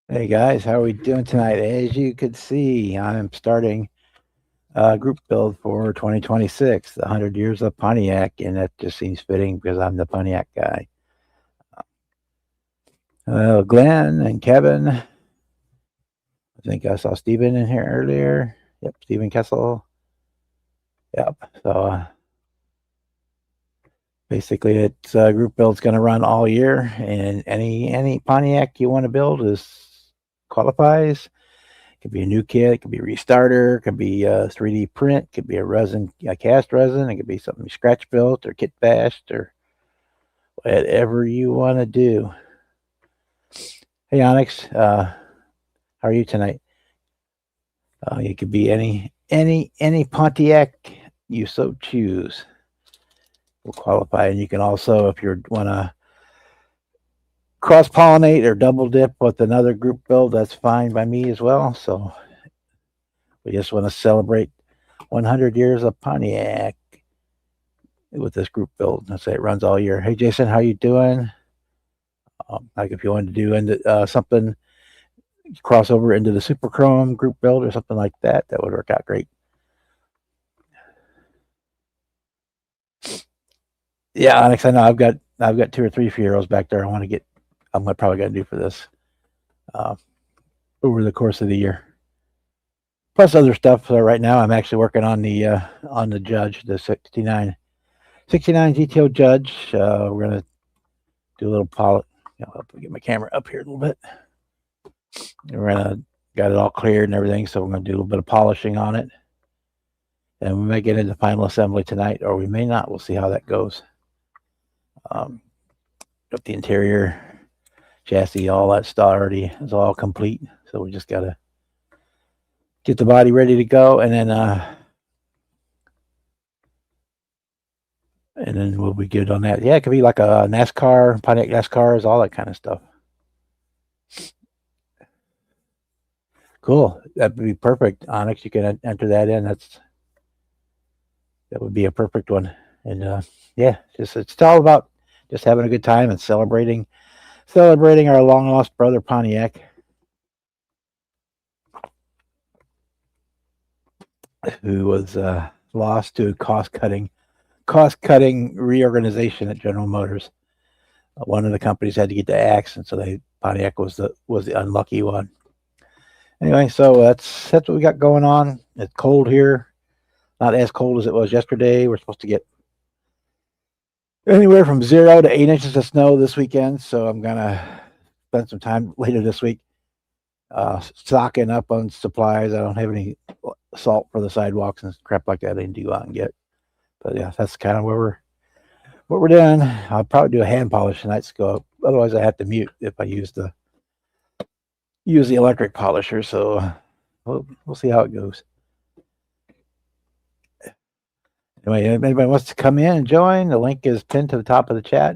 Hey guys, how are we doing tonight? As you can see, I'm starting a group build for 2026, the 100 Years of Pontiac, and that just seems fitting because I'm the Pontiac guy. Glenn and Kevin, I think I saw Steven in here earlier. Yep, Steven Kessel. Yep, so basically it's group build's going to run all year, and any Pontiac you want to build qualifies. Could be a new kit, it could be a restarter, it could be a 3D print, it could be a cast resin, it could be something scratch built or kit bashed or whatever you want to do. Hey Onyx, how are you tonight? It could be any Pontiac you so choose will qualify, and you can also, if you want to cross pollinate or double dip with another group build, that's fine by me as well. So We just want to celebrate 100 years of Pontiac with this group build. That's it. It runs all year. Hey, Jason, how you doing? Like if you wanted to do something, cross over into the Super Chrome group build or something like that, that would work out great. Yeah, Onyx, I know I've got 2 or 3 Fieros back there. I'm probably gonna do for this over the course of the year. Plus other stuff. So right now I'm actually working on the Judge, the 69 GTO Judge. We're gonna do a little polish. I'll get my camera up here a little bit. We're gonna got it all cleared and everything, so we're gonna do a little bit of polishing on it, and we may get into final assembly tonight, or we may not. We'll see how that goes. Got the interior, chassis, all that stuff already is all complete, so we just gotta get the body ready to go, and then we'll be good on that. Yeah, it could be like a NASCAR, Pontiac NASCARs, all that kind of stuff. Cool. That would be perfect. Onyx, you can enter that in. That would be a perfect one. And yeah, it's all about just having a good time and celebrating our long lost brother Pontiac, who was lost to cost cutting reorganization at General Motors. One of the companies had to get the axe, and so Pontiac was the unlucky one. Anyway, so that's what we got going on. It's cold here, not as cold as it was yesterday. We're supposed to get anywhere from 0 to 8 inches of snow this weekend, so I'm gonna spend some time later this week stocking up on supplies. I don't have any salt for the sidewalks and crap like that I need to go out and get. But yeah, that's kind of what we're doing. I'll probably do a hand polish tonight, otherwise I have to mute if I use the electric polisher. So we'll see how it goes. Anyway, if anybody wants to come in and join, the link is pinned to the top of the chat.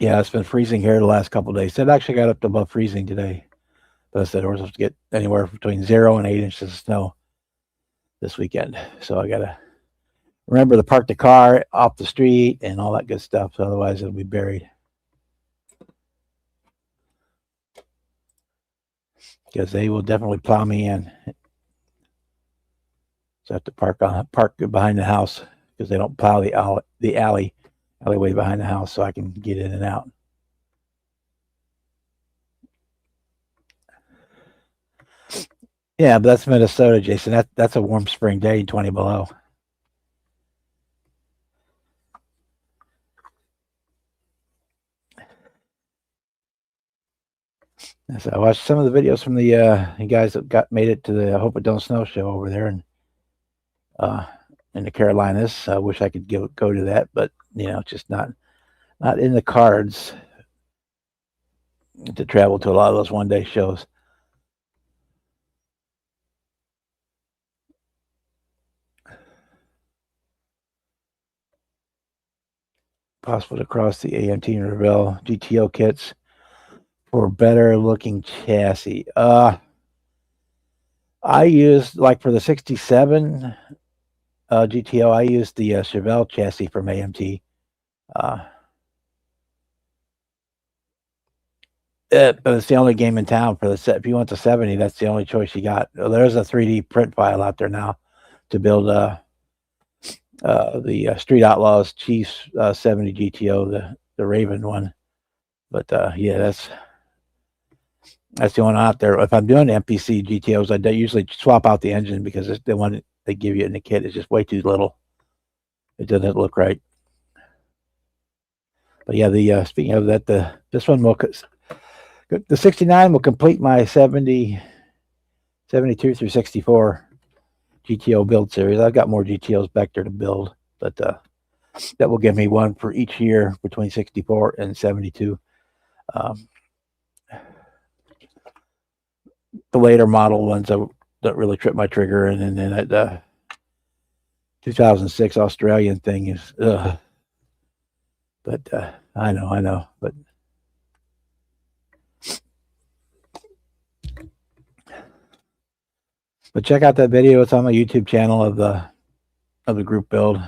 Yeah, it's been freezing here the last couple of days. It actually got up to above freezing today. But I said we're supposed to get anywhere between 0 and 8 inches of snow this weekend. So I gotta remember to park the car off the street and all that good stuff. So otherwise it'll be buried. Because they will definitely plow me in. So I have to park behind the house because they don't plow the alleyway behind the house, so I can get in and out. Yeah, but that's Minnesota, Jason. That's a warm spring day, 20 below. So I watched some of the videos from the guys that made it to the I Hope It Don't Snow show over there in the Carolinas. I wish I could go to that, but it's just not in the cards to travel to a lot of those one-day shows. Possible to cross the AMT and Revell GTO kits for better looking chassis. I used, like, for the 67 GTO, I used the Chevelle chassis from AMT. But it's the only game in town for the set. If you want the 70, that's the only choice you got. There's a 3D print file out there now to build the Street Outlaws Chiefs 70 GTO, the Raven one. But yeah, that's the one out there. If I'm doing MPC GTOs, I usually swap out the engine because the one they give you in the kit is just way too little. It doesn't look right. But yeah, speaking of that, this one the 69 will complete my 72 through 64 GTO build series. I've got more GTOs back there to build, but that will give me one for each year between 64 and 72. The later model ones that really trip my trigger, and then that 2006 Australian thing is, but I know, but But check out that video. It's on my YouTube channel of the group build.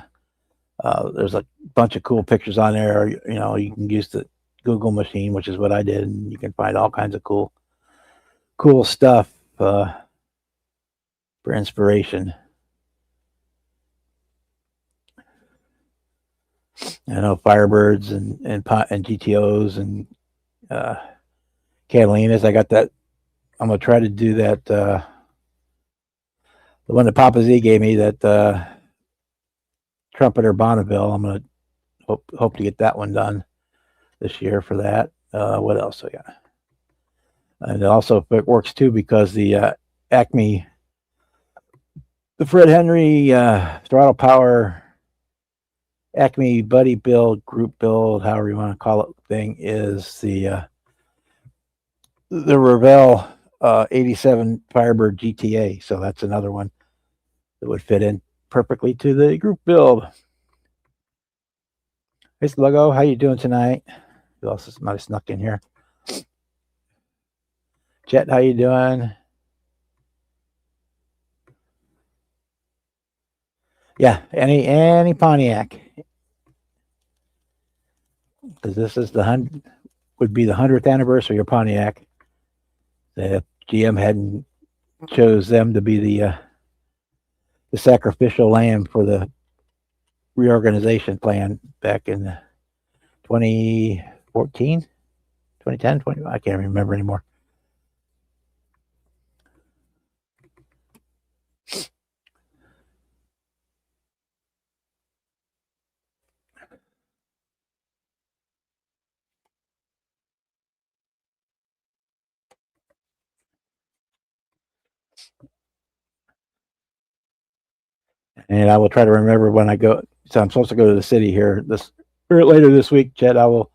There's a bunch of cool pictures on there. You know, you can use the Google machine, which is what I did, and you can find all kinds of cool stuff for inspiration. I know Firebirds and GTOs and Catalinas. I got that. I'm gonna try to do that. The one that Papa Z gave me, that Trumpeter Bonneville. I'm gonna hope to get that one done this year for that. What else I got? And also it works too because the Acme, the Fred Henry throttle power Acme buddy build, group build, however you want to call it, thing is the Revell 87 Firebird GTA. So that's another one that would fit in perfectly to the group build. Hey Sluggo, how you doing tonight? Who else might have snuck in here? Chet, how you doing? Yeah, any Pontiac, because this is would be the 100th anniversary of Pontiac. The GM hadn't chose them to be the sacrificial lamb for the reorganization plan back in 2014, 2010, 20. I can't remember anymore. And I will try to remember when I go. So I'm supposed to go to the city here later this week, Chet. I will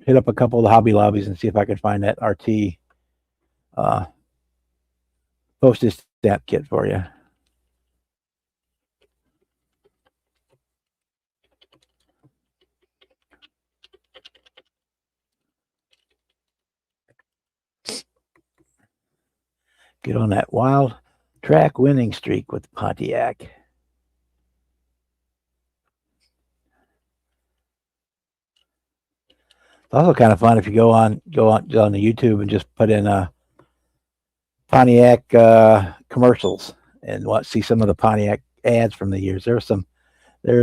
hit up a couple of the Hobby Lobbies and see if I can find that RT postage stamp kit for you. Get on that wild track winning streak with Pontiac. It's also kind of fun if you go on the YouTube and just put in Pontiac commercials and see some of the Pontiac ads from the years. There's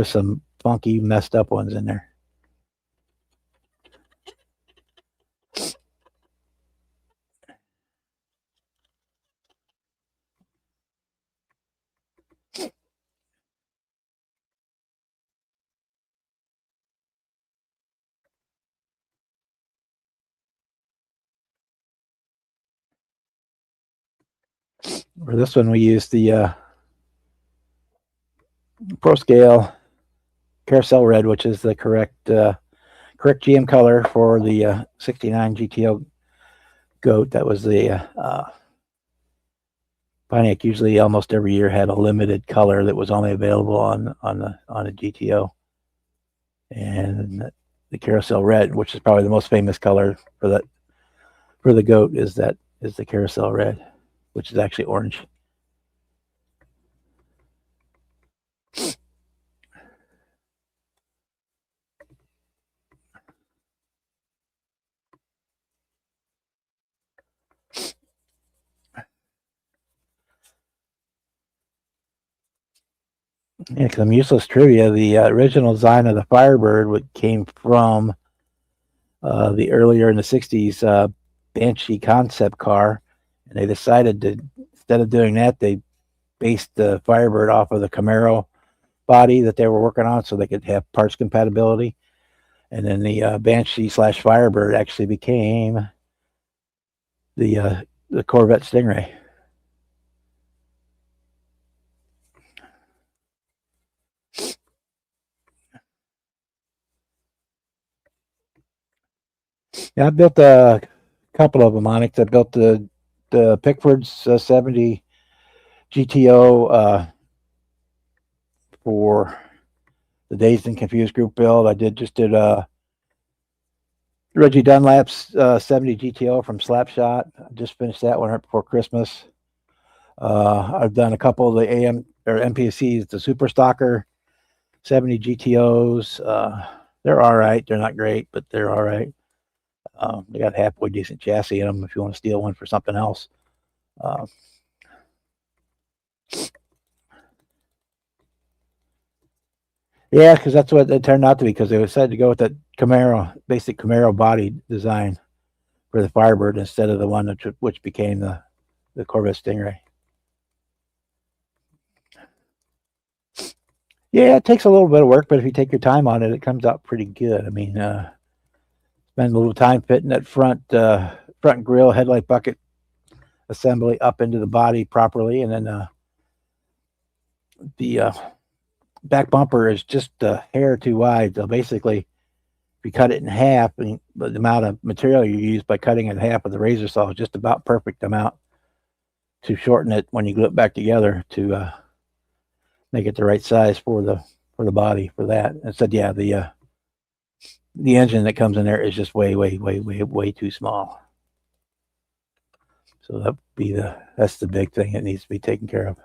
some funky, messed up ones in there. For this one, we used the Pro Scale Carousel Red, which is the correct GM color for the 69 GTO goat. That was the Pontiac usually almost every year had a limited color that was only available on a GTO, and the Carousel Red, which is probably the most famous color for the goat, is the Carousel Red, which is actually orange. Yeah, some useless trivia. The original design of the Firebird came from the earlier in the 60s Banshee concept car, and they decided to, instead of doing that, they based the Firebird off of the Camaro body that they were working on so they could have parts compatibility. And then the Banshee / Firebird actually became the Corvette Stingray. Yeah, I built a couple of them on it. I built the Pickford's 70 GTO for the Dazed and Confused group build. I did Reggie Dunlap's 70 GTO from Slapshot. I just finished that one right before Christmas. I've done a couple of the AM or MPCs, the Super Stalker 70 GTOs. They're all right. They're not great, but they're all right. They got halfway decent chassis in them if you want to steal one for something else. Yeah, because that's what it turned out to be. Because they decided to go with that Camaro, basic Camaro body design for the Firebird instead of the one which became the Corvette Stingray. Yeah, it takes a little bit of work, but if you take your time on it, it comes out pretty good. I mean, spend a little time fitting that front grille headlight bucket assembly up into the body properly, and then the back bumper is just a hair too wide. So basically, if you cut it in half, and the amount of material you use by cutting it in half with the razor saw is just about perfect amount to shorten it when you glue it back together to make it the right size for the body for that. Instead, yeah, the engine that comes in there is just way too small. So that's the big thing that needs to be taken care of.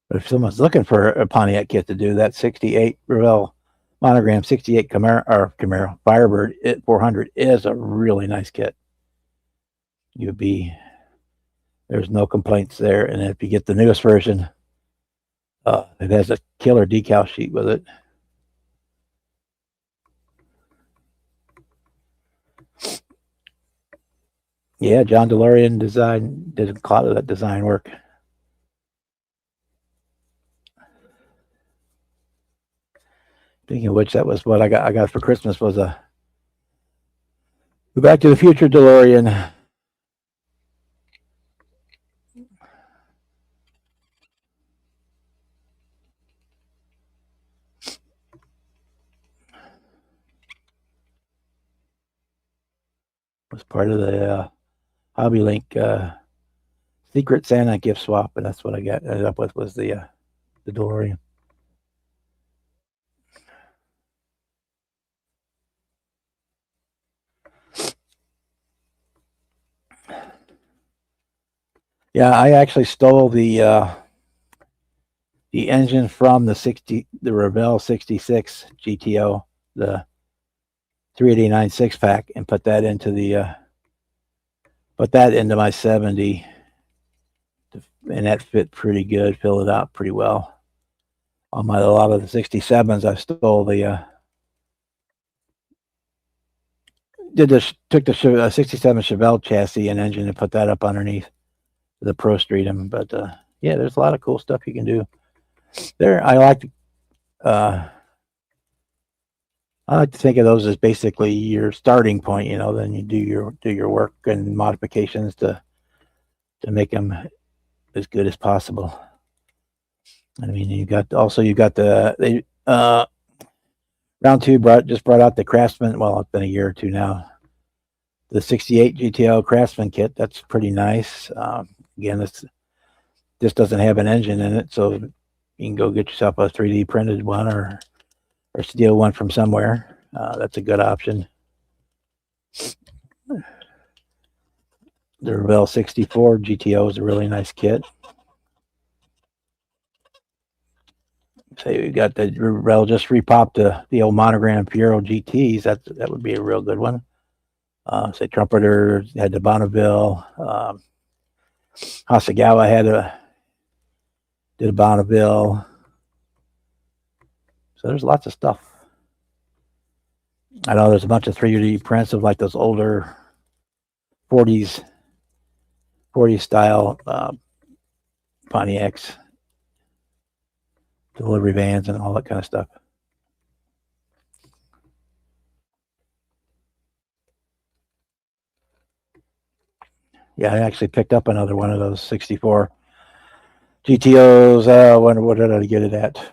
But if someone's looking for a Pontiac kit to do that 68 Revell monogram 68 Camaro Firebird 400 is a really nice kit. There's no complaints there. And if you get the newest version, it has a killer decal sheet with it. Yeah, John DeLorean did a lot of that design work. Speaking of which, that was what I got for Christmas was a Back to the Future DeLorean. Was part of the Hobby Link Secret Santa gift swap, and that's what I ended up with was the DeLorean. Yeah, I actually stole the engine from the Revell 66 GTO, the 389 six pack, and put that into my 70, and that fit pretty good. Fill it out pretty well. On a lot of the 67s, I stole took the 67 Chevelle chassis and engine and put that up underneath the Pro Street. But yeah, there's a lot of cool stuff you can do there. I like to think of those as basically your starting point. Then you do your work and modifications to make them as good as possible. I mean, you got the round two just brought out the Craftsman. Well, it's been a year or two now. The 68 GTO Craftsman kit. That's pretty nice. Again, this doesn't have an engine in it, so you can go get yourself a 3D printed one or steal one from somewhere. That's a good option. The Revell 64 GTO is a really nice kit. Say we got the Revell just repopped the old monogram Fiero GTs. That would be a real good one. Say Trumpeter had the Bonneville. Hasegawa did a Bonneville. So there's lots of stuff. I know there's a bunch of 3D prints of like those older 40s style Pontiacs, delivery vans, and all that kind of stuff. Yeah, I actually picked up another one of those 64 GTOs. What did I get it at?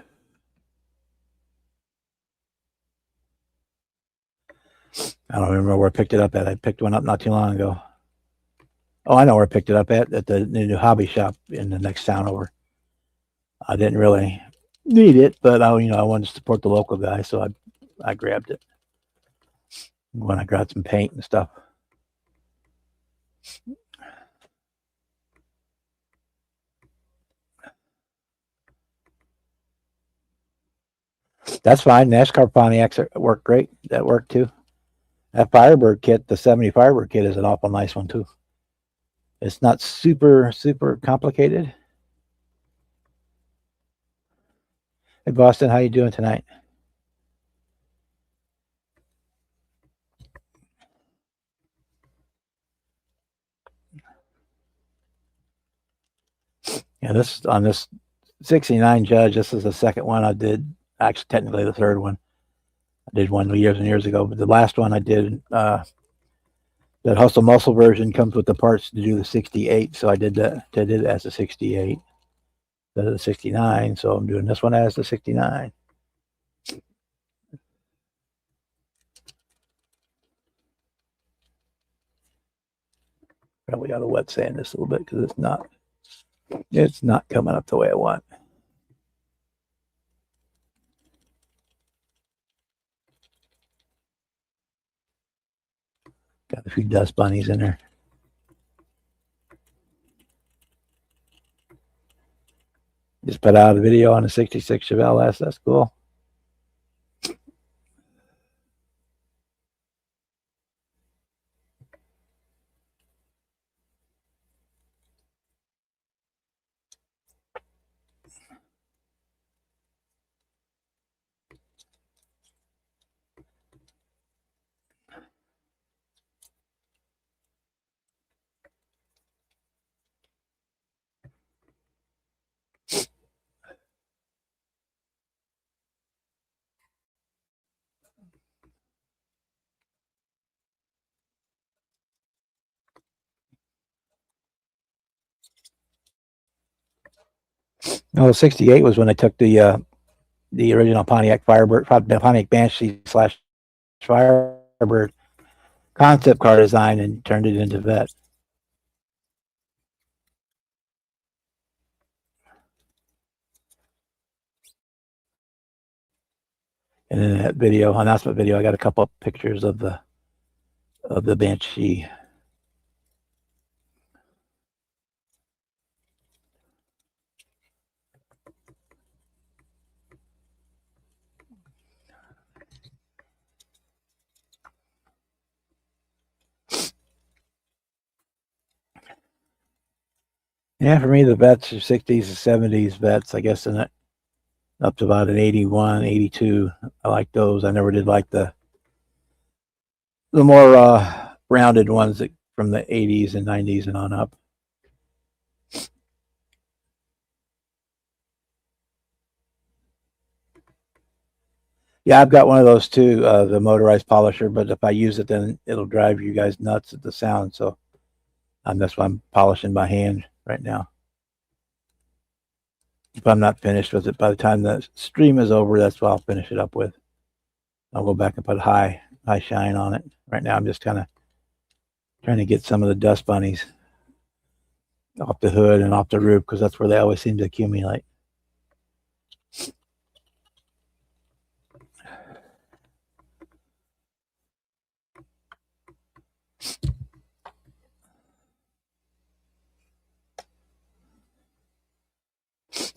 I don't remember where I picked it up at. I picked one up not too long ago. Oh, I know where I picked it up at the new hobby shop in the next town over. I didn't really need it, but I wanted to support the local guy, so I grabbed it when I got some paint and stuff. That's fine. NASCAR Pontiacs work great. That worked too. That Firebird kit, the 70 Firebird kit, is an awful nice one too. It's not super complicated. Hey Boston, how you doing tonight? Yeah, this on this 69 Judge. This is the second one I did. Actually, technically the third one. I did one years and years ago, but the last one I did, that Hustle Muscle version comes with the parts to do the 68. So I did that. I did it as a 68 instead of the 69. So I'm doing this one as the 69. Probably got to wet sand this a little bit because it's not coming up the way I want. Got a few dust bunnies in there. Just put out a video on the 66 Chevelle S. That's cool. No, 68 was when I took the original Pontiac Firebird, Pontiac Banshee slash Firebird concept car design and turned it into Vet. And in that video, announcement video, I got a couple of pictures of the Banshee. Yeah, for me, the vets are 60s and 70s vets, I guess, in it, up to about an 81, 82. I like those. I never did like the more rounded ones from the 80s and 90s and on up. Yeah, I've got one of those too, the motorized polisher, but if I use it, then it'll drive you guys nuts at the sound. So that's why I'm polishing by hand right now. If I'm not finished with it by the time the stream is over, that's what I'll finish it up with. I'll go back and put high shine on it. Right now, I'm just kind of trying to get some of the dust bunnies off the hood and off the roof because that's where they always seem to accumulate.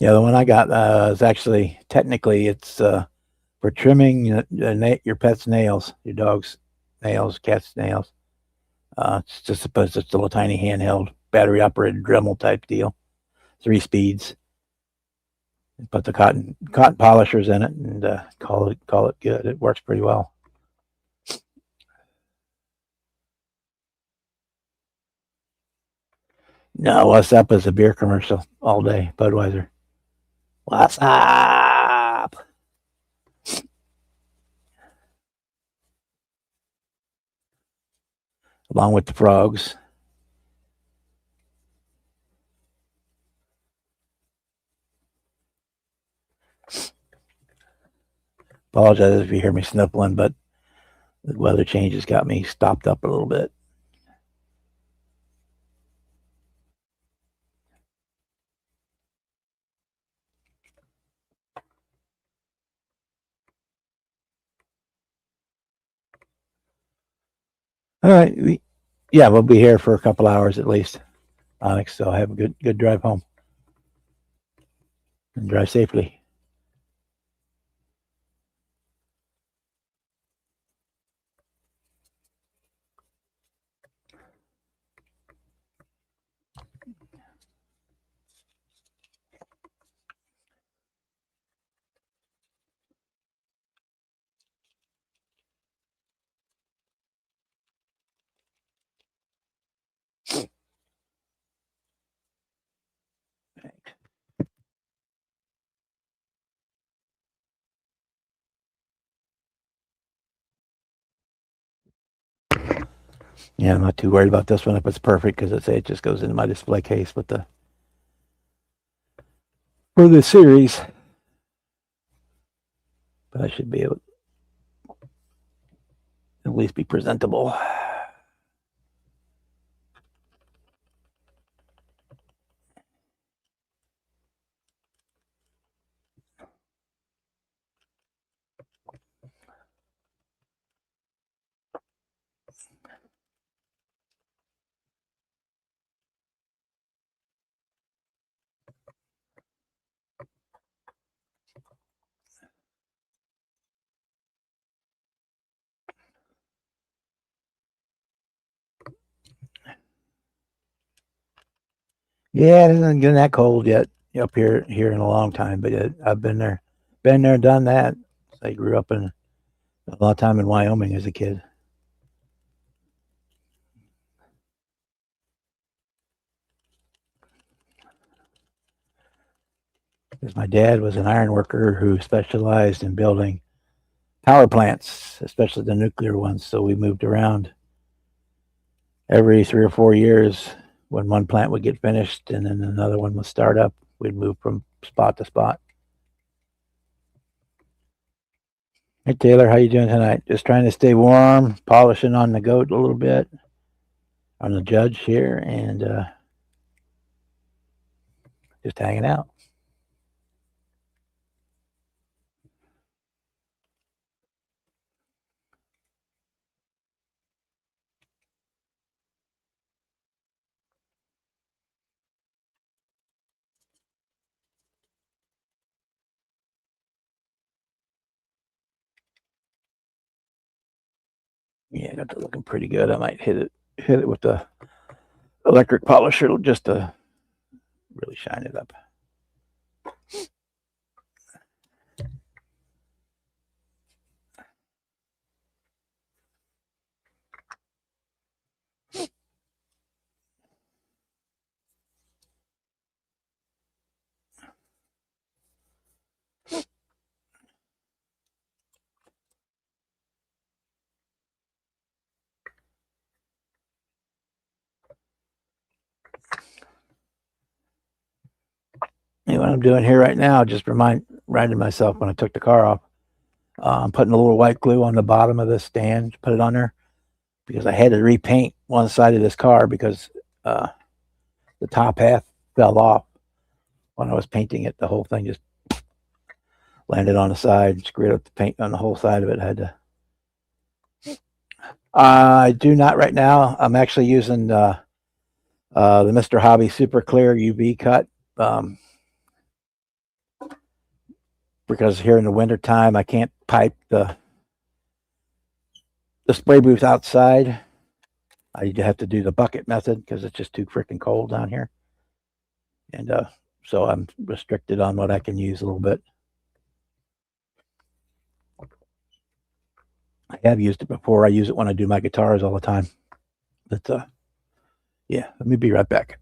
Yeah, the one I got is actually technically it's for trimming your pet's nails, your dog's nails, cat's nails. It's just a little tiny handheld battery operated Dremel type deal, 3 speeds. Put the cotton polishers in it and call it good. It works pretty well. No, what's up is a beer commercial all day. Budweiser. What's up? Along with the frogs. Apologize if you hear me sniffling, but the weather changes got me stopped up a little bit. All right. Yeah, we'll be here for a couple hours at least, Onyx. So have a good drive home and drive safely. Yeah, I'm not too worried about this one if it's perfect because it just goes into my display case with the for the series. But I should be able to at least be presentable. Yeah, it isn't getting that cold yet up here in a long time, but I've been there, done that. I grew up in a lot of time in Wyoming as a kid. Because my dad was an iron worker who specialized in building power plants, especially the nuclear ones. So we moved around every 3 or 4 years when one plant would get finished and then another one would start up. We'd move from spot to spot. Hey Taylor, how you doing tonight? Just trying to stay warm, polishing on the goat a little bit, on the judge here, and just hanging out. Yeah, got that looking pretty good. I might hit it with the electric polisher just to really shine it up. And what I'm doing here right now, just reminding myself when I took the car off, I'm putting a little white glue on the bottom of the stand, put it on there because I had to repaint one side of this car because uh, the top half fell off when I was painting it. The whole thing just landed on the side, screwed up the paint on the whole side of it. I had to. I do not right now. I'm actually using the Mr. Hobby Super Clear UV cut um, because here in the wintertime I can't pipe the spray booth outside. I have to do the bucket method because it's just too freaking cold down here, and so I'm restricted on what I can use a little bit. I have used it before. I use it when I do my guitars all the time. But yeah, let me be right back.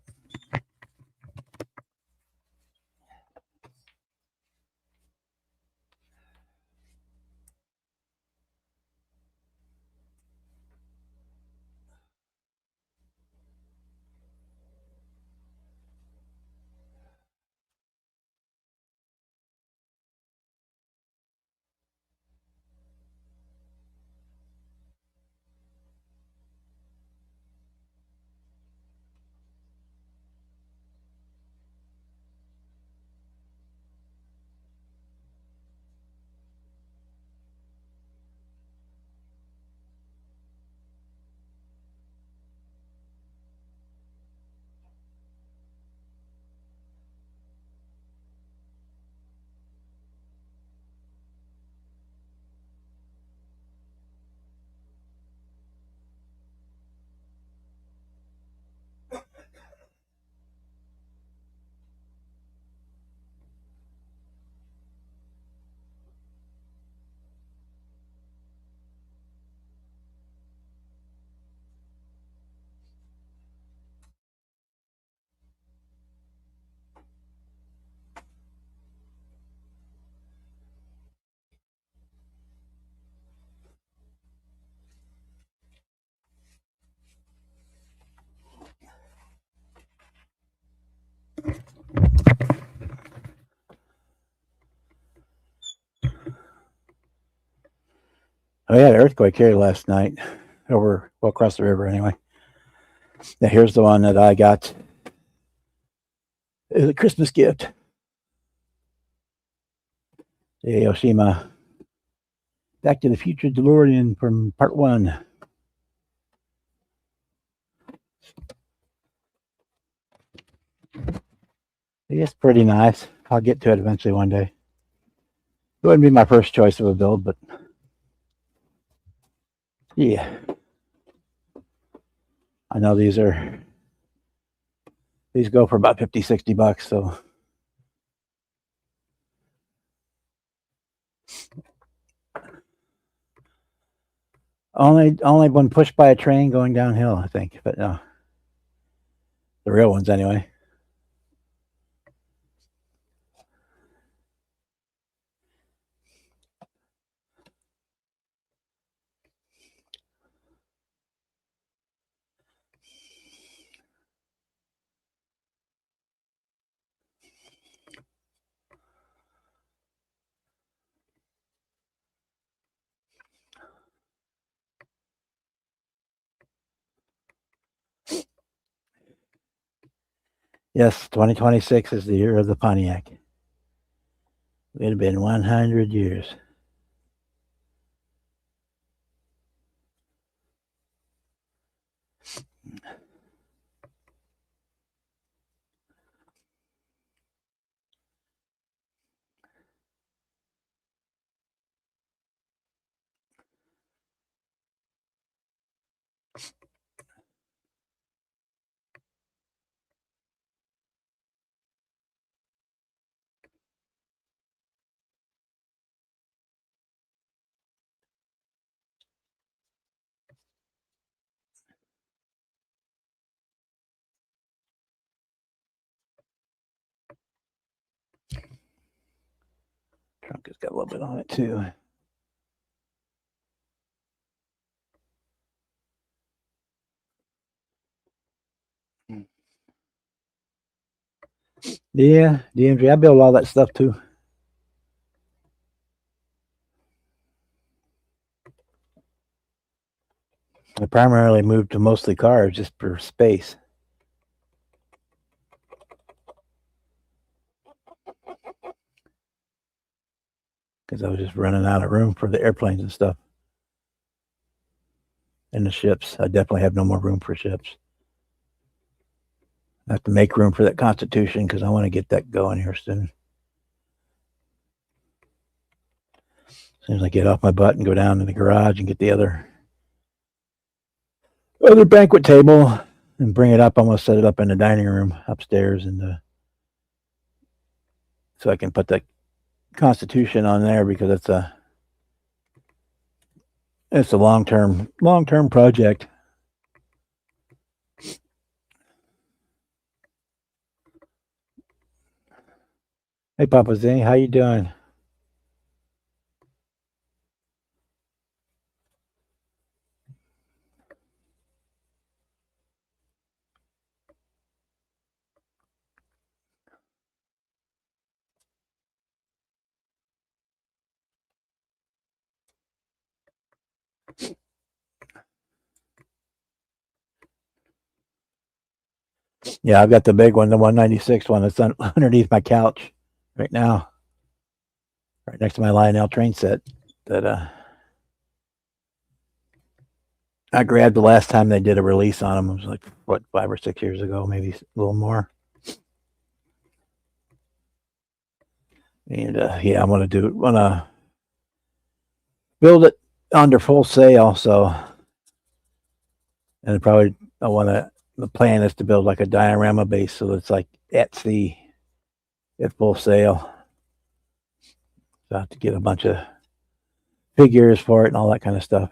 We had an earthquake here last night over, well, across the river anyway. Now here's the one that I got as a Christmas gift. The Yoshima Back to the Future DeLorean from part 1. It's pretty nice. I'll get to it eventually one day. It wouldn't be my first choice of a build, but yeah. I know these go for about 50, $60, so only when pushed by a train going downhill, I think. But no. The real ones anyway. Yes, 2026 is the year of the Pontiac. It had been 100 years. Trunk has got a little bit on it too. Yeah, DMG. I build all that stuff too. I primarily moved to mostly cars just for space. Because I was just running out of room for the airplanes and stuff. And the ships. I definitely have no more room for ships. I have to make room for that Constitution because I want to get that going here soon. As soon as I get off my butt and go down to the garage and get the other banquet table and bring it up, I'm going to set it up in the dining room upstairs, and so I can put the Constitution on there because it's a long term project. Hey, Papa Z, how you doing? Yeah, I've got the big one, the 196 one. It's underneath my couch right now, right next to my Lionel train set that I grabbed the last time they did a release on them. It was like, what, 5 or 6 years ago, maybe a little more. And yeah, I'm want to build it under full sail. So, and probably I want to, the plan is to build like a diorama base so it's like at sea at full sail. So I have to get a bunch of figures for it and all that kind of stuff.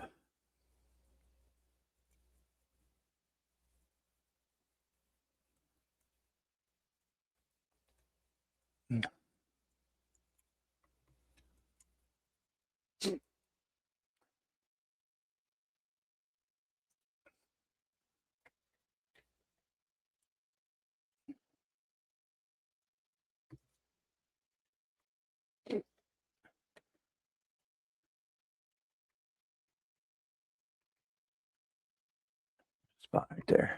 spot right there.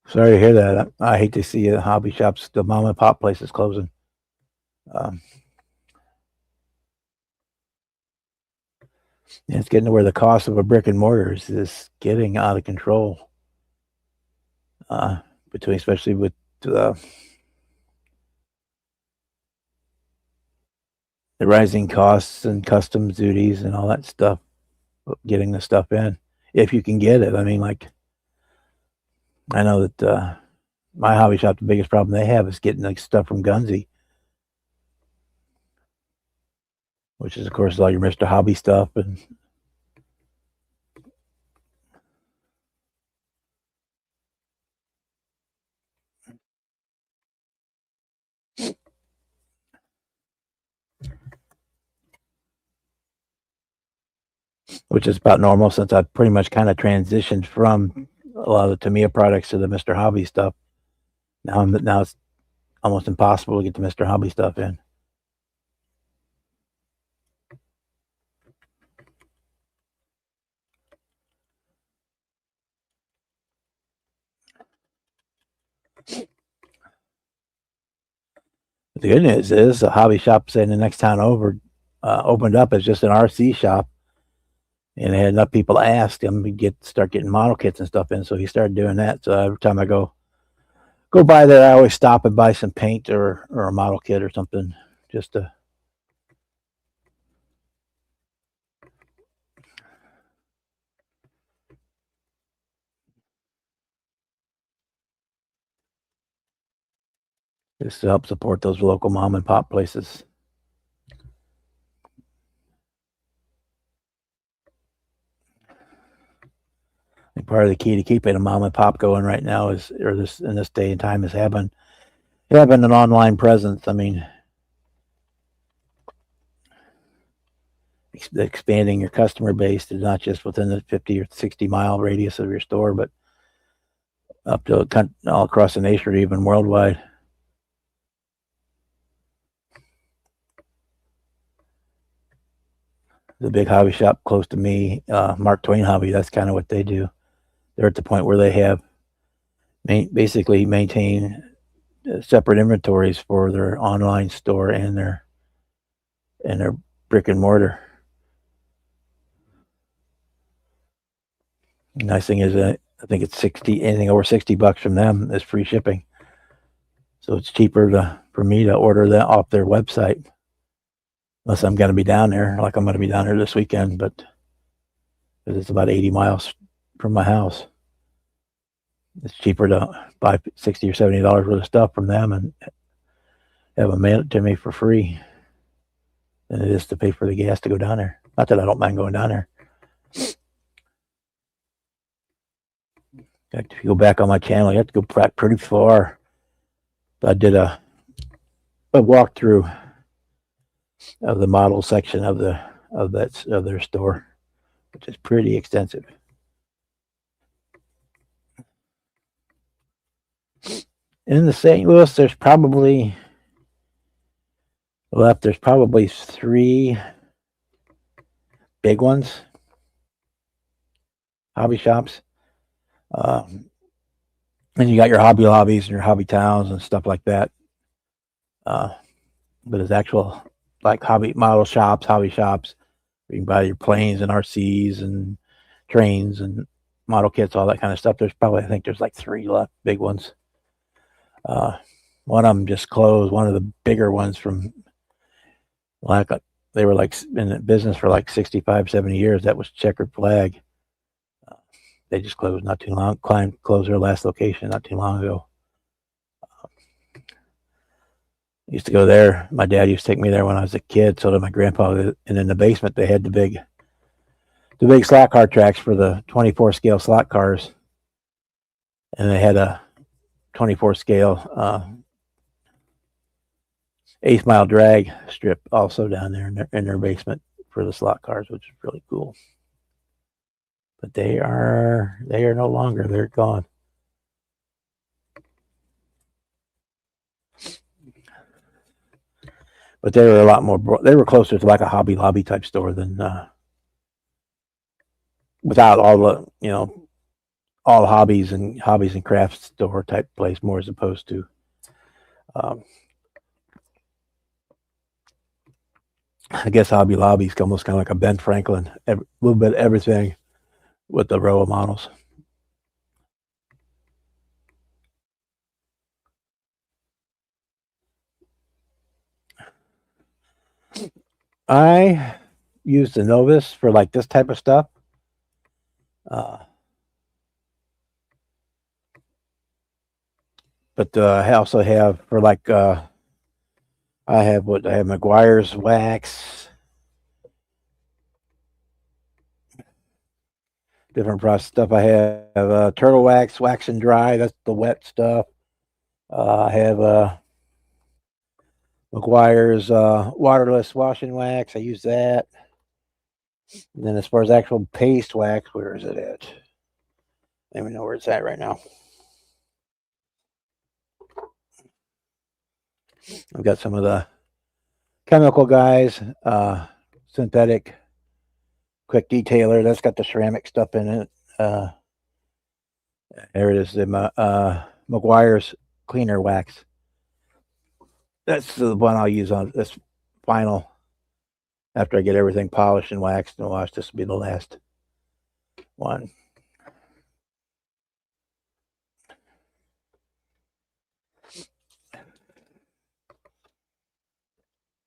Sorry to hear that. I hate to see hobby shops, the mom and pop places closing. It's getting to where the cost of a brick and mortar is getting out of control. Between, especially with the rising costs and customs duties and all that stuff, getting the stuff in, if you can get it. I mean, like, I know that my hobby shop, the biggest problem they have is getting like stuff from Gunsy, which is, of course, all your Mr. Hobby stuff and which is about normal since I've pretty much kind of transitioned from a lot of the Tamiya products to the Mr. Hobby stuff. Now it's almost impossible to get the Mr. Hobby stuff in. The good news is a hobby shop in the next town over opened up as just an RC shop, and they had enough people ask him to start getting model kits and stuff in. So he started doing that. So every time I go by there, I always stop and buy some paint or a model kit or something just to help support those local mom and pop places. And part of the key to keeping a mom and pop going right now in this day and time is having an online presence. I mean, expanding your customer base to not just within the 50 or 60-mile radius of your store, but up to all across the nation or even worldwide. The big hobby shop close to me, Mark Twain Hobby, that's kind of what they do. They're at the point where they have basically maintain separate inventories for their online store and their brick and mortar. The nice thing is that I think it's anything over $60 from them is free shipping. So it's cheaper for me to order that off their website, unless I'm going to be down there, like I'm going to be down there this weekend, but it's about 80 miles from my house. It's cheaper to buy $60 or $70 worth of stuff from them and have them mail it to me for free than it is to pay for the gas to go down there. Not that I don't mind going down there. In fact, if you go back on my channel, you have to go back pretty far. I did a walkthrough of the model section of their store, which is pretty extensive. In the St. Louis, there's probably 3 big ones, hobby shops. And you got your hobby lobbies and your hobby towns and stuff like that. But it's actual like hobby model shops, hobby shops. You can buy your planes and RCs and trains and model kits, all that kind of stuff. I think there's like 3 left, big ones. One of them just closed. One of the bigger ones they were like in business for like 65, 70 years. That was Checkered Flag. They just closed not too long. Closed their last location not too long ago. I used to go there. My dad used to take me there when I was a kid. So did my grandpa. And in the basement, they had the big slot car tracks for the 24 scale slot cars, and they had a 24 scale 8th Mile drag strip also down there in their basement for the slot cars, which is really cool. But they are no longer. They're gone. But they were a lot more. They were closer to like a Hobby Lobby type store than without all the all hobbies and crafts store type place, more as opposed to um, I guess Hobby Lobby's almost kind of like a Ben Franklin, a little bit of everything with the row of models. I use the Novus for like this type of stuff. But I also have for like I have McGuire's wax, different process stuff. I have turtle wax, wax and dry. That's the wet stuff. I have McGuire's waterless washing wax. I use that. And then as far as actual paste wax, where is it at? I don't even know where it's at right now. I've got some of the chemical guys, synthetic quick detailer. That's got the ceramic stuff in it. There it is, the McGuire's cleaner wax. That's the one I'll use on this final. After I get everything polished and waxed and washed, this will be the last one.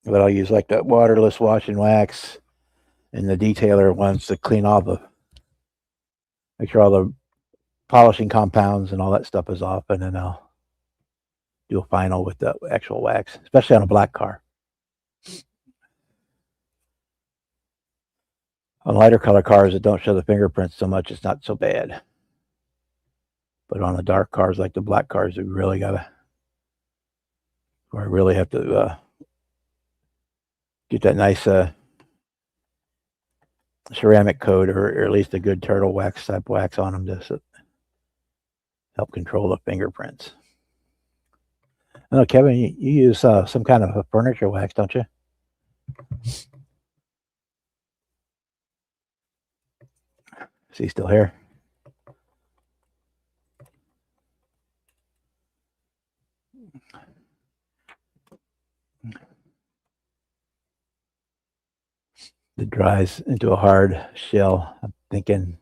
But I'll use like that waterless wash and wax and the detailer ones to clean all the, make sure all the polishing compounds and all that stuff is off, and then I'll do a final with the actual wax, especially on a black car. On lighter color cars that don't show the fingerprints so much, it's not so bad. But on the dark cars like the black cars, you really gotta, or I really have to get that nice ceramic coat, or at least a good turtle wax type wax on them to help control the fingerprints. I know, Kevin, you use some kind of a furniture wax, don't you? Is he still here? It dries into a hard shell. I'm thinking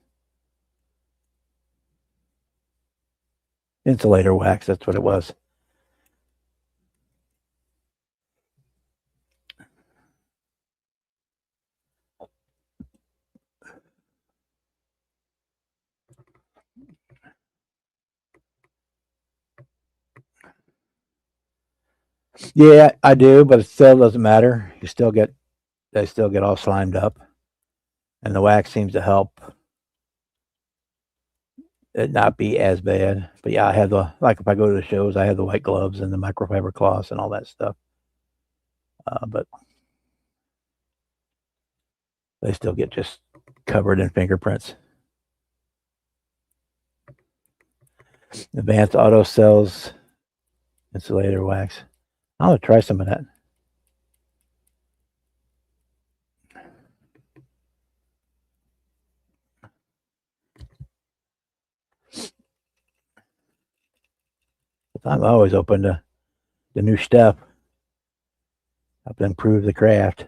insulator wax. That's what it was. Yeah, I do, but it still doesn't matter. They still get all slimed up, and the wax seems to help it not be as bad. But yeah, I have like if I go to the shows, I have the white gloves and the microfiber cloths and all that stuff. But they still get just covered in fingerprints. Advanced Auto sells insulator wax. I'm gonna try some of that. I'm always open to the new stuff. Help improve the craft.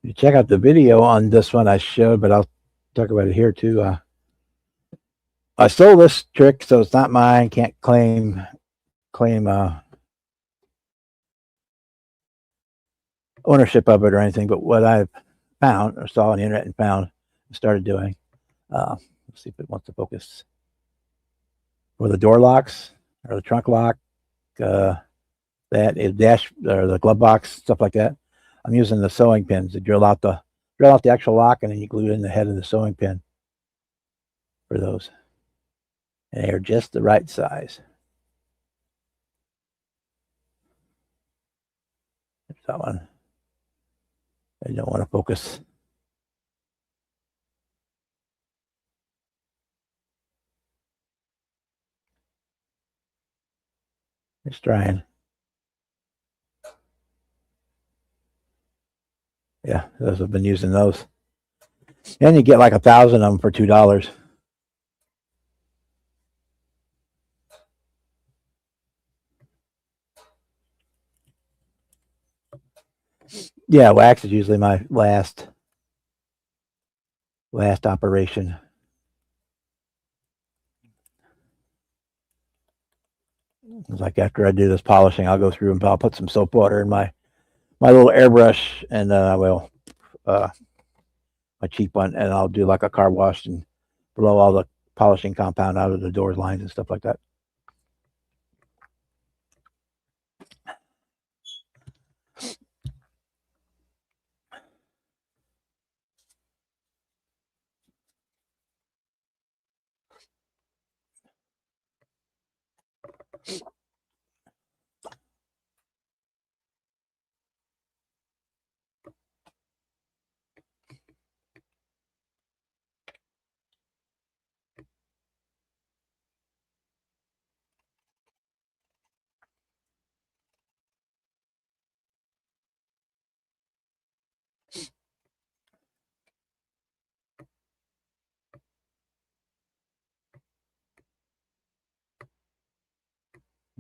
You check out the video on this one I showed, but I'll talk about it here too. I stole this trick, so it's not mine. Can't claim ownership of it or anything. But what I've found or saw on the internet and found, started doing. Let's see if it wants to focus. For the door locks or the trunk lock, that is dash or the glove box, stuff like that. I'm using the sewing pins to drill out the actual lock, and then you glue it in the head of the sewing pin for those. And they're just the right size. There's that one. I don't want to focus. Just trying. Yeah, those have been using those. And you get like 1,000 of them for $2. Yeah, wax is usually my last operation. It's like after I do this polishing, I'll go through and I'll put some soap water in my little airbrush, and I will my cheap one, and I'll do like a car wash and blow all the polishing compound out of the doors lines and stuff like that.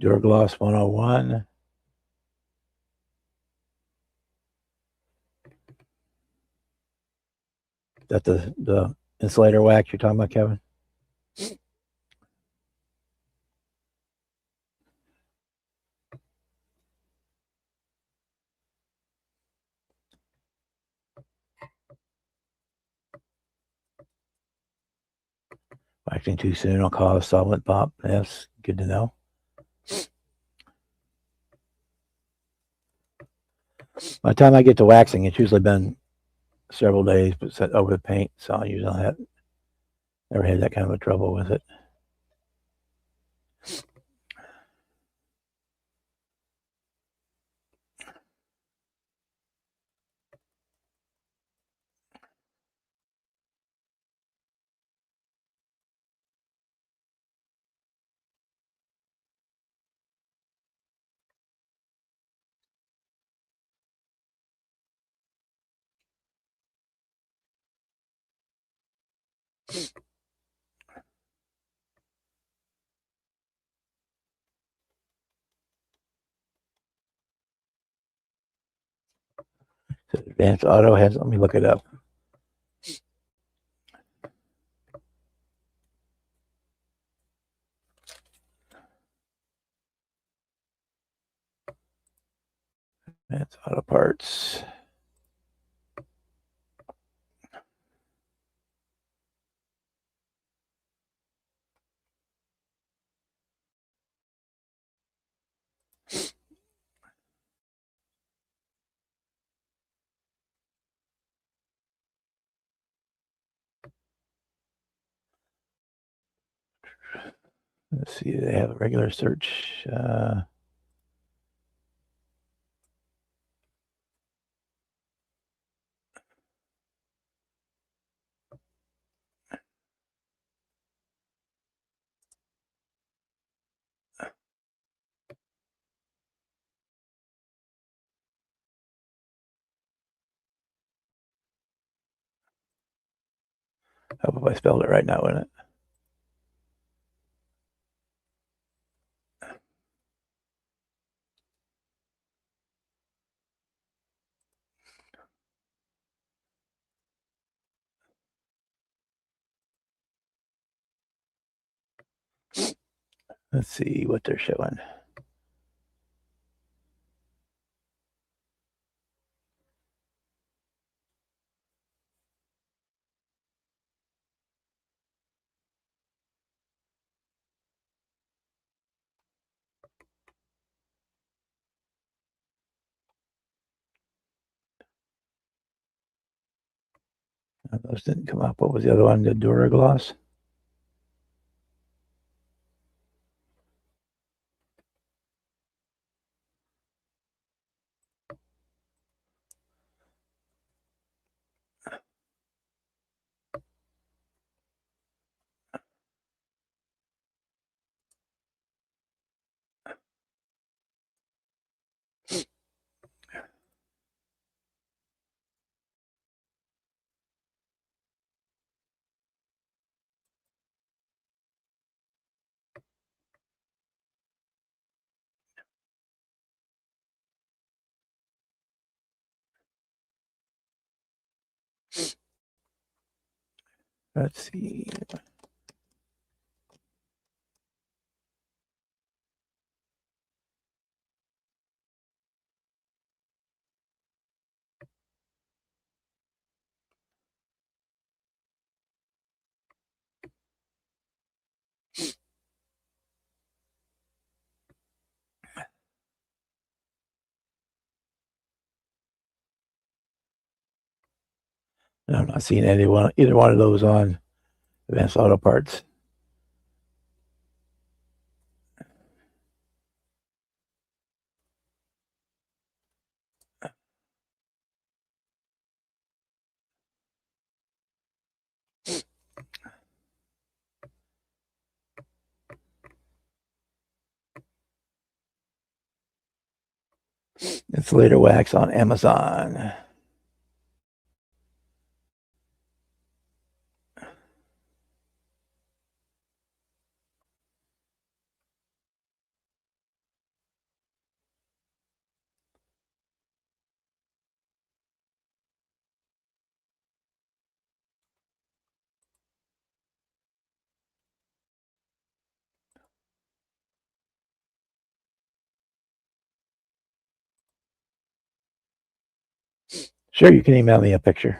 Duragloss 101. That the insulator wax you're talking about, Kevin? Waxing too soon will cause solvent pop. That's good to know. By the time I get to waxing, it's usually been several days, but set over the paint, so I usually never had that kind of a trouble with it. So Advanced Auto has. Let me look it up. Advanced Auto Parts. Let's see. They have a regular search. I hope I spelled it right now, isn't it? Let's see what they're showing. Those didn't come up. What was the other one? The Duragloss? Let's see. I'm not seeing either one of those on Advanced Auto Parts. Insulator wax on Amazon. Sure, you can email me a picture.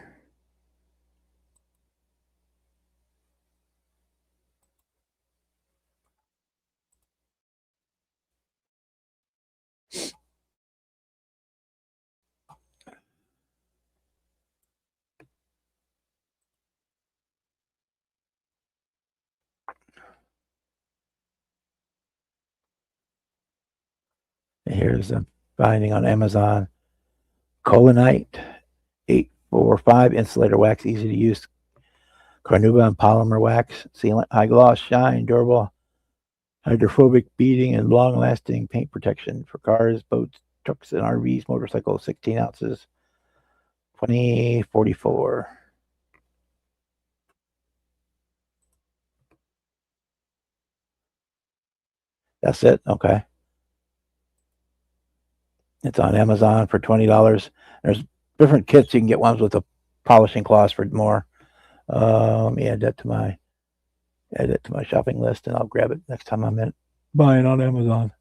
Here's the binding on Amazon. Colinite 845 insulator wax, easy to use. Carnauba and polymer wax, sealant, high gloss, shine, durable, hydrophobic beading, and long lasting paint protection for cars, boats, trucks, and RVs, motorcycles, 16 ounces, 2044. That's it. Okay. It's on Amazon for $20. There's different kits. You can get ones with a polishing cloth for more. Let me add it to my shopping list, and I'll grab it next time I'm in buying on Amazon.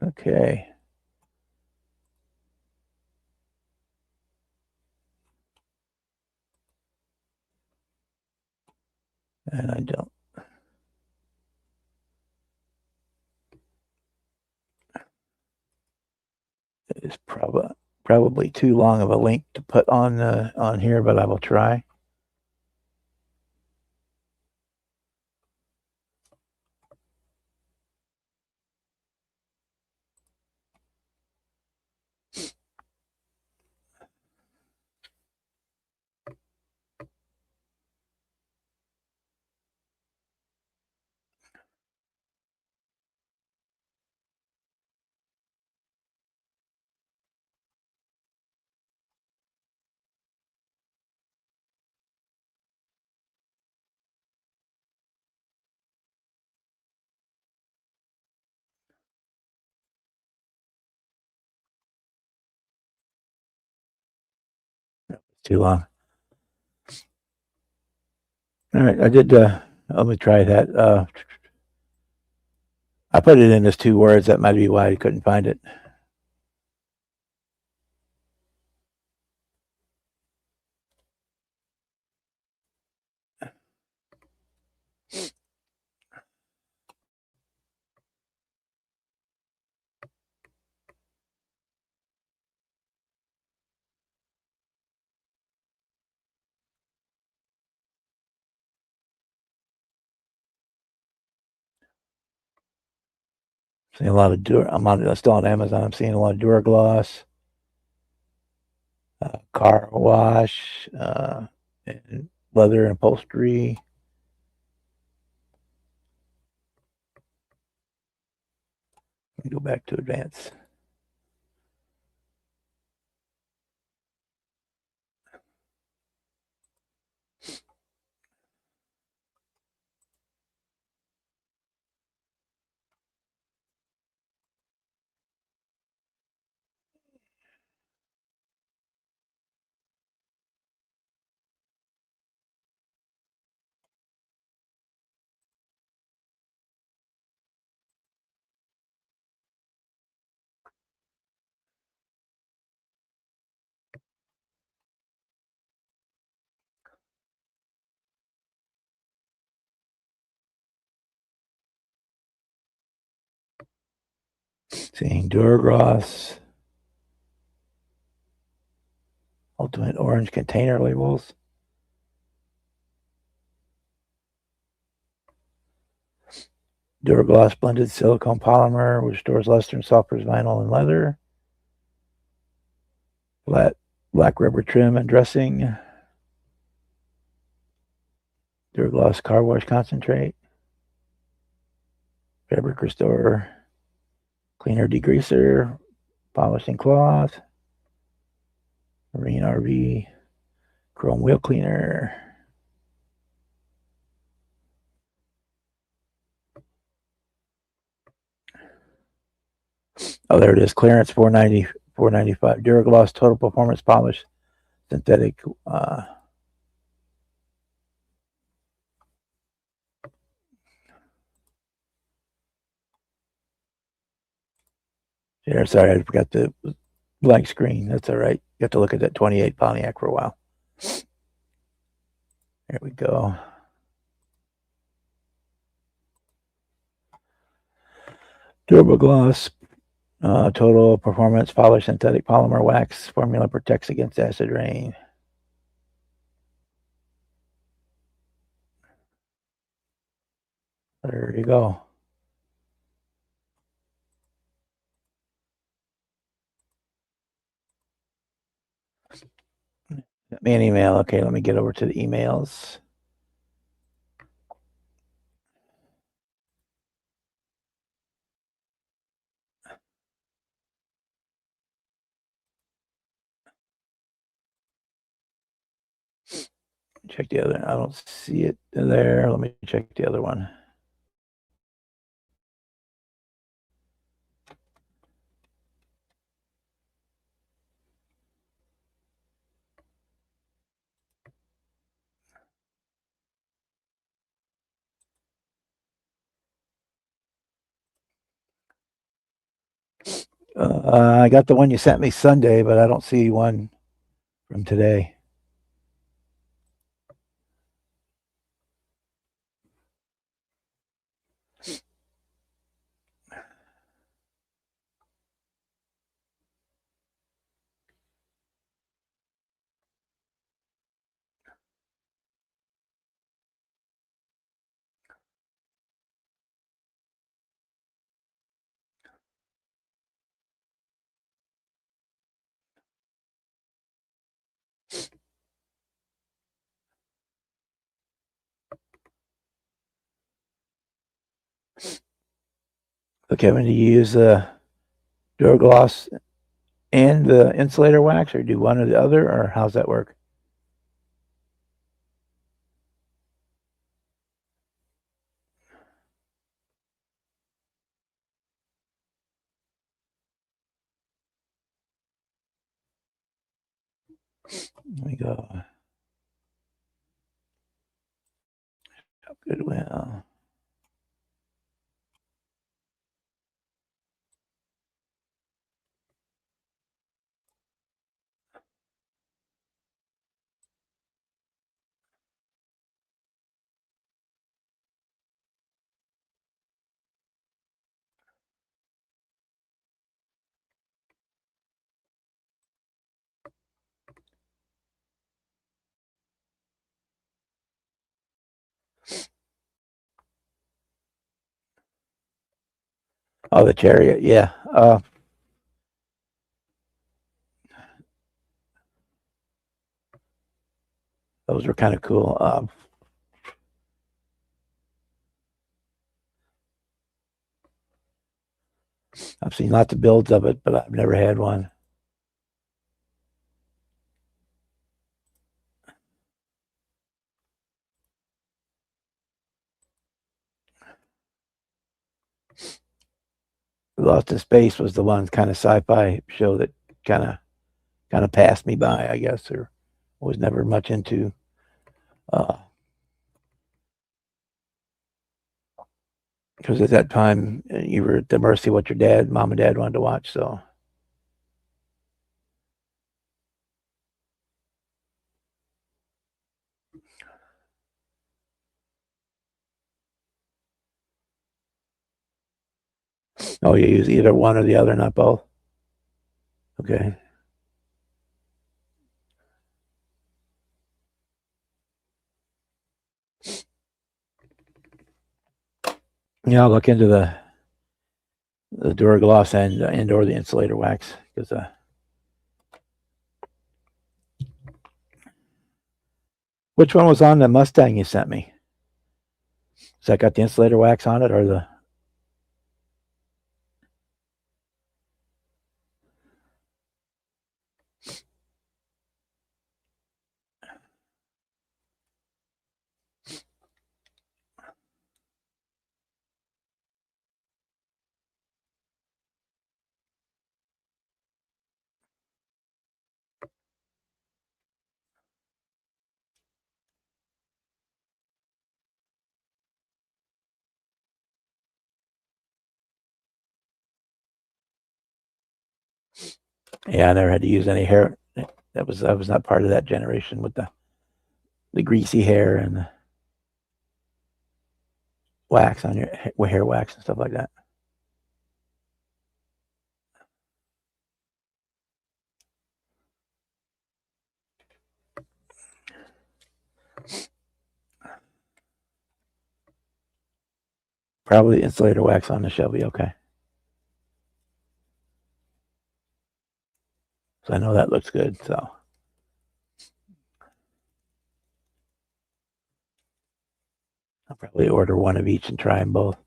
Okay. And I don't. It's probably too long of a link to put on here, but I will try. It's too long. All right, I did. Let me try that. I put it in as 2 words. That might be why I couldn't find it. Seeing a lot of still on Amazon. I'm seeing a lot of Duragloss, car wash, and leather and upholstery. Let me go back to advanced. Seeing Duragloss, ultimate orange container labels. Duragloss blended silicone polymer, which stores luster and software vinyl and leather. Flat black rubber trim and dressing. Duragloss car wash concentrate. Fabric restore. Cleaner degreaser. Polishing cloth. Marine RV. Chrome wheel cleaner. Oh, there it is. Clearance $4.95. Duragloss total performance polish synthetic. Here, sorry, I forgot the blank screen. That's all right. You have to look at that 28 Pontiac for a while. There we go. Duragloss total performance polish synthetic polymer wax formula protects against acid rain. There you go. Sent me an email. Okay, let me get over to the emails. Check the other. I don't see it there. Let me check the other one. I got the one you sent me Sunday, but I don't see one from today. So, Kevin, do you use the Duragloss and the insulator wax, or do one or the other, or how's that work? Let me go. Goodwill. Oh, the Chariot. Yeah. Those were kind of cool. I've seen lots of builds of it, but I've never had one. Lost in Space was the one kind of sci-fi show that kind of kind of passed me by, I guess, or was never much into. Because at that time you were at the mercy of what your mom and dad wanted to watch. So, oh, you use either one or the other, not both. Okay. Yeah, I'll look into the Duragloss and or the insulator wax because which one was on the Mustang you sent me? Has that got the insulator wax on it or the? Yeah, I never had to use any hair. That was not part of that generation with the greasy hair and the wax on your hair wax and stuff like that. Probably insulator wax on the Chevy. Okay, so I know that looks good. So I'll probably order one of each and try them both.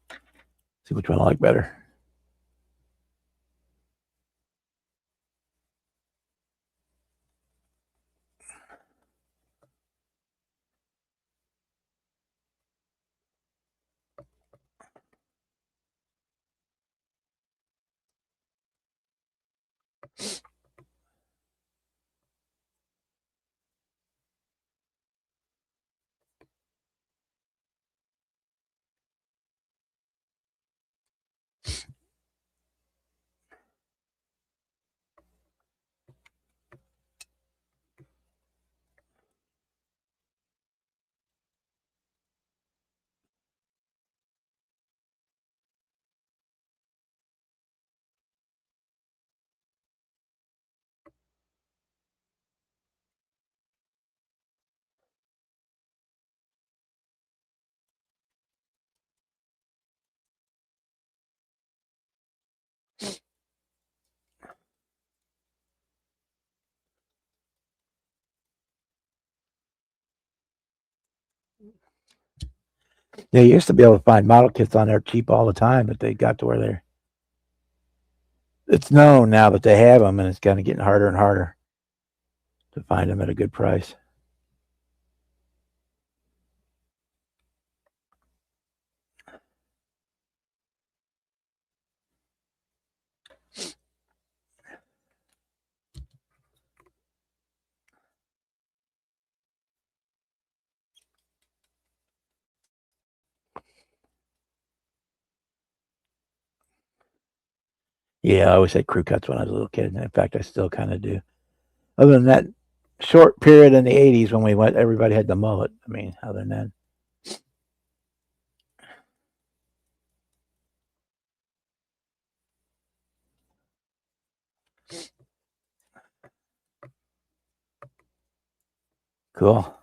See which one I like better. Yeah, you used to be able to find model kits on there cheap all the time, but they got to where they're. It's known now that they have them, and it's kind of getting harder and harder to find them at a good price. Yeah, I always had crew cuts when I was a little kid. In fact, I still kind of do. Other than that short period in the '80s when we went, everybody had the mullet. I mean, other than that, cool.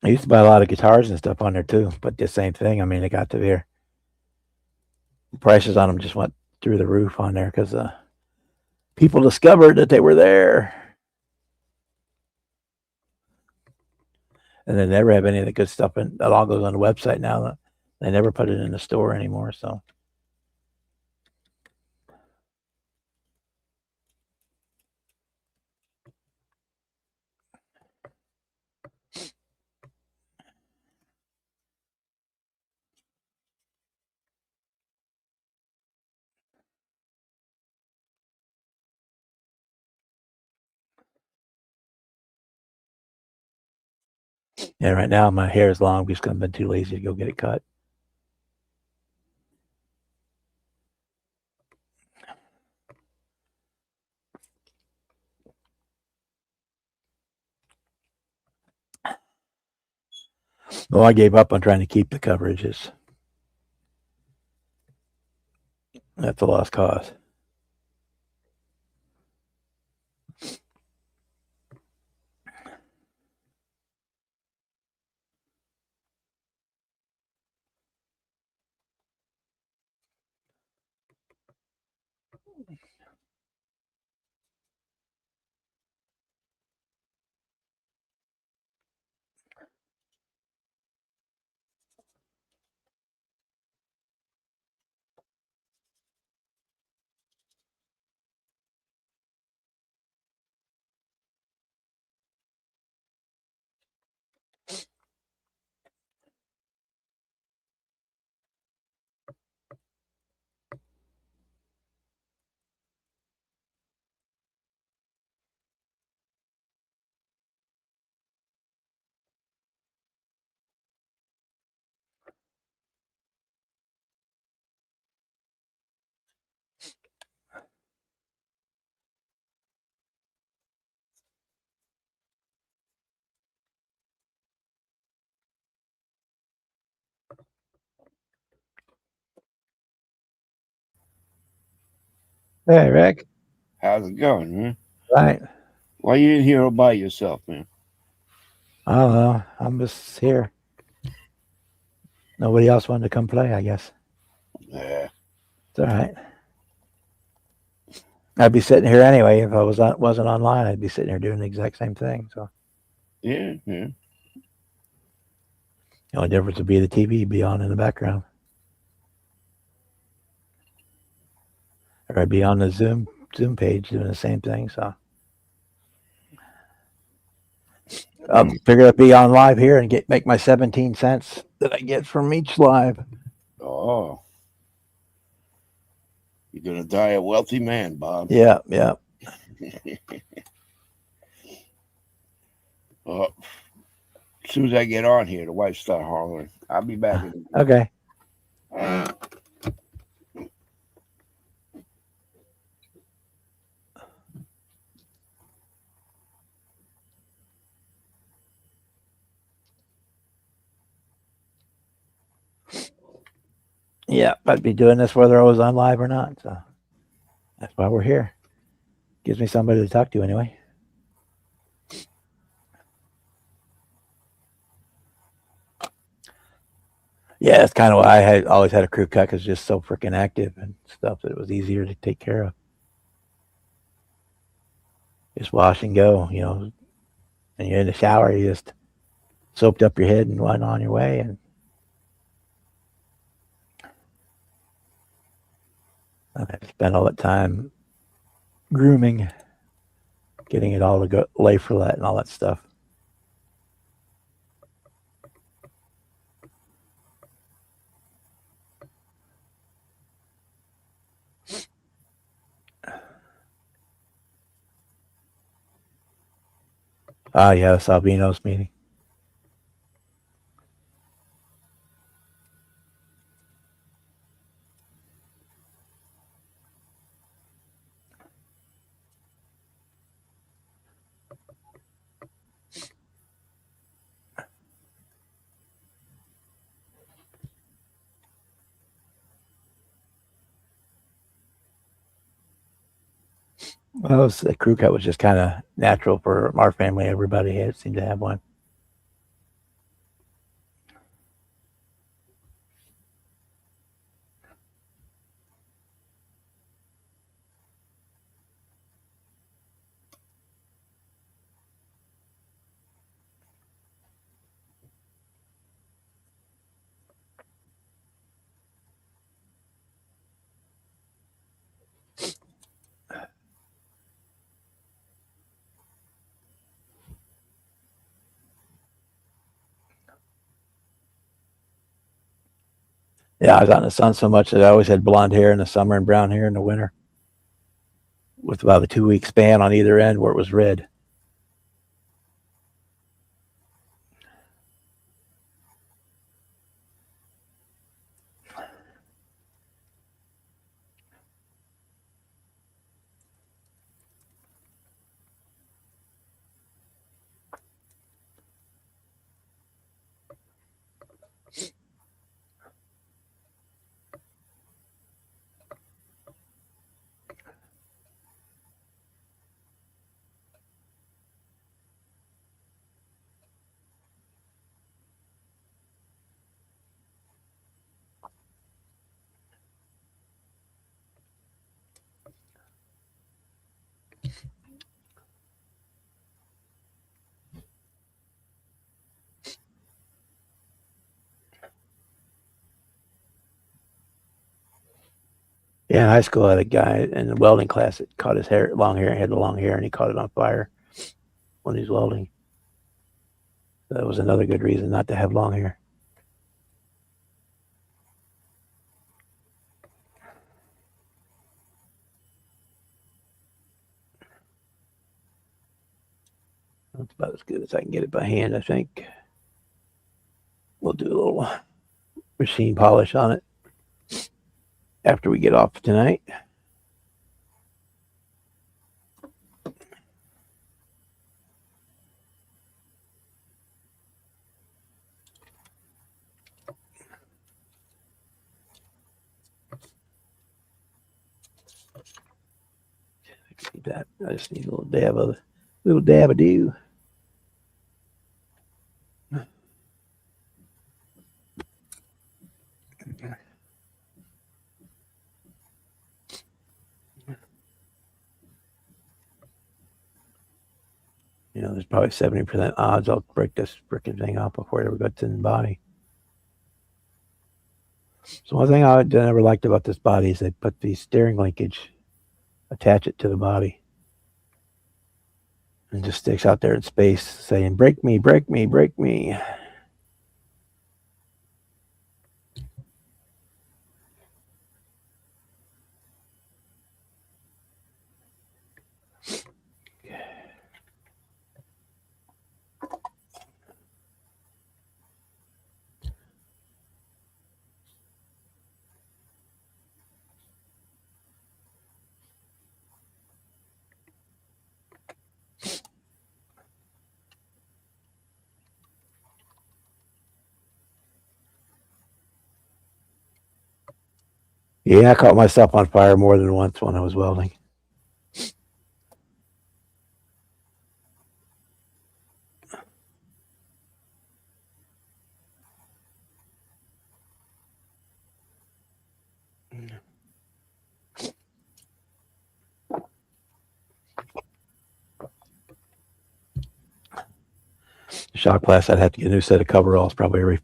I used to buy a lot of guitars and stuff on there too, but the same thing. I mean, they got to their prices on them just went through the roof on there because people discovered that they were there, and they never have any of the good stuff. And it all goes on the website now. They never put it in the store anymore. So. Yeah, right now my hair is long because I've been too lazy to go get it cut. Well, I gave up on trying to keep the coverages. That's a lost cause. Hey, Rick. How's it going, man? Right. Why you in here all by yourself, man? I don't know. I'm just here. Nobody else wanted to come play, I guess. Yeah, It's all right. I'd be sitting here anyway if I wasn't online. I'd be sitting here doing the exact same thing. So yeah. the only difference would be the TV be on in the background, or I'd be on the Zoom page doing the same thing. So I figured I'd be on live here and make my 17 cents that I get from each live. Oh, you're gonna die a wealthy man, Bob. Yeah, yeah. Oh, as soon as I get on here, the wife start hollering. I'll be back in a minute. Okay. Yeah, I'd be doing this whether I was on live or not. So that's why we're here. Gives me somebody to talk to anyway. Yeah, it's kind of why I had always had a crew cut because it's just so freaking active and stuff that it was easier to take care of. Just wash and go, and you're in the shower, you just soaped up your head and went on your way. And I spent all that time grooming, getting it all to go lay for that and all that stuff. Oh yeah, the Salvino's meeting. Well, the crew cut was just kind of natural for our family. Everybody had seemed to have one. Yeah, I was out in the sun so much that I always had blonde hair in the summer and brown hair in the winter, with about a 2 week span on either end where it was red. Yeah, in high school, I had a guy in the welding class that caught his hair, long hair, had the long hair, and he caught it on fire when he was welding. So that was another good reason not to have long hair. That's about as good as I can get it by hand, I think. We'll do a little machine polish on it after we get off tonight. Need that. I just need a little dab of dew. There's probably 70% odds I'll break this freaking thing off before it ever gets in the body. So one thing I never liked about this body is they put the steering linkage, attach it to the body, and just sticks out there in space saying, break me, break me, break me. Yeah, I caught myself on fire more than once when I was welding. The shot glass, I'd have to get a new set of coveralls probably every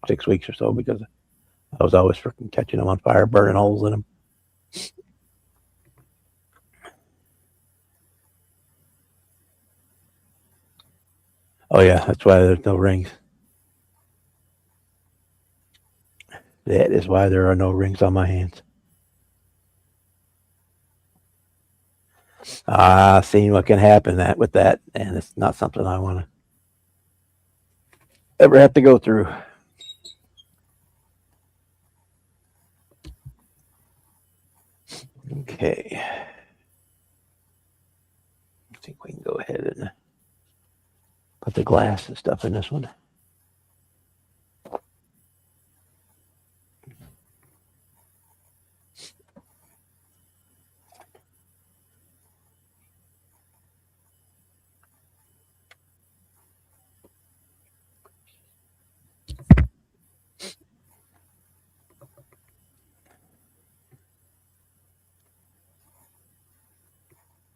6 weeks or so because I was always freaking catching them on fire, burning holes in them. Oh yeah, that's why there's no rings. That is why there are no rings on my hands. Seen what can happen with that, and it's not something I want to ever have to go through. Okay. I think we can go ahead and put the glass and stuff in this one.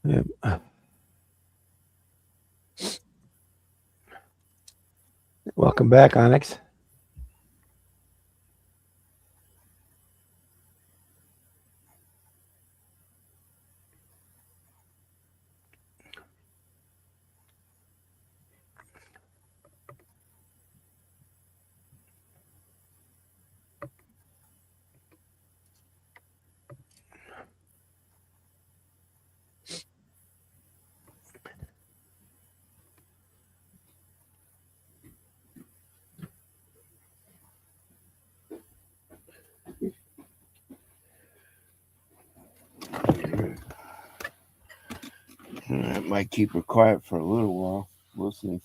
Yep. Welcome back, Onyx. That might keep her quiet for a little while. We'll see.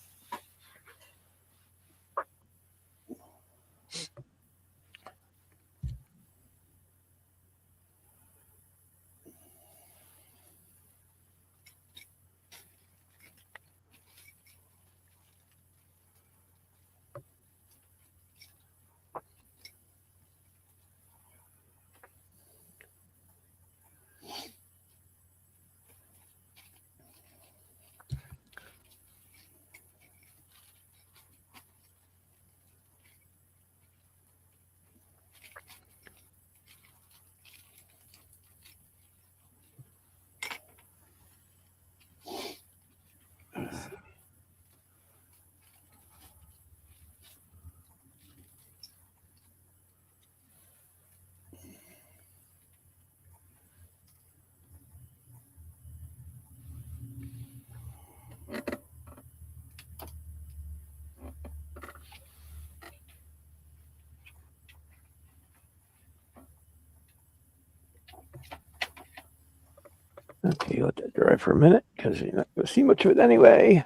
Okay, let that dry for a minute because you're not going to see much of it anyway.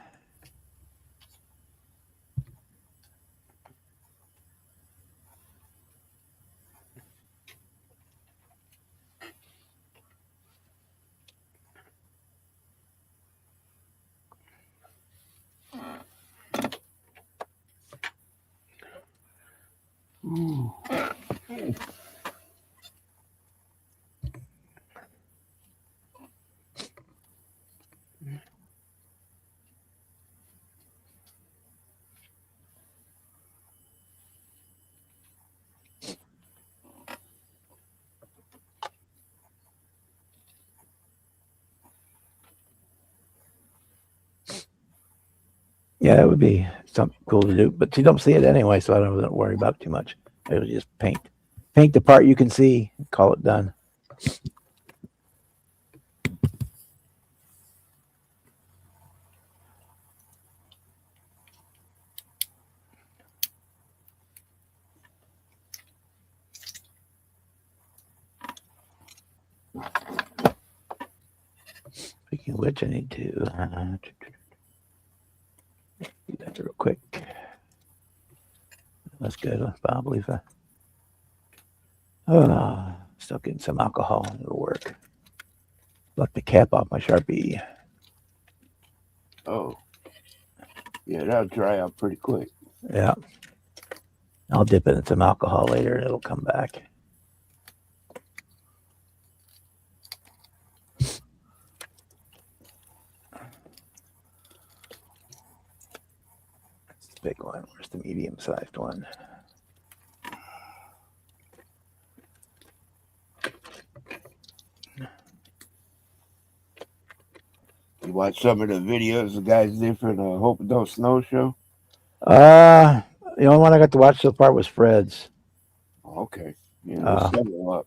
Ooh. Yeah, that would be something cool to do, but you don't see it anyway, so I don't worry about it too much. It'll just paint the part you can see, call it done. Speaking of which, I need to do that real quick. That's good, Bob, Lisa. Oh, still getting some alcohol. It'll work. Left the cap off my Sharpie. Oh. Yeah, that'll dry out pretty quick. Yeah. I'll dip it in some alcohol later and it'll come back. That's the big one. Where's the medium-sized one? You watch some of the videos the guys did for the Hope It Don't Snow show? The only one I got to watch so far was Fred's. Okay. Yeah, there's several up.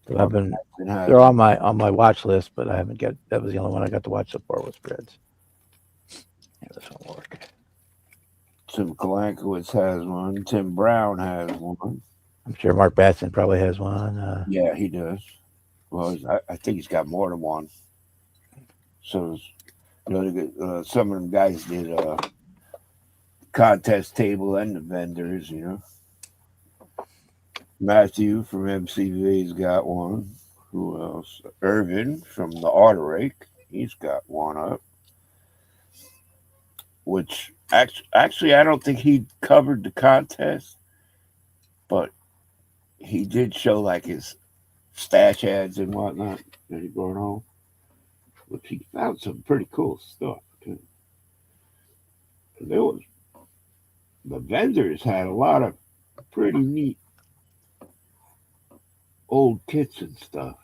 So I've been And has they're on my watch list, but I haven't got. That was the only one I got to watch so far was Fred's. Yeah, this won't work. Tim Kalankowitz has one. Tim Brown has one. I'm sure Mark Batson probably has one. Yeah, he does. Well, I think he's got more than one. So, some of them guys did a contest table and the vendors, Matthew from MCV's got one. Who else? Irvin from the Arterake. He's got one up. Which actually, I don't think he covered the contest, but he did show like his stash ads and whatnot that he brought home. Which he found some pretty cool stuff too. There was the vendors had a lot of pretty neat old kits and stuff.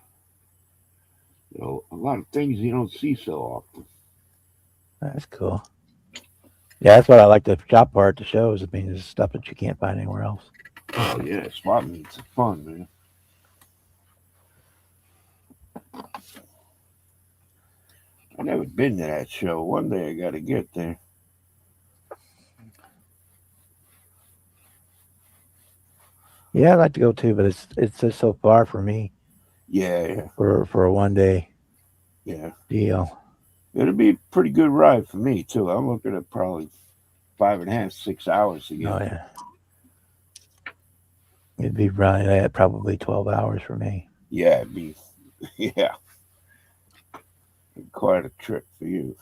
A lot of things you don't see so often. That's cool. Yeah, that's what I like the shop part to show is. I mean, there's stuff that you can't find anywhere else. Oh yeah, swap meets are fun, man. I never been to that show. One day I got to get there. Yeah, I'd like to go too, but it's just so far for me Yeah, for a one day. Yeah. deal. It'll be a pretty good ride for me too. I'm looking at probably 5.5, 6 hours to Oh get there. yeah, it'd be probably 12 hours for me. Yeah, it'd be yeah, quite a trip for you.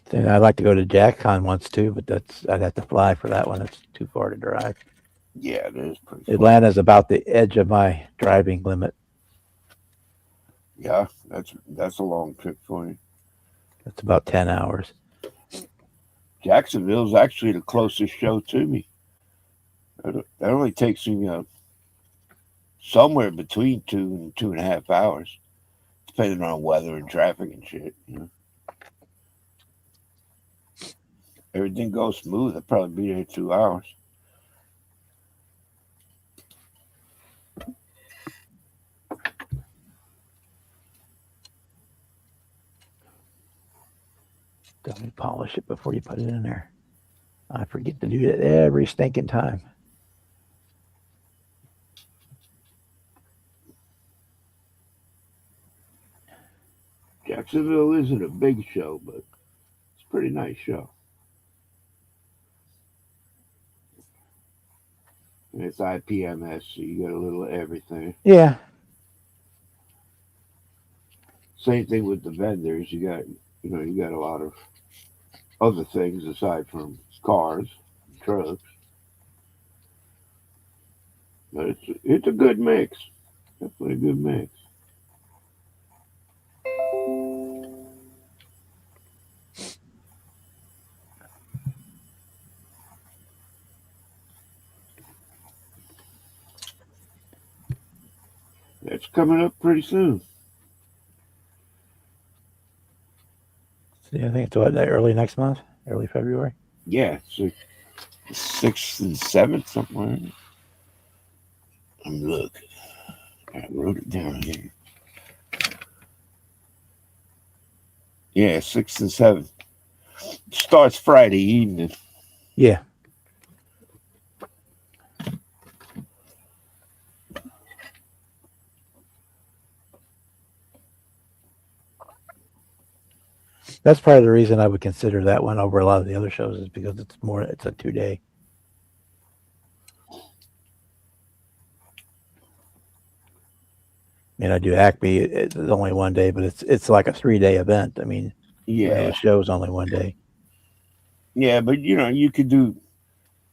Then I'd like to go to JackCon once too, but I'd have to fly for that one. It's too far to drive. Yeah, it is pretty far. Atlanta's about the edge of my driving limit. Yeah, that's a long trip for you. It's about 10 hours. Jacksonville's actually the closest show to me. That only takes me somewhere between 2 and 2.5 hours, depending on weather and traffic and shit. Everything goes smooth. I'd probably be there 2 hours. Don't polish it before you put it in there. I forget to do that every stinking time. Jacksonville isn't a big show, but it's a pretty nice show. And it's IPMS, so you get a little of everything. Yeah, Same thing with the vendors. You got a lot of other things aside from cars, trucks. But it's a good mix. Definitely a good mix. That's coming up pretty soon. see, I think it's what, early next month, early February. Yeah, so 6th and 7th, something like that. Look, I wrote it down here. Yeah, 6th and 7th. Starts Friday evening. Yeah, that's part of the reason I would consider that one over a lot of the other shows is because it's a 2 day. I mean, I do Acme. It's only 1 day, but it's like a 3 day event. I mean, the Yeah, show's only 1 day. yeah, but you could do.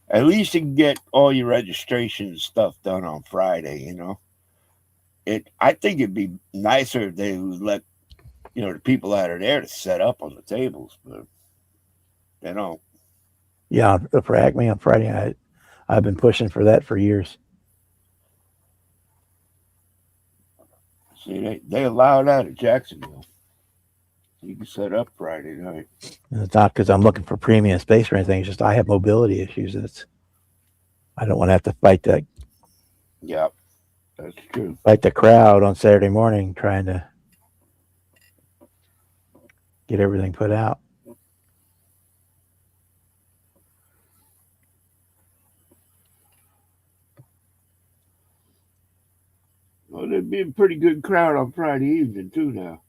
At least you can get all your registration stuff done on Friday. I think it'd be nicer if they would let the people that are there to set up on the tables, but they don't. Yeah, for Acme on Friday night, I've been pushing for that for years. See, they allow that at Jacksonville. You can set up Friday night. And it's not because I'm looking for premium space or anything. It's just I have mobility issues, and I don't want to have to Yep, that's true. fight the crowd on Saturday morning trying to get everything put out. Well, there'd be a pretty good crowd on Friday evening too. Now,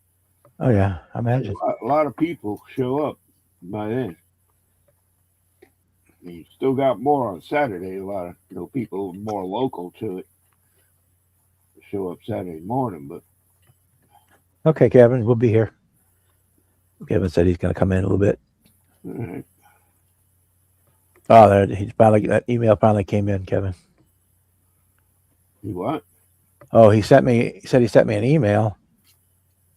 Oh yeah, I a imagine. lot of people show up by then. You still got more on Saturday. A lot of people more local to it show up Saturday morning, but Okay, Kevin, we'll be here. Kevin said he's going to come in a little bit. all right. Oh, there that email finally came in, Kevin. You what? Oh, he said he sent me an email,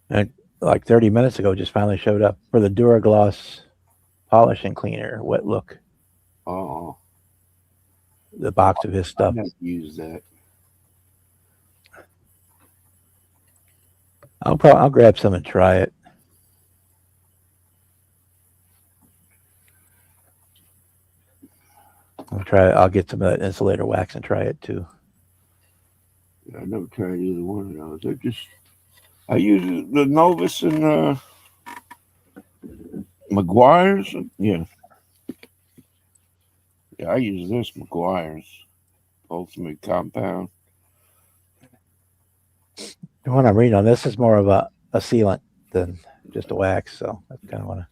and like 30 minutes ago, just finally showed up for the Duragloss polishing cleaner, wet look, Oh, the box of his I stuff. never use that. I'll grab some and try it. I'll get some of that insulator wax and try it too. I never tried either one of those. I use the Novus and McGuire's. Yeah, I use this McGuire's Ultimate Compound. What I'm reading on this is more of a sealant than just a wax, so that's kind of what I.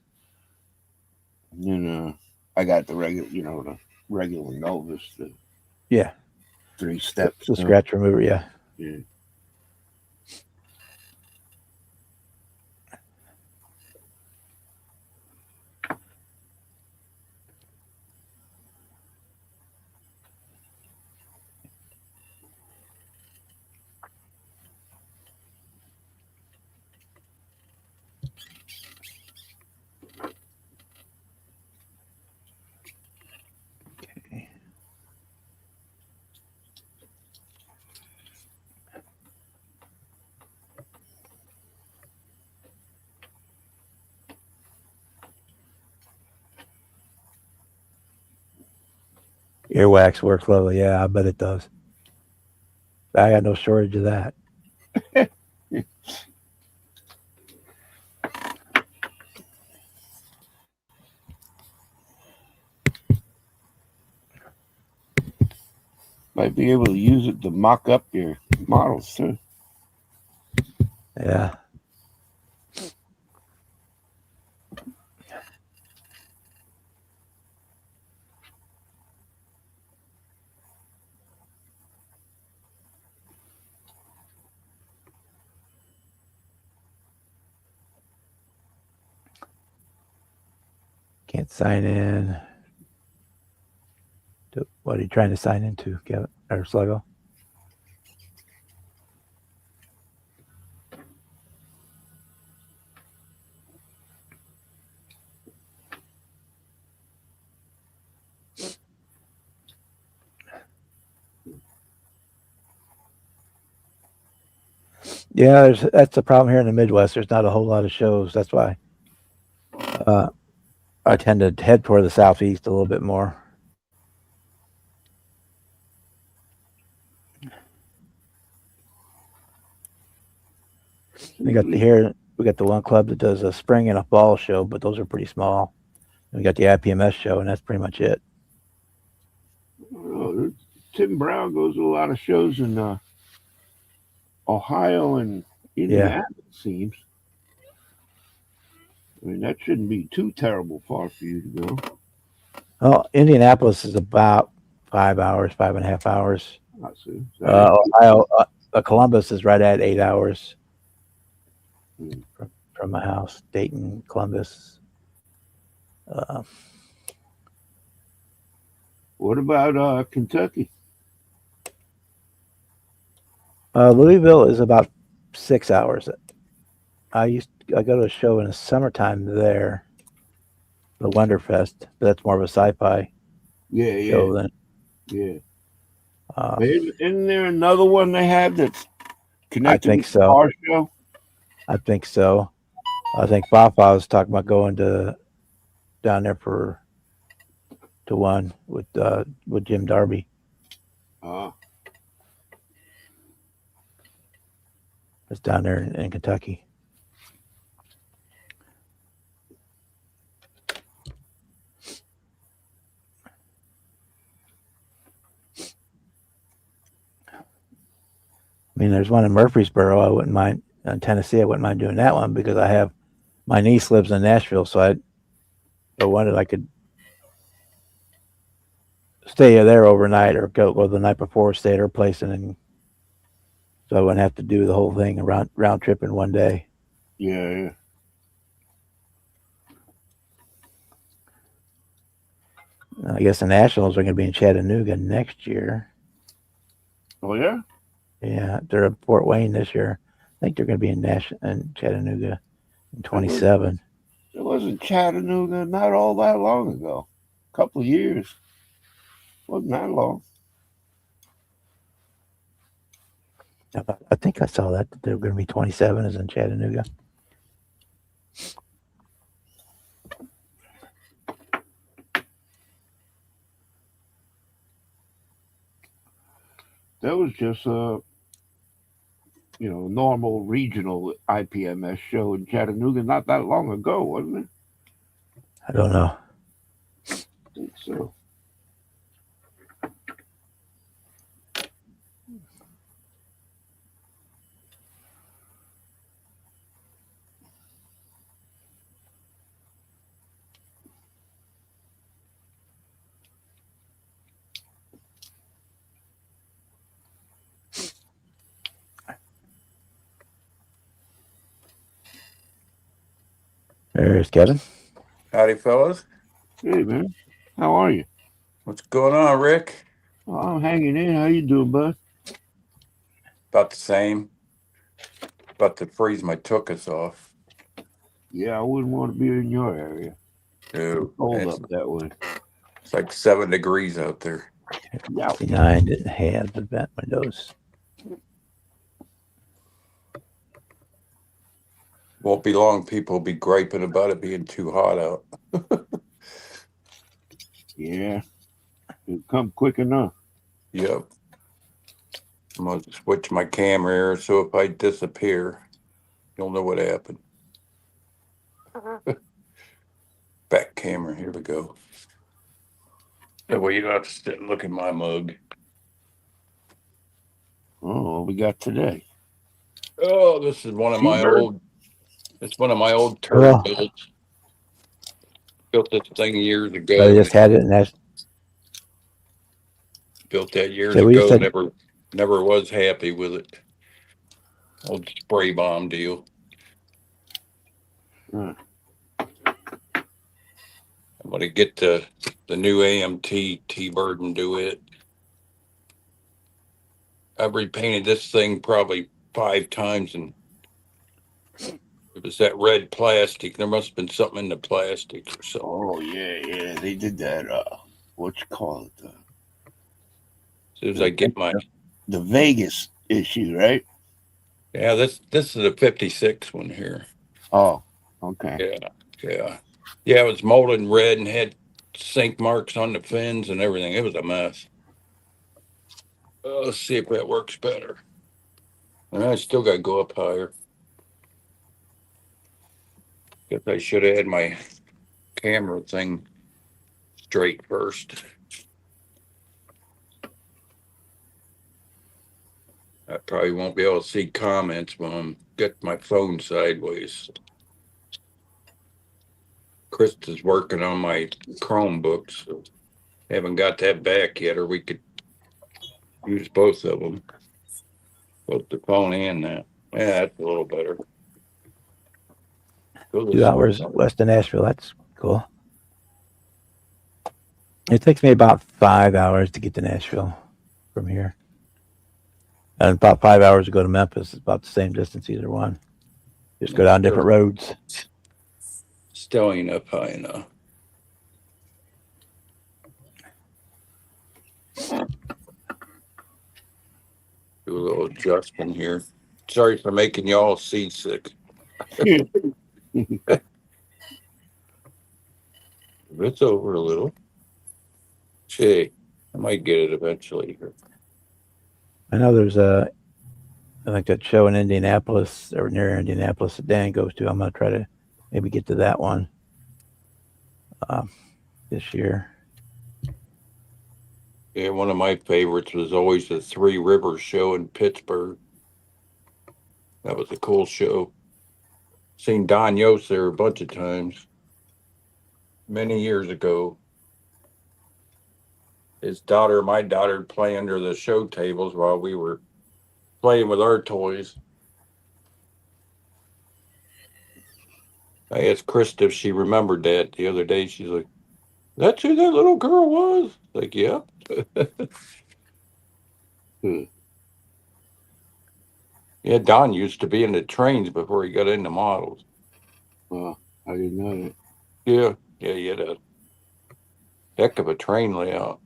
I got the regular, the regular Novus, the Yeah, 3 steps. the scratch remover. Yeah. Yeah. Earwax works lovely. Yeah, I bet it does. I got no shortage of that. Might be able to use it to mock up your models too. Yeah. Can't sign in. What are you trying to sign into, Kevin or Sluggo? Yeah, that's the problem here in the Midwest. There's not a whole lot of shows. That's why uh, I tend to head toward the southeast a little bit more. We got the one club that does a spring and a fall show, but those are pretty small. And we got the IPMS show, and that's pretty much it. Oh, Tim Brown goes to a lot of shows in Ohio and Yeah. Indiana. It seems. I mean, that shouldn't be too terrible far for you to go. Well, Indianapolis is about 5 hours, 5.5 hours. I see. Ohio, Columbus is right at 8 hours Hmm. from my house. Dayton, Columbus. What about Kentucky? Louisville is about 6 hours. I go to a show in the summertime there, the Wonderfest. But that's more of a sci-fi show than. Yeah. Uh, Isn't there another one they have that's connected think with so. our show? I think so. I think Fafa was talking about going down there to one with Jim Darby. It's down there in Kentucky. I mean, there's one in Murfreesboro. I wouldn't mind. In Tennessee, I wouldn't mind doing that one because I have my niece lives in Nashville, so I wanted I could stay there overnight or go the night before, stay at her place, and then so I wouldn't have to do the whole thing round trip in one day. Yeah. I guess the Nationals are going to be in Chattanooga next year. Oh yeah. Yeah, they're at Fort Wayne this year. I think they're going to be in Chattanooga in 27. It wasn't Chattanooga not all that long ago. A couple of years. Wasn't that long. I think I saw that they're going to be 27 is in Chattanooga. That was just a normal regional IPMS show in Chattanooga not that long ago, wasn't it? I don't know. I think so. There's Kevin. Howdy, fellas. Hey, man. How are you? What's going on, Rick? Oh, I'm hanging in. How you doing, bud? About the same. About to freeze my tuchus off. Yeah, I wouldn't want to be in your area. Dude, Cold it's, up that way. it's like 7 degrees out there. Yeah. 59 didn't have the vent windows. Won't be long. People will be griping about it being too hot out. Yeah. It'll come quick enough. Yep. I'm going to switch my camera here so if I disappear, you'll know what happened. Back camera. Here we go. That way you don't have to sit and look at my mug. Oh, what we got today? Oh, this is one of my Seabird? old. It's one of my old turd Well, builds. Built this thing years so ago. they just had it, and that's Built that years So we just ago. had- Never was happy with it. Old spray bomb deal. Huh. I'm gonna get the new AMT T-Bird and do it. I've repainted this thing probably 5 times, and it was that red plastic. There must have been something in the plastic or something. Oh, yeah. They did that. What you call it? As soon as I get my The Vegas issue, right? this is a 56 one here. Oh, okay. Yeah. It was molded red and had sink marks on the fins and everything. It was a mess. Let's see if that works better. And I still got to go up higher. Guess I should have had my camera thing straight first. I probably won't be able to see comments when I'm get my phone sideways. Chris is working on my Chromebook, so haven't got that back yet, or we could use both of them, both the phone and that. Yeah, that's a little better. 2 hours west of Nashville. That's cool. It takes me about 5 hours to get to Nashville from here. And about 5 hours to go to Memphis. It's about the same distance either one. Just go down different roads. Still ain't up high enough. Do a little adjustment here. Sorry for making y'all seasick. It's over a little. Gee, I might get it eventually here. I know there's I think that show in Indianapolis or near Indianapolis that Dan goes to. I'm going to try to maybe get to that one this year. Yeah, one of my favorites was always the Three Rivers show in Pittsburgh. That was a cool show. Seen Don Yost there a bunch of times. Many years ago. My daughter would play under the show tables while we were playing with our toys. I asked Krista if she remembered that the other day. She's like, "That's who that little girl was?" Like, yeah. Yeah, Don used to be in the trains before he got into models. Well, I didn't know that. Yeah, he had a heck of a train layout.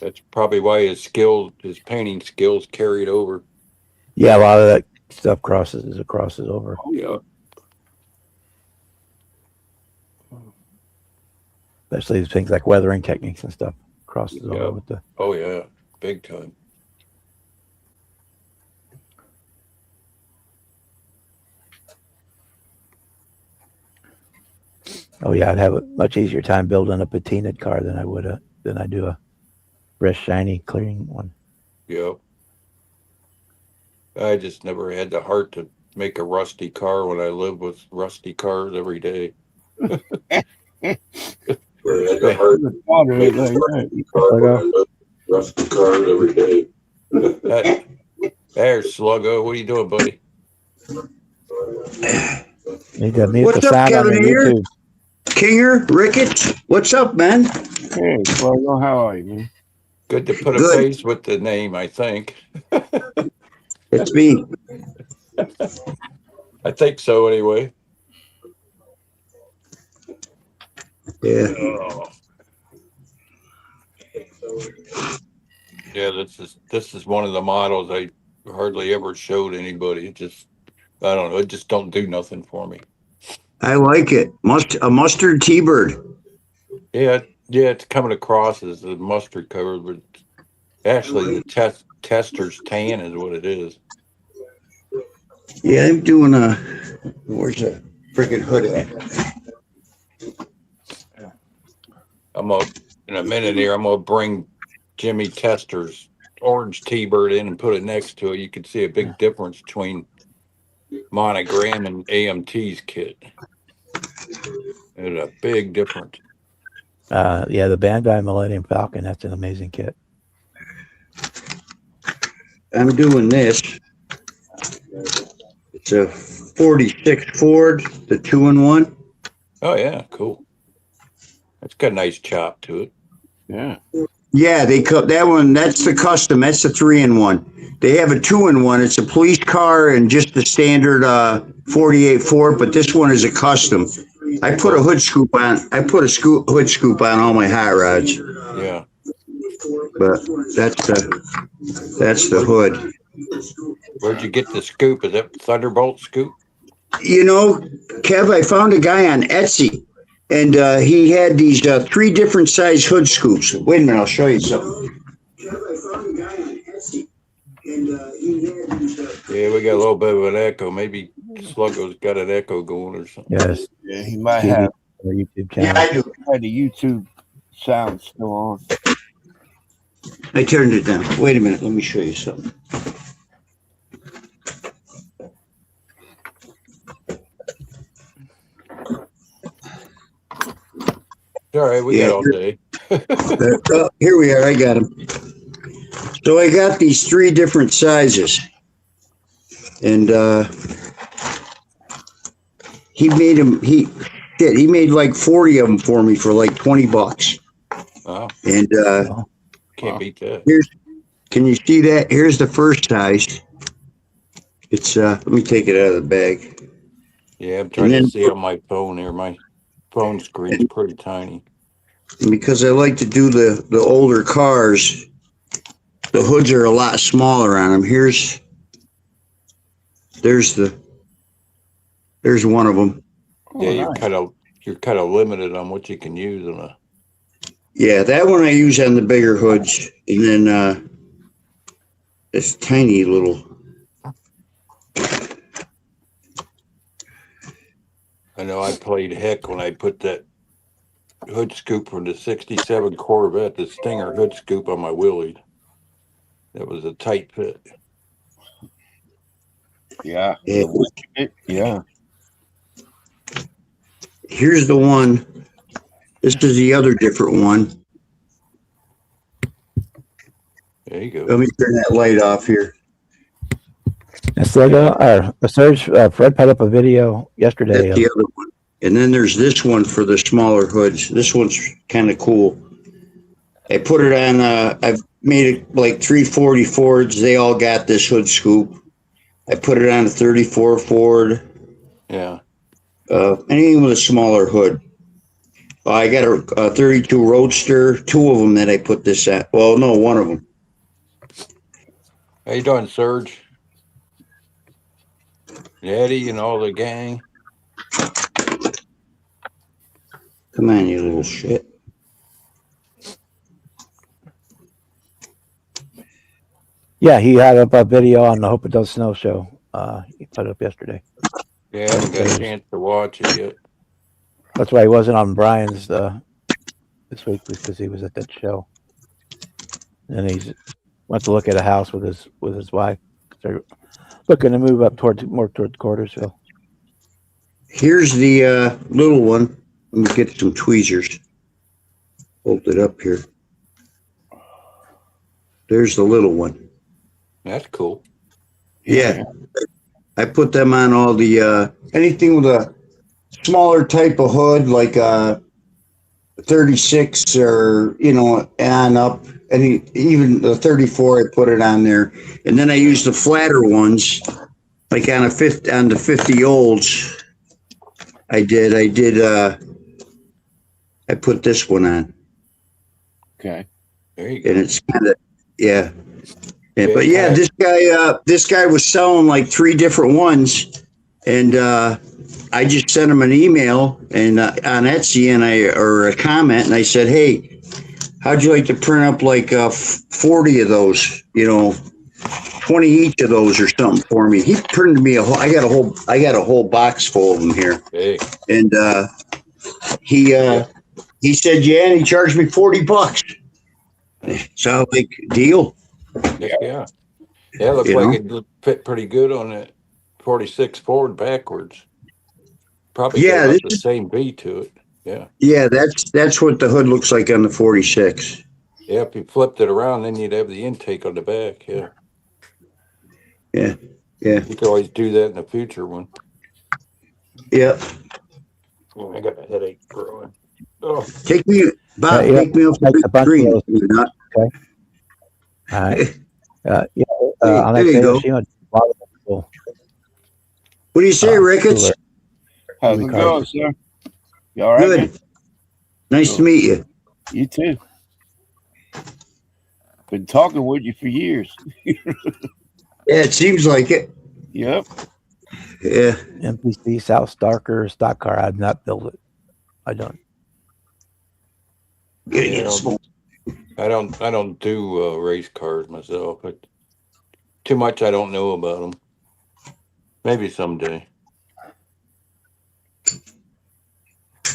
That's probably why his painting skills carried over. Yeah, a lot of that stuff crosses over. Yeah. Especially things like weathering techniques and stuff crosses over with the. Oh yeah, big time. Oh yeah, I'd have a much easier time building a patinaed car than I do a fresh, shiny, clean one. Yeah. I just never had the heart to make a rusty car when I lived with rusty cars every day. Rusty cars every day. There's Sluggo. What are you doing, buddy? Need to mute What's the up, sound on Kevin? your Here, YouTube. Kinger, Ricketts. What's up, man? Hey, Flago, how are you, man? Good to put a Good. face with the name, I think. It's me. I think so anyway. Yeah. Oh. Yeah, this is one of the models I hardly ever showed anybody. It just, I don't know, it just don't do nothing for me. I like it. A mustard T-bird. Yeah, it's coming across as a mustard color, but actually the tester's tan is what it is. Yeah, I'm doing a. Where's the freaking hood at? In a minute here, I'm gonna bring Jimmy Tester's orange T-bird in and put it next to it. You can see a big difference between Monogram and AMT's kit. There's a big difference. Yeah, the Bandai Millennium Falcon. That's an amazing kit. I'm doing this. It's a 46 Ford, the 2-in-1. Oh yeah, cool. It's got a nice chop to it. Yeah. Yeah, they cut that one. That's the custom. That's the 3-in-1. They have a 2-in-1. It's a police car and just the standard 48 Ford, but this one is a custom. I put a hood scoop on. I put a hood scoop on all my hot rods. Yeah. But that's the hood. Where'd you get the scoop? Is that Thunderbolt scoop? You know, Kev, I found a guy on Etsy, and he had these 3 different size hood scoops. Wait a minute, I'll show you something. Yeah, we got a little bit of an echo. Maybe Sluggo's got an echo going or something. Yes. Yeah, he might have Our YouTube Yeah, channel. I do. had the YouTube sound still on. I turned it down. Wait a minute, let me show you something. All right, we got all day. Here we are. I got them. So I got these 3 different sizes, and he made them. He made like 40 of them for me for like $20. Wow, And can't beat that. can you see that? Here's the first size. It's let me take it out of the bag. Yeah, I'm trying to see on my phone here. My phone screen's pretty tiny. And because I like to do the older cars, the hoods are a lot smaller on them. There's one of them. Yeah, Nice. you're kind of limited on what you can use on a. Yeah, that one I use on the bigger hoods, and then this tiny little. I know I played heck when I put that hood scoop from the '67 Corvette, the Stinger hood scoop on my wheelie. That was a tight fit. Yeah. Yeah. Yeah. Here's the one. This is the other different one. There you go. Let me turn that light off here. That's Serge, Fred put up a video yesterday. That's the other one. And then there's this one for the smaller hoods. This one's kind of cool. I put it on, I've made it like 340 Fords. They all got this hood scoop. I put it on a 34 Ford. Yeah. Anything with a smaller hood. I got a 32 Roadster, 2 of them that I put this at. Well, no, 1 of them. How you doing, Serge? Eddie and all the gang. Come on, you little shit. Yeah, he had up a video on the Hope It Does Snow show. He put it up yesterday. Yeah, I haven't got a chance to watch it yet. That's why he wasn't on Brian's this week, because he was at that show. And he went to look at a house with his wife. They're looking to move up more towards Cordersville. Here's the little one. Let me get some tweezers. Hold it up here. There's the little one. That's cool. Yeah. I put them on all the anything with a smaller type of hood, like a 36 or and up, and even the 34. I put it on there, and then I use the flatter ones, like on the 50 olds. I put this one on, Okay. There you go. and it's kind of yeah. Yeah, Yeah, but yeah, kinda- this guy was selling like 3 different ones, and I just sent him an email and on Etsy, or a comment, and I said, "Hey, how'd you like to print up like 40 of those? 20 each of those or something for me?" He printed me I got a whole box full of them here, Hey, and he said, "Yeah," and he charged me $40. So like deal, yeah. Yeah, looks you like know. it fit pretty good on that 46 forward backwards. Probably got Yeah, about the same V to it. Yeah. yeah, that's what the hood looks like on the 46. Yeah, if you flipped it around, then you'd have the intake on the back. Yeah. Yeah, yeah, You could always do that in the future one. yeah. Oh, I got a headache growing. Oh, Take me, Bob. Yeah, Take me off the like big a bunch of screen. those. You're not. All right. Yeah. Hey, On there that you go. Hiroshima, a lot of people, What do you say, Ricketts? cooler. How's We it call going, sir? You all right, Good. man? Nice to meet you. You too. Been talking with you for years. Yeah, it seems like it. Yep. Yeah. MPC South Starker stock car. I've not built it. I don't. Gotta Yeah, get smoke. I don't do race cars myself, but too much I don't know about them. Maybe someday.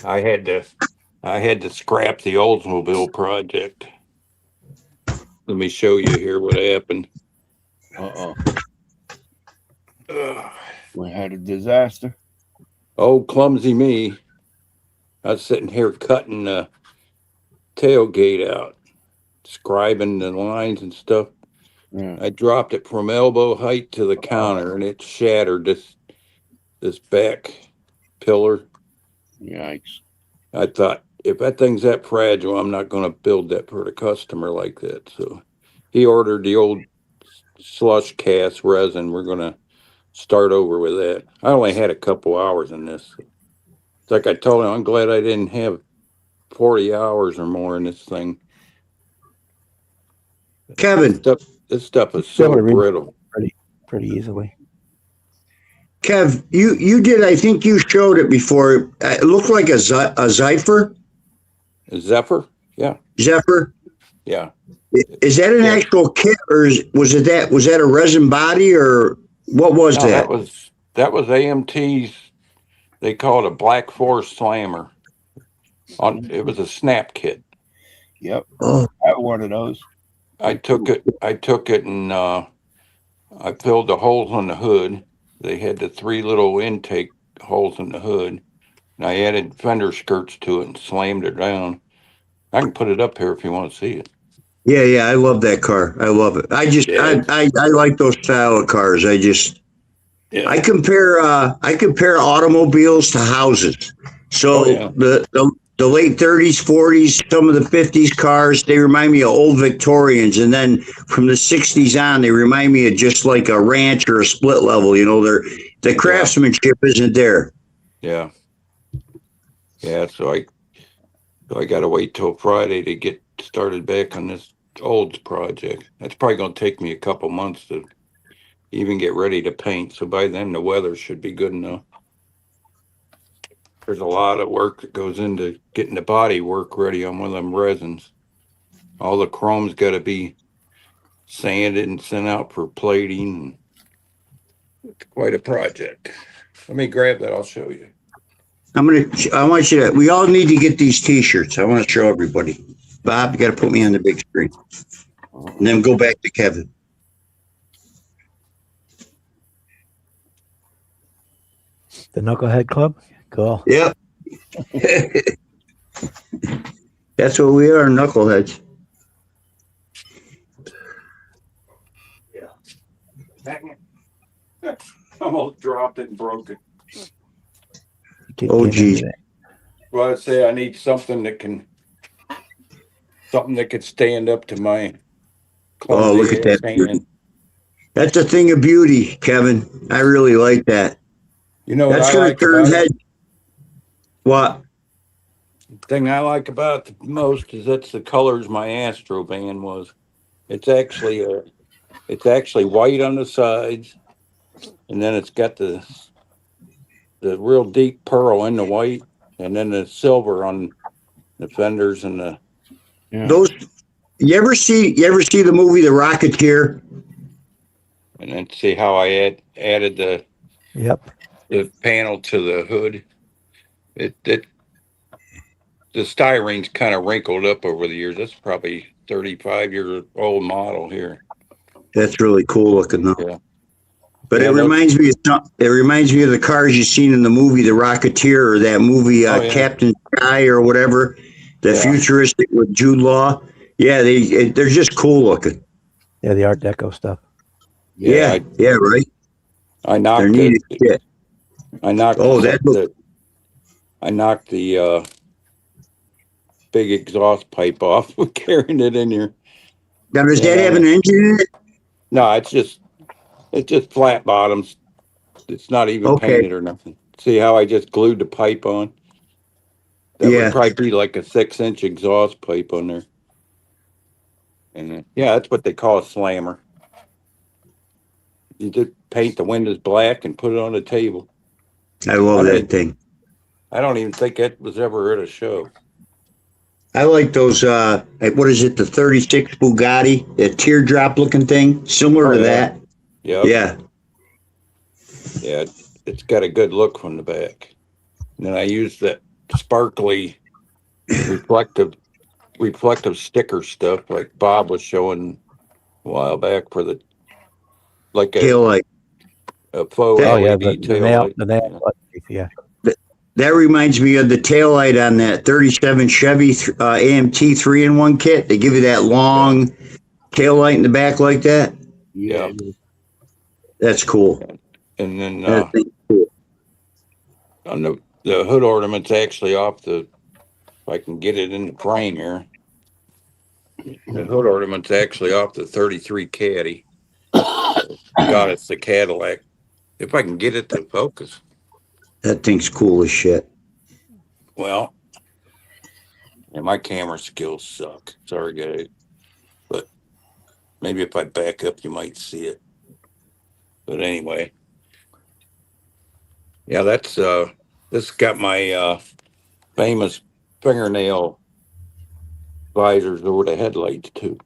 I had to scrap the Oldsmobile project. Let me show you here what happened. Uh-oh. Ugh. We had a disaster. Oh, clumsy me. I was sitting here cutting the tailgate out, scribing the lines and stuff. Yeah. I dropped it from elbow height to the counter, and it shattered this back pillar. Yikes. I thought, if that thing's that fragile, I'm not going to build that for the customer like that. So he ordered the old slush cast resin. We're going to start over with that. I only had a couple hours in this. It's like I told him, I'm glad I didn't have 40 hours or more in this thing. Kevin, This stuff is Still so a re- brittle. pretty easily. Kev, you did. I think you showed it before. It looked like a Zephyr. Zephyr? Yeah. Zephyr. Yeah. Is that an Yeah. actual kit, or was that a resin body, or what was No, that? that was AMT's. They call it a Black Forest Slammer. It was a snap kit. Yep. Oh, I have one of those. I took it and I filled the holes on the hood. They had the 3 little intake holes in the hood. And I added fender skirts to it and slammed it down. I can put it up here if you want to see it. yeah. I love that car. I love it. Yeah. I like those style of cars. Yeah. I compare automobiles to houses. So Oh, yeah. the late 30s, 40s, some of the 50s cars, they remind me of old Victorians, and then from the 60s on, they remind me of just like a ranch or a split level. The craftsmanship isn't there. Yeah. Yeah. So I got to wait till Friday to get started back on this Olds project. That's probably going to take me a couple months to even get ready to paint. So by then the weather should be good enough. There's a lot of work that goes into getting the body work ready on one of them resins. All the chrome's got to be sanded and sent out for plating. It's quite a project. Let me grab that. I'll show you. We all need to get these t-shirts. I want to show everybody. Bob, you got to put me on the big screen. And then go back to Kevin. The Knucklehead Club. Cool. Yep. That's what we are, knuckleheads. almost dropped it and broke it. Oh, Can't geez. do that. Well, I'd say I need something that could stand up to my Oh, look clumsy at ass that beauty. hand. That's a thing of beauty, Kevin. I really like that. You know what That's I going to like turn about head. it? What? Thing I like about it the most is that's the colors my Astro van was. It's actually white on the sides, and then it's got the real deep pearl in the white, and then the silver on the fenders and the Yeah. Those. You ever see the movie The Rocketeer? and then see how I added Yep. the panel to the hood. It the styrene's kind of wrinkled up over the years. That's probably 35-year-old model here. That's really cool looking though. Yeah. But Yeah, it reminds me of the cars you seen in the movie The Rocketeer, or that movie Oh, yeah. Captain Sky or whatever, the Yeah. futuristic with Jude Law. Yeah, they're just cool looking. Yeah, the Art Deco stuff. Yeah, right. I They're knocked neat as shit. I knocked Oh, that look. the big exhaust pipe off with carrying it in here. Now, does Yeah, that have an engine in it? No, it's just flat bottoms. It's not even Okay. painted or nothing. See how I just glued the pipe on? That Yeah. would probably be like a 6-inch exhaust pipe on there. And yeah, that's what they call a slammer. You just paint the windows black and put it on the table. I love I don't that even- thing. I don't even think it was ever at a show. I like those. What is it? The 36 Bugatti, that teardrop looking thing, similar to yeah. that. Yep. Yeah. Yeah, it's got a good look from the back. And then I used that sparkly reflective sticker stuff like Bob was showing a while back for the Tail light. a faux Oh, LED the tail nail, light. the nail. Yeah. That reminds me of the tail light on that 37 Chevy AMT 3-in-1 kit. They give you that long tail light in the back like that. Yeah. That's cool. And then That thing's cool. on the hood ornament's actually off the, if I can get it in the frame here. The hood ornament's actually off the 33 Caddy. God, it's the Cadillac. If I can get it to focus. That thing's cool as shit. Well, yeah, my camera skills suck. Sorry, guys. But maybe if I back up, you might see it. But anyway. Yeah, that's this got my famous fingernail visors over the headlights too.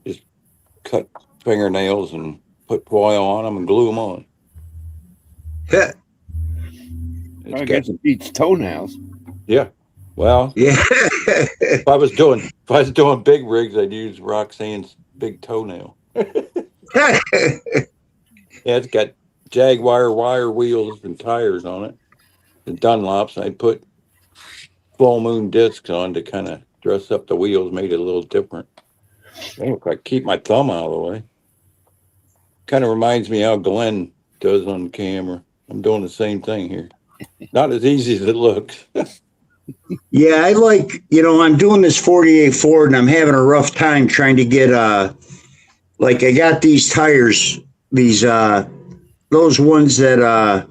Just cut fingernails and put foil on them and glue them on. Yeah. I guess it beats toenails. Yeah. Well, Yeah. if I was doing big rigs, I'd use Roxanne's big toenail. Yeah, it's got Jaguar wire wheels and tires on it. The Dunlops, I put full moon discs on to kind of dress up the wheels, made it a little different. If I keep my thumb out of the way. Kind of reminds me how Glenn does on camera. I'm doing the same thing here. Not as easy as it looks. Yeah, I like, I'm doing this 48 Ford and I'm having a rough time trying to get, like I got these tires, those ones that,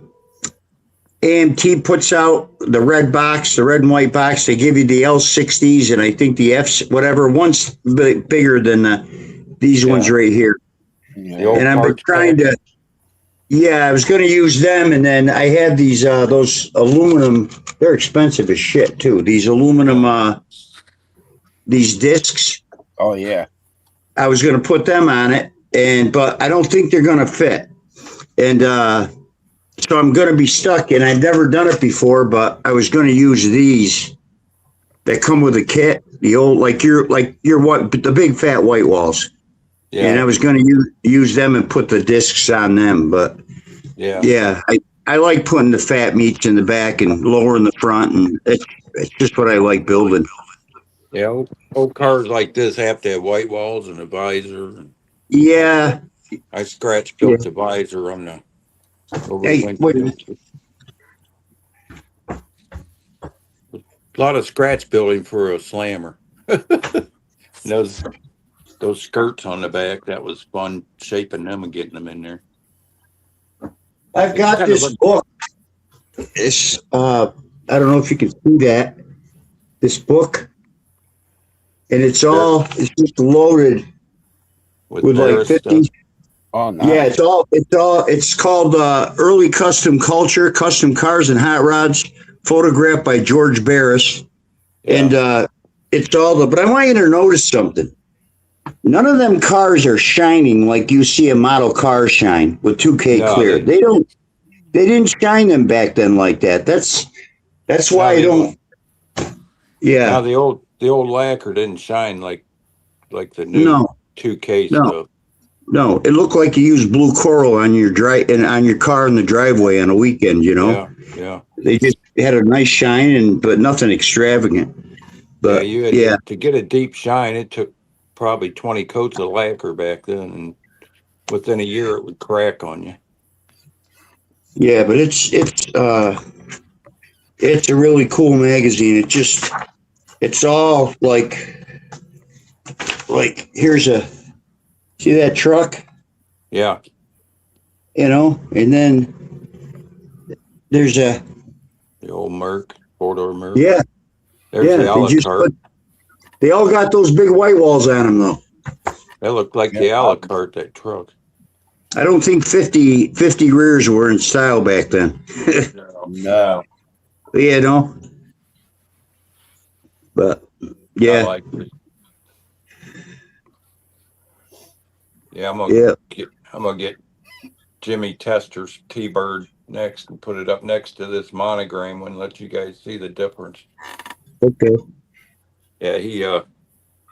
AMT puts out, the red and white box. They give you the L60s and I think the F's, whatever. One's bigger than these ones right here. Yeah. And I've been trying to, I was going to use them. And then I had these, those aluminum, they're expensive as shit too. These aluminum, these discs. Oh yeah. I was going to put them on it but I don't think they're going to fit. And, so I'm going to be stuck, and I've never done it before, but I was going to use these that come with a kit, the old, like your what, the big fat white walls. Yeah. And I was going to use them and put the discs on them, but yeah, I like putting the fat meats in the back and lowering the front, and it's just what I like building. Yeah, old cars like this have to have white walls and a visor. Yeah. I scratch built the visor on the over Hey, wait a Winfield. A lot of scratch building for a slammer. those those skirts on the back, that was fun shaping them and getting them in there. I've It got kind of this book. It's I don't know if you can see that. This book, and it's just loaded with like Barris 50. stuff. Oh, Yeah, nice. it's called Early Custom Culture, Custom Cars and Hot Rods, photographed by George Barris. Yeah. And it's but I want you to notice something. None of them cars are shining like you see a model car shine with 2K No, clear. They didn't shine them back then like that. That's why I don't. Yeah. Now the old lacquer didn't shine like the new No. 2K No. stuff. No. It looked like you used blue coral on your on your car in the driveway on a weekend. Yeah. They just had a nice shine, but nothing extravagant. Yeah, But you had yeah, to get a deep shine. It took probably 20 coats of lacquer back then, and within a year it would crack on you. yeah, but it's a really cool magazine. It's all like see that truck, Yeah, and then there's the old Merc, 4-door Merc. yeah, There's the a la carte. they all got those big white walls on them though. That looked like the a la carte, that truck. I don't think 50 rears were in style back then. No. But I yeah, like it. Yeah, I'm gonna get Jimmy Tester's T-Bird next and put it up next to this monogram and let you guys see the difference. okay. Yeah,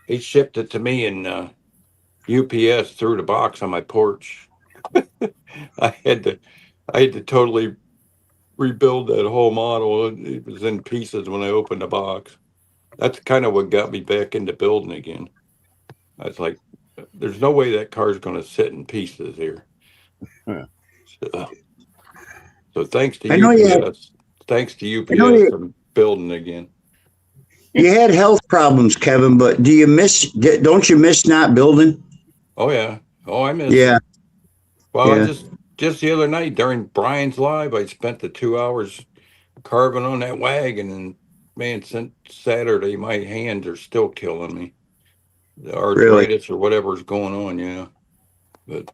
he shipped it to me in UPS through the box on my porch. I had to totally rebuild that whole model. It was in pieces when I opened the box. That's kind of what got me back into building again. I was like, there's no way that car's going to sit in pieces here. Yeah. So thanks to I know you UPS. Thanks to I know UPS, I'm building again. You had health problems, Kevin, but don't you miss not building? Oh yeah. Oh, I miss Yeah. it. Well, Yeah. I just the other night during Brian's live, I spent the 2 hours carving on that wagon, and man, since Saturday, my hands are still killing me. The arthritis or whatever's going on, yeah. But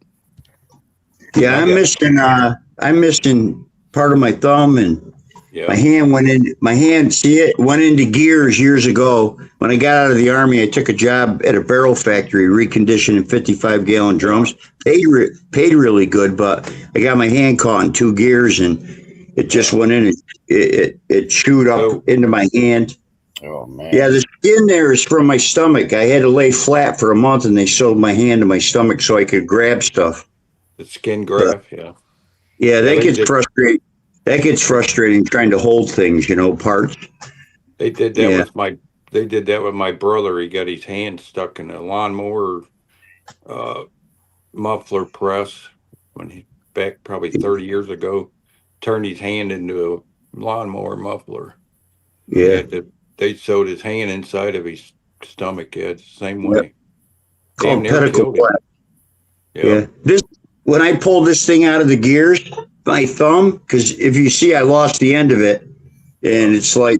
Yeah, I'm missing part of my thumb, and yeah, my hand went into gears years ago. When I got out of the Army, I took a job at a barrel factory reconditioning 55-gallon drums. Paid really good, but I got my hand caught in 2 gears, and it just went in. It chewed up into my hand. Oh man. Yeah, the skin there is from my stomach. I had to lay flat for a month, and they sewed my hand to my stomach so I could grab stuff. the skin graft, yeah. Yeah, that gets frustrating. That gets frustrating trying to hold things, parts. They did that they did that with my brother. He got his hand stuck in a lawnmower muffler press when he back probably 30 years ago, turned his hand into a lawnmower muffler. Yeah. They sewed his hand inside of his stomach. Yeah, it's the same way. Yep. Damn near killed him. Yeah. When I pulled this thing out of the gears, my thumb, because if you see, I lost the end of it, and it's like.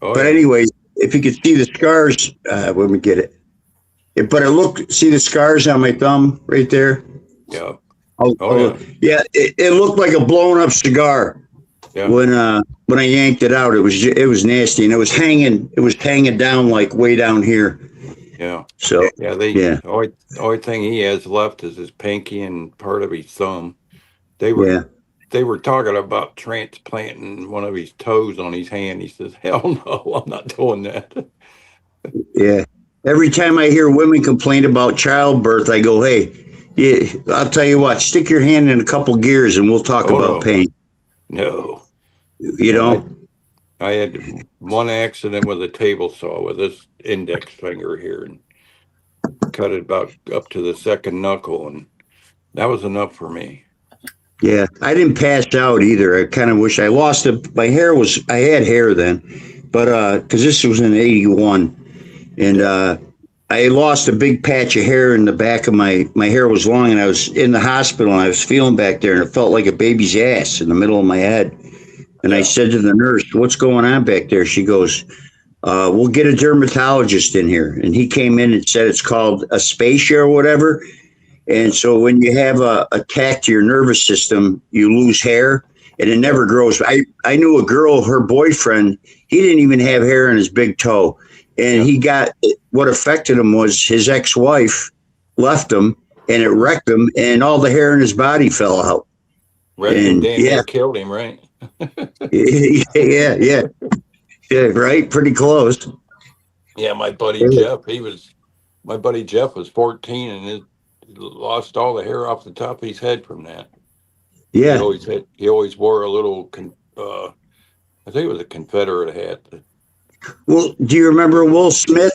But anyways, if you could see the scars, let me get it. See the scars on my thumb right there? Yeah. Yeah, it looked like a blown up cigar. Yeah. When I yanked it out, it was nasty, and it was hanging down like way down here. Yeah. So only thing he has left is his pinky and part of his thumb. They were talking about transplanting one of his toes on his hand. He says, "Hell no, I'm not doing that." Yeah. Every time I hear women complain about childbirth, I go, "Hey, yeah, I'll tell you what, stick your hand in a couple gears and we'll talk about pain." No. I had one accident with a table saw with this index finger here and cut it about up to the second knuckle, and that was enough for me. Yeah, I didn't pass out either. I kind of wish I lost it. I had hair then, but because this was in '81, and I lost a big patch of hair in the back of my hair was long, and I was in the hospital, and I was feeling back there, and it felt like a baby's ass in the middle of my head. And I Yeah. said to the nurse, "What's going on back there?" She goes, "We'll get a dermatologist in here." And he came in and said it's called aphasia or whatever. And Yeah. so when you have a attack to your nervous system, you lose hair and it never grows. I knew a girl, her boyfriend, he didn't even have hair in his big toe. And Yeah. he got what affected him was his ex-wife left him and it wrecked him and all the hair in his body fell out. Resting And damn near killed him, right? yeah, right. Pretty close. Yeah, my buddy Jeff, my buddy Jeff was 14 and he lost all the hair off the top of his head from that. Yeah. He always wore a little I think it was a Confederate hat. Well, do you remember Will Smith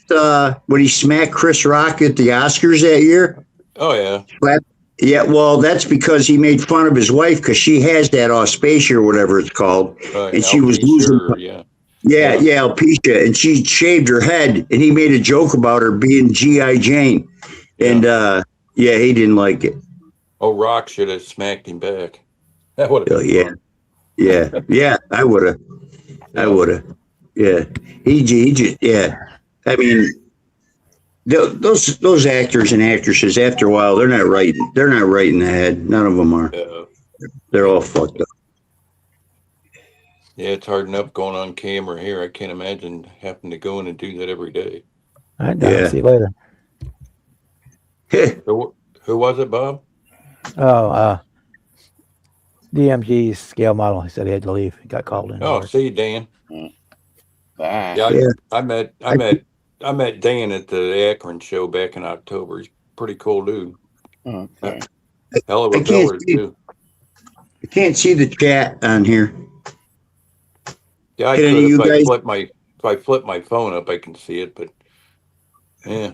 when he smacked Chris Rock at the Oscars that year? Oh yeah. Yeah, well, that's because he made fun of his wife because she has that ausphasia or whatever it's called, and she was losing. Yeah. Yeah, alopecia, and she shaved her head, and he made a joke about her being GI Jane, and yeah, he didn't like it. Oh, Rock should have smacked him back. That would have been fun. Yeah, I would have. I would have. Yeah, he just I mean, those actors and actresses, after a while, they're not right. They're not right in the head. None of them are. They're all fucked up. Yeah, it's hard enough going on camera here. I can't imagine having to go in and do that every day. All right, Don, see you later. Who was it, Bob? Oh, DMG's scale model. He said he had to leave. He got called in. Oh, see you, Dan. Bye. Yeah, I met Dan at the Akron show back in October. He's a pretty cool dude. Okay. Hell of a builder too. I can't see the chat on here. Yeah, I could if I flip my phone up, I can see it, but yeah.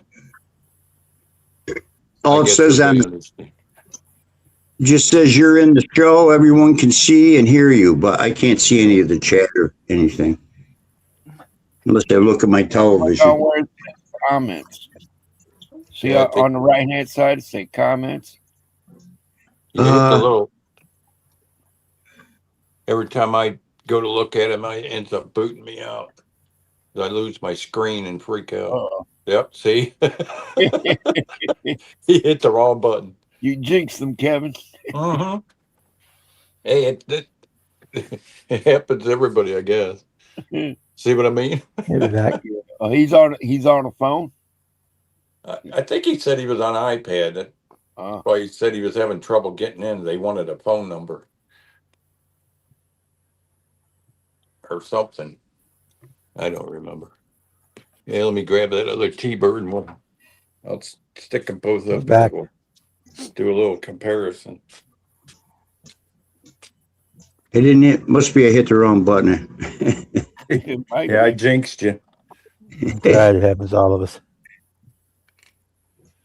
All it says just says you're in the show. Everyone can see and hear you, but I can't see any of the chat or anything. Unless I look at my television. Where it says comments. See on the right hand side, it say comments. You hit the little. Every time I go to look at him, it ends up booting me out. I lose my screen and freak out. Uh-oh. Yep, see? He hit the wrong button. You jinxed them, Kevin. Mm-hmm. Hey, it happens to everybody, I guess. See what I mean? He's on a phone. I think he said he was on iPad. Well, he said he was having trouble getting in. They wanted a phone number or something. I don't remember. Yeah, let me grab that other T-Bird and I'll stick them both up. Back. We'll do a little comparison. It must be I hit the wrong button. Yeah, I jinxed you. Glad it happens to all of us.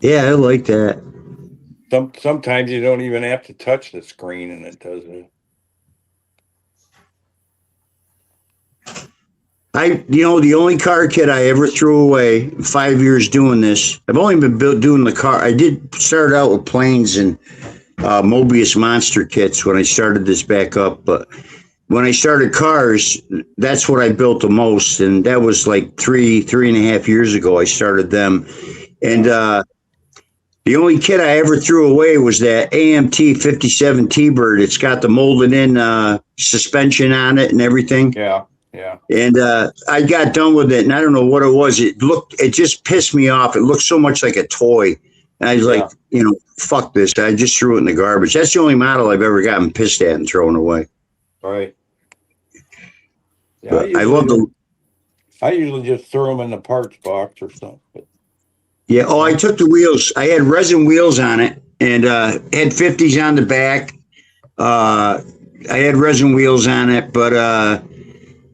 Yeah, I like that. Sometimes you don't even have to touch the screen and it does it. The only car kit I ever threw away in 5 years doing this, I've only been doing the car. I did start out with planes and Mobius monster kits when I started this back up. But when I started cars, that's what I built the most. And that was like three and a half years ago, I started them. And the only kit I ever threw away was that AMT 57 T-Bird. It's got the molded in suspension on it and everything. Yeah. Yeah. And I got done with it, and I don't know what it was. It just pissed me off. It looked so much like a toy. And I was like, fuck this. I just threw it in the garbage. That's the only model I've ever gotten pissed at and thrown away. Right. Yeah, I usually just throw them in the parts box or something. But. Yeah. Oh, I took the wheels. I had resin wheels on it and had 50s on the back. I had resin wheels on it, but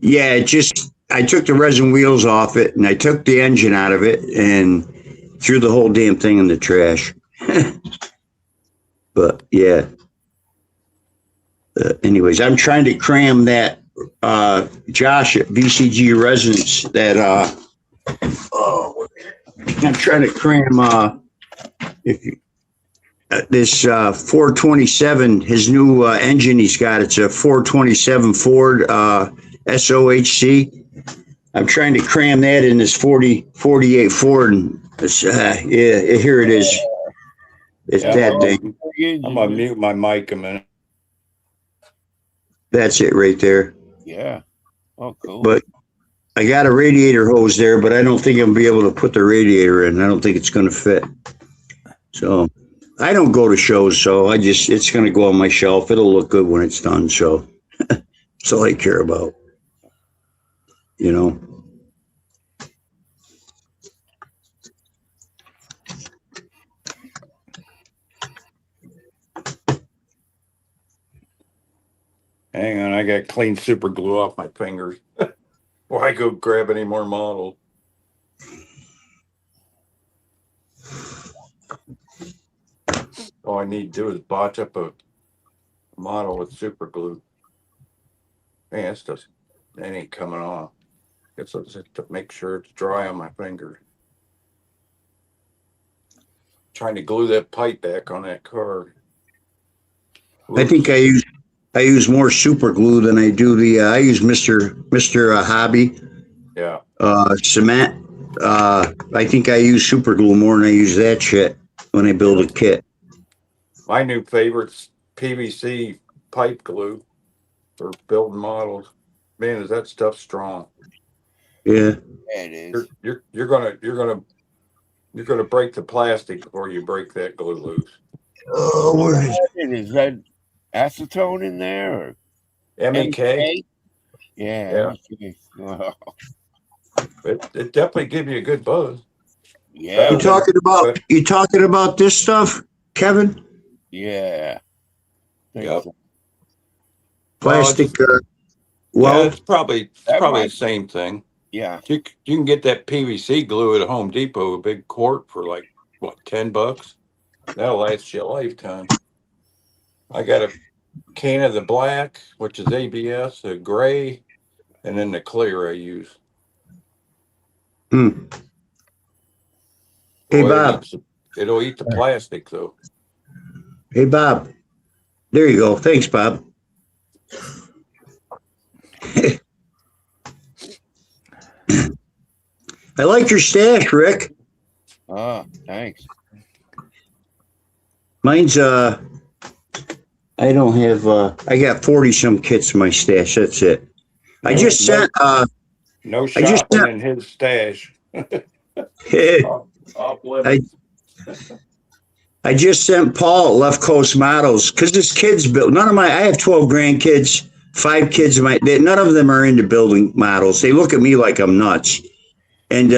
yeah, I took the resin wheels off it and I took the engine out of it and threw the whole damn thing in the trash. But yeah. anyways, I'm trying to cram that Josh at BCG Residence. I'm trying to cram if you, this 427. His new engine he's got. It's a 427 Ford SOHC. I'm trying to cram that in this 48 Ford. And it's, yeah, here it is. It's that thing. I'm gonna mute my mic a minute. That's it right there. Yeah. Oh, cool. But I got a radiator hose there, but I don't think I'll be able to put the radiator in. I don't think it's going to fit. So I don't go to shows, so it's going to go on my shelf. It'll look good when it's done. So that's all I care about. You know. Hang on, I got clean super glue off my fingers. Why go grab any more models? All I need to do is botch up a model with super glue. Man, that ain't coming off. Guess I'll just have to make sure it's dry on my finger. Trying to glue that pipe back on that car. I think I use more super glue than I do I use Mr. Hobby. Yeah. Cement. I think I use super glue more than I use that shit when I build a kit. My new favorite's PVC pipe glue for building models. Man, is that stuff strong? Yeah. Yeah, it is. You're gonna break the plastic before you break that glue loose. Oh, where is Is that acetone in there? Or MEK. Yeah. MEK. Wow. It definitely gives you a good buzz. Yeah. you talking about this stuff, Kevin? Yeah. Yep. So. Plastic. Yeah, it's probably the same thing. Yeah. You can get that PVC glue at Home Depot, a big quart for like what, $10? That'll last you a lifetime. I got a can of the black, which is ABS, a gray, and then the clear I use. Hey, Boy, Bob. It'll eat the plastic though. Hey, Bob. There you go. Thanks, Bob. I like your stash, Rick. Thanks. Mine's I don't have I got 40 some kits in my stash. That's it. I just sent No shopping in his stash. Off limits. I just sent Paul Left Coast Models because this kid's built. I have 12 grandkids, 5 kids. None of them are into building models. They look at me like I'm nuts. And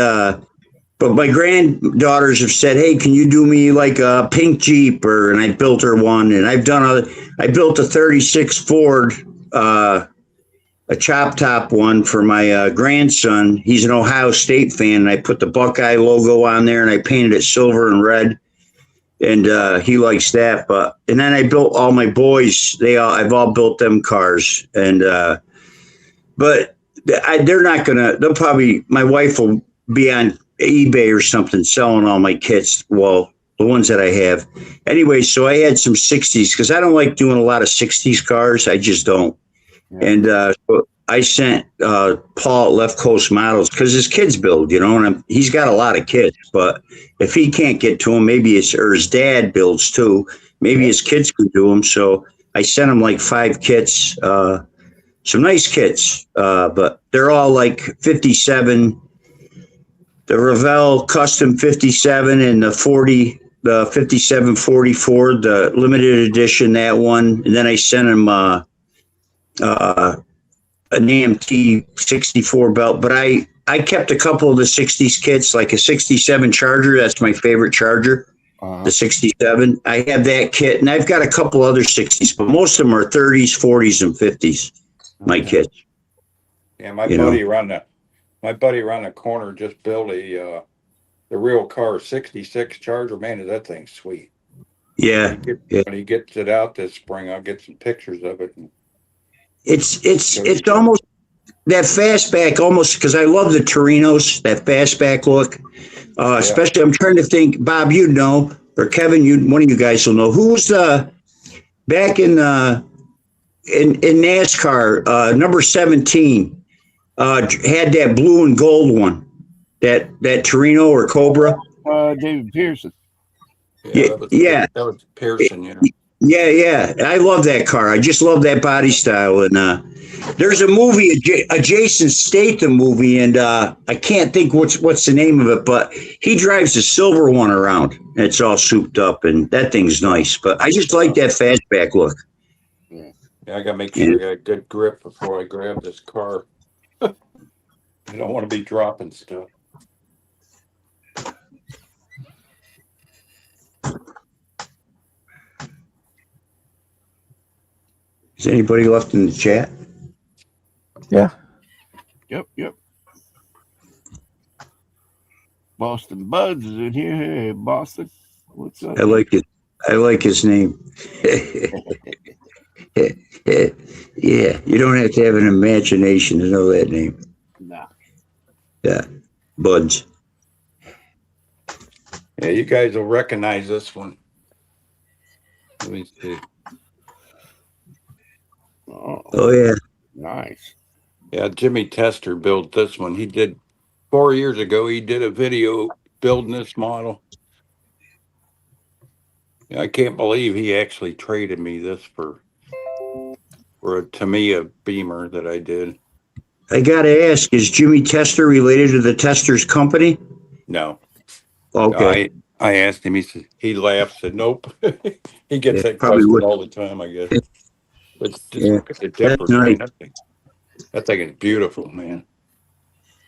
but my granddaughters have said, "Hey, can you do me like a pink Jeep?" And I built her one. And I built a 36 Ford, a chop top one for my grandson. He's an Ohio State fan. And I put the Buckeye logo on there, and I painted it silver and red. And he likes that. And then I built all my boys. I've all built them cars. And but they're not gonna. They'll probably. My wife will be on eBay or something selling all my kits. Well, the ones that I have. Anyway, so I had some 60s because I don't like doing a lot of 60s cars. I just don't. Yeah. And so I sent Paul Left Coast Models because his kids build, and he's got a lot of kids. But if he can't get to them, maybe his dad builds too. Maybe his kids can do them. So I sent him like 5 kits, some nice kits, but they're all like 57. The Revell Custom 57 and the 5744, the limited edition, that one. And then I sent him an AMT 64 belt, but I kept a couple of the 60s kits, like a 67 Charger. That's my favorite Charger, the 67. I have that kit, and I've got a couple other 60s, but most of them are 30s, 40s, and 50s, my kits. Yeah, my buddy around the corner just built the real car 66 Charger. Man, is that thing sweet. Yeah, yeah. When he gets it out this spring, I'll get some pictures of it. It's almost that fastback, almost because I love the Torinos, that fastback look. Especially, I'm trying to think, Bob, you know, or Kevin, one of you guys will know who's back in NASCAR, number 17, had that blue and gold one, that Torino or Cobra. David Pearson. Yeah. That was Pearson, yeah. Yeah. I love that car. I just love that body style. And there's a movie, a Jason Statham movie, and I can't think what's the name of it, but he drives a silver one around. And it's all souped up, and that thing's nice. But I just like that fastback look. Yeah, I gotta make sure I got good grip before I grab this car. I don't want to be dropping stuff. Is anybody left in the chat? Yeah. Yep. Boston Buds is in here. Hey, Boston. What's up? I like it. I like his name. Yeah, you don't have to have an imagination to know that name. Nah. Yeah, Buds. Yeah, you guys will recognize this one. Let me see. Oh yeah. Nice. Yeah, Jimmy Tester built this one. He did 4 years ago. He did a video building this model. I can't believe he actually traded me this for a Tamiya Beamer that I did. I gotta ask, is Jimmy Tester related to the Testers company? No. Okay. I asked him. He laughed. Said nope. He gets that probably question would. all the time, I guess. But just look at the That's difference. Man. nice. That thing is beautiful, man.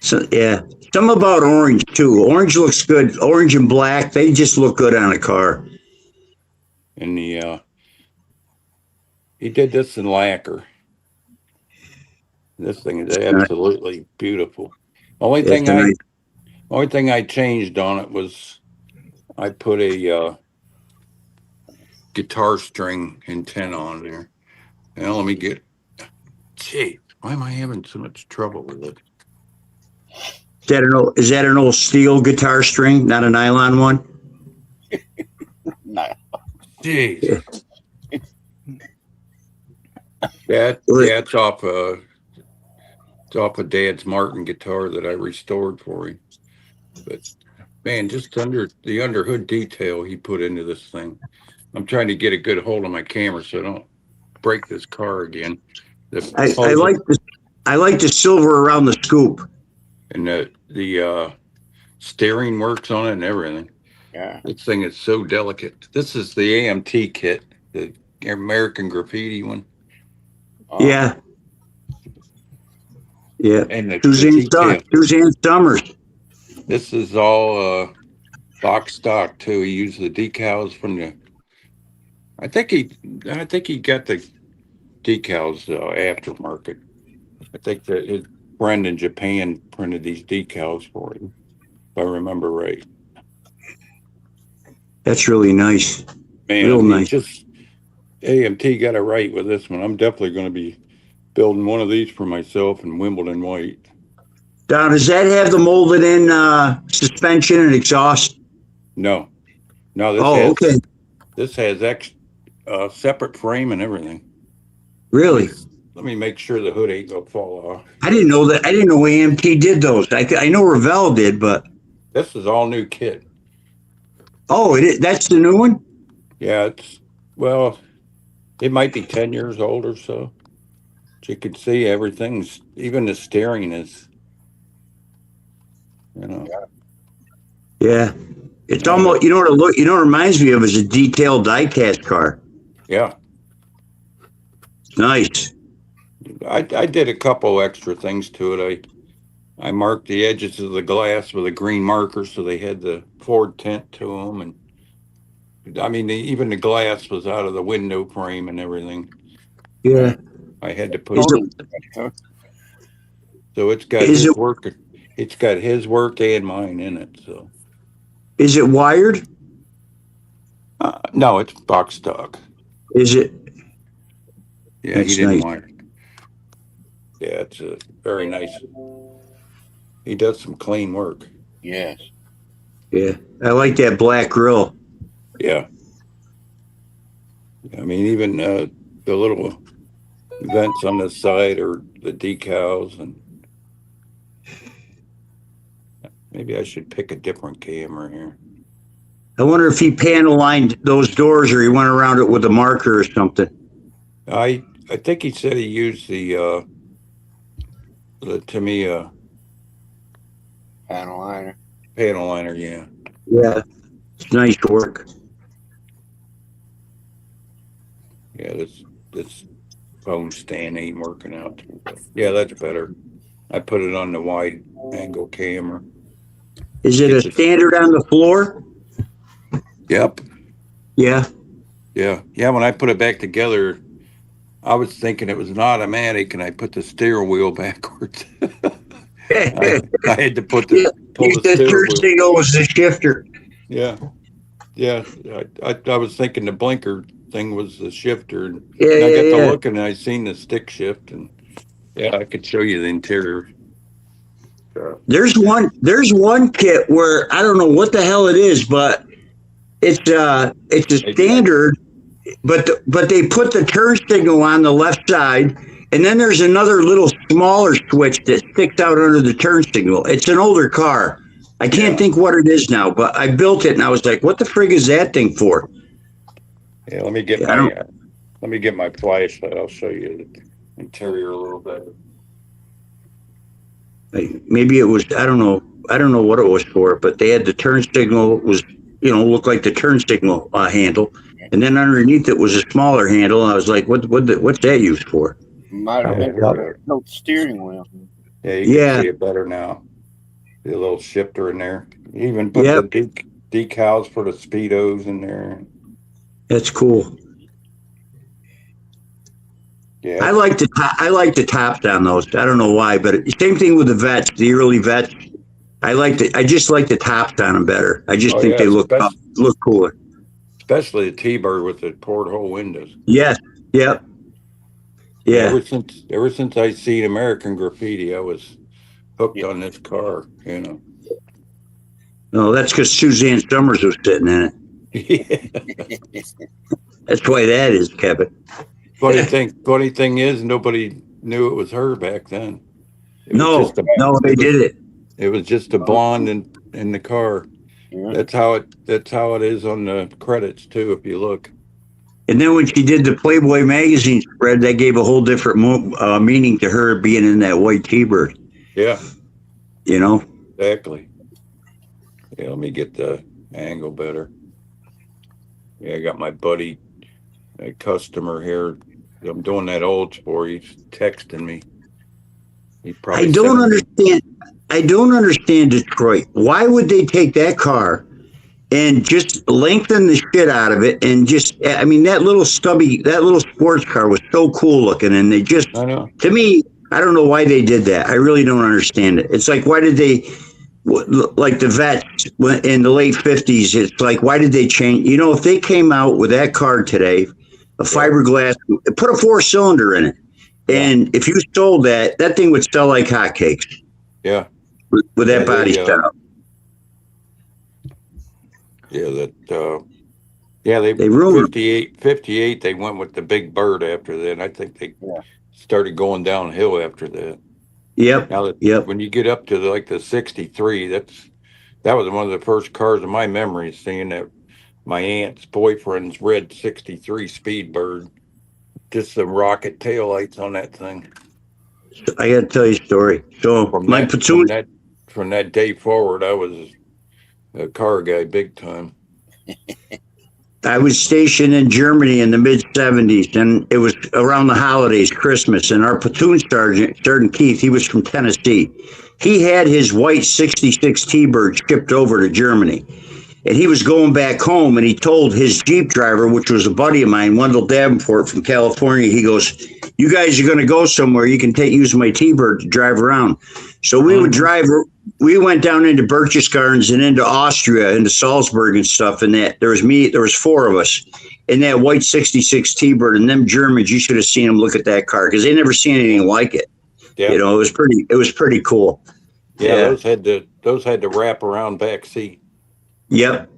So yeah, something about orange too. Orange looks good. Orange and black, they just look good on a car. And he did this in lacquer. This thing is absolutely beautiful. Only thing I changed on it was I put a guitar string antenna on there. Now let me get. Gee, why am I having so much trouble with it? Is that an old steel guitar string, not a nylon one? Nah. Jeez. It's off of Dad's Martin guitar that I restored for him. But man, just under the underhood detail he put into this thing. I'm trying to get a good hold on my camera so I don't break this car again. I like the silver around the scoop. And the steering works on it and everything. Yeah. This thing is so delicate. This is the AMT kit, the American Graffiti one. Oh. Yeah. And the Suzanne Summers. This is all box stock too. He used the decals from the. I think he got the decals aftermarket. I think that his friend in Japan printed these decals for him, if I remember right. That's really nice. Man, real nice. Just AMT got it right with this one. I'm definitely going to be building one of these for myself in Wimbledon white. Now, does that have the molded in suspension and exhaust? No. This has separate frame and everything. Really? Let me make sure the hood ain't gonna fall off. I didn't know that. I didn't know AMT did those. I know Revell did, but This is all new kit. oh, that's the new one. Yeah, it might be 10 years old or so. But you can see everything's, even the steering is, Yeah, it's almost. You know what it reminds me of is a detailed diecast car. Yeah. Nice. I did a couple extra things to it. I marked the edges of the glass with a green marker so they had the Ford tint to them, and I mean even the glass was out of the window frame and everything. Yeah, I had to put it. So it's got his work. It's got his work and mine in it. So is it wired? No, it's box stock. Is it? Yeah, That's he didn't nice. want it. Yeah, it's a very nice. He does some clean work. Yes. Yeah. I like that black grill. Yeah. I mean, even the little vents on the side or the decals, and maybe I should pick a different camera here. I wonder if he panel lined those doors or he went around it with a marker or something. I think he said he used the Tamiya Panel liner. panel liner. Yeah. Yeah. It's nice work. Yeah, this phone stand ain't working out. Yeah, that's better. I put it on the wide angle camera. Is it a standard on the floor? Yep. Yeah. Yeah. Yeah. When I put it back together, I was thinking it was an automatic, and I put the steering wheel backwards. I had to pull the The steering turn wheel. signal was the shifter. Yeah. Yeah. I was thinking the blinker thing was the shifter. And Yeah, I got to yeah. looking, and I seen the stick shift, and yeah, I could show you the interior. There's one kit where I don't know what the hell it is, but it's a standard, but they put the turn signal on the left side, and then there's another little smaller switch that sticks out under the turn signal. It's an older car. I can't think what it is now, but I built it and I was like, what the frig is that thing for? Yeah, let me get my flashlight. I'll show you the interior a little bit. Maybe it was, I don't know what it was for, but they had the turn signal was, looked like the turn signal handle. And then underneath it was a smaller handle. And I was like, what's that used for? Might have been no steering wheel. Yeah, you can see it better now. The little shifter in there. You even put the decals for the speedos in there. That's cool. Yeah, I like the tops on those. I don't know why, but same thing with the vets, the early vets. I just like the tops on them better. I just think they look cooler. Especially the T-Bird with the porthole windows. Yes. Yep. Yeah. Ever since I seen American Graffiti, I was hooked on this car. No, that's because Suzanne Summers was sitting in it. Yeah. That's why that is, Kevin. Funny thing is, nobody knew it was her back then. No, they did it. It was just a blonde in the car. Yeah. That's how it is on the credits too, if you look. And then when she did the Playboy magazine spread, that gave a whole different meaning to her being in that white T-Bird. Yeah. Exactly. Yeah, let me get the angle better. Yeah, I got my buddy, a customer here. I'm doing that old sport. He's texting me. I don't understand Detroit. Why would they take that car and just lengthen the shit out of it and that little sports car was so cool looking, and they just, to me, I don't know why they did that. I really don't understand it. It's like, why did they, like the vets in the late 50s, it's like, why did they change? If they came out with that car today, a fiberglass, put a 4-cylinder in it. And if you sold that thing would sell like hotcakes. Yeah. With that body style. They ruined 58, they went with the big bird after that. I think they started going downhill after that. Yep. Now when you get up to the 63, that was one of the first cars in my memory, seeing that my aunt's boyfriend's red 63 Speedbird, just some rocket taillights on that thing. I got to tell you a story. So from that day forward, I was a car guy big time. I was stationed in Germany in the mid-'70s, and it was around the holidays, Christmas, and our platoon Sergeant Keith, he was from Tennessee. He had his white 66 T-Bird shipped over to Germany. and he was going back home, and he told his Jeep driver, which was a buddy of mine, Wendell Davenport from California, he goes, "You guys are going to go somewhere. You can use my T-Bird to drive around." So we would drive. We went down into Berchtesgadens and into Austria, into Salzburg and stuff. And there was 4 of us in that white '66 T-Bird. And them Germans, you should have seen them look at that car because they never seen anything like it. Yeah. You know, it was pretty cool. Yeah, those had the wrap around back seat. Yep.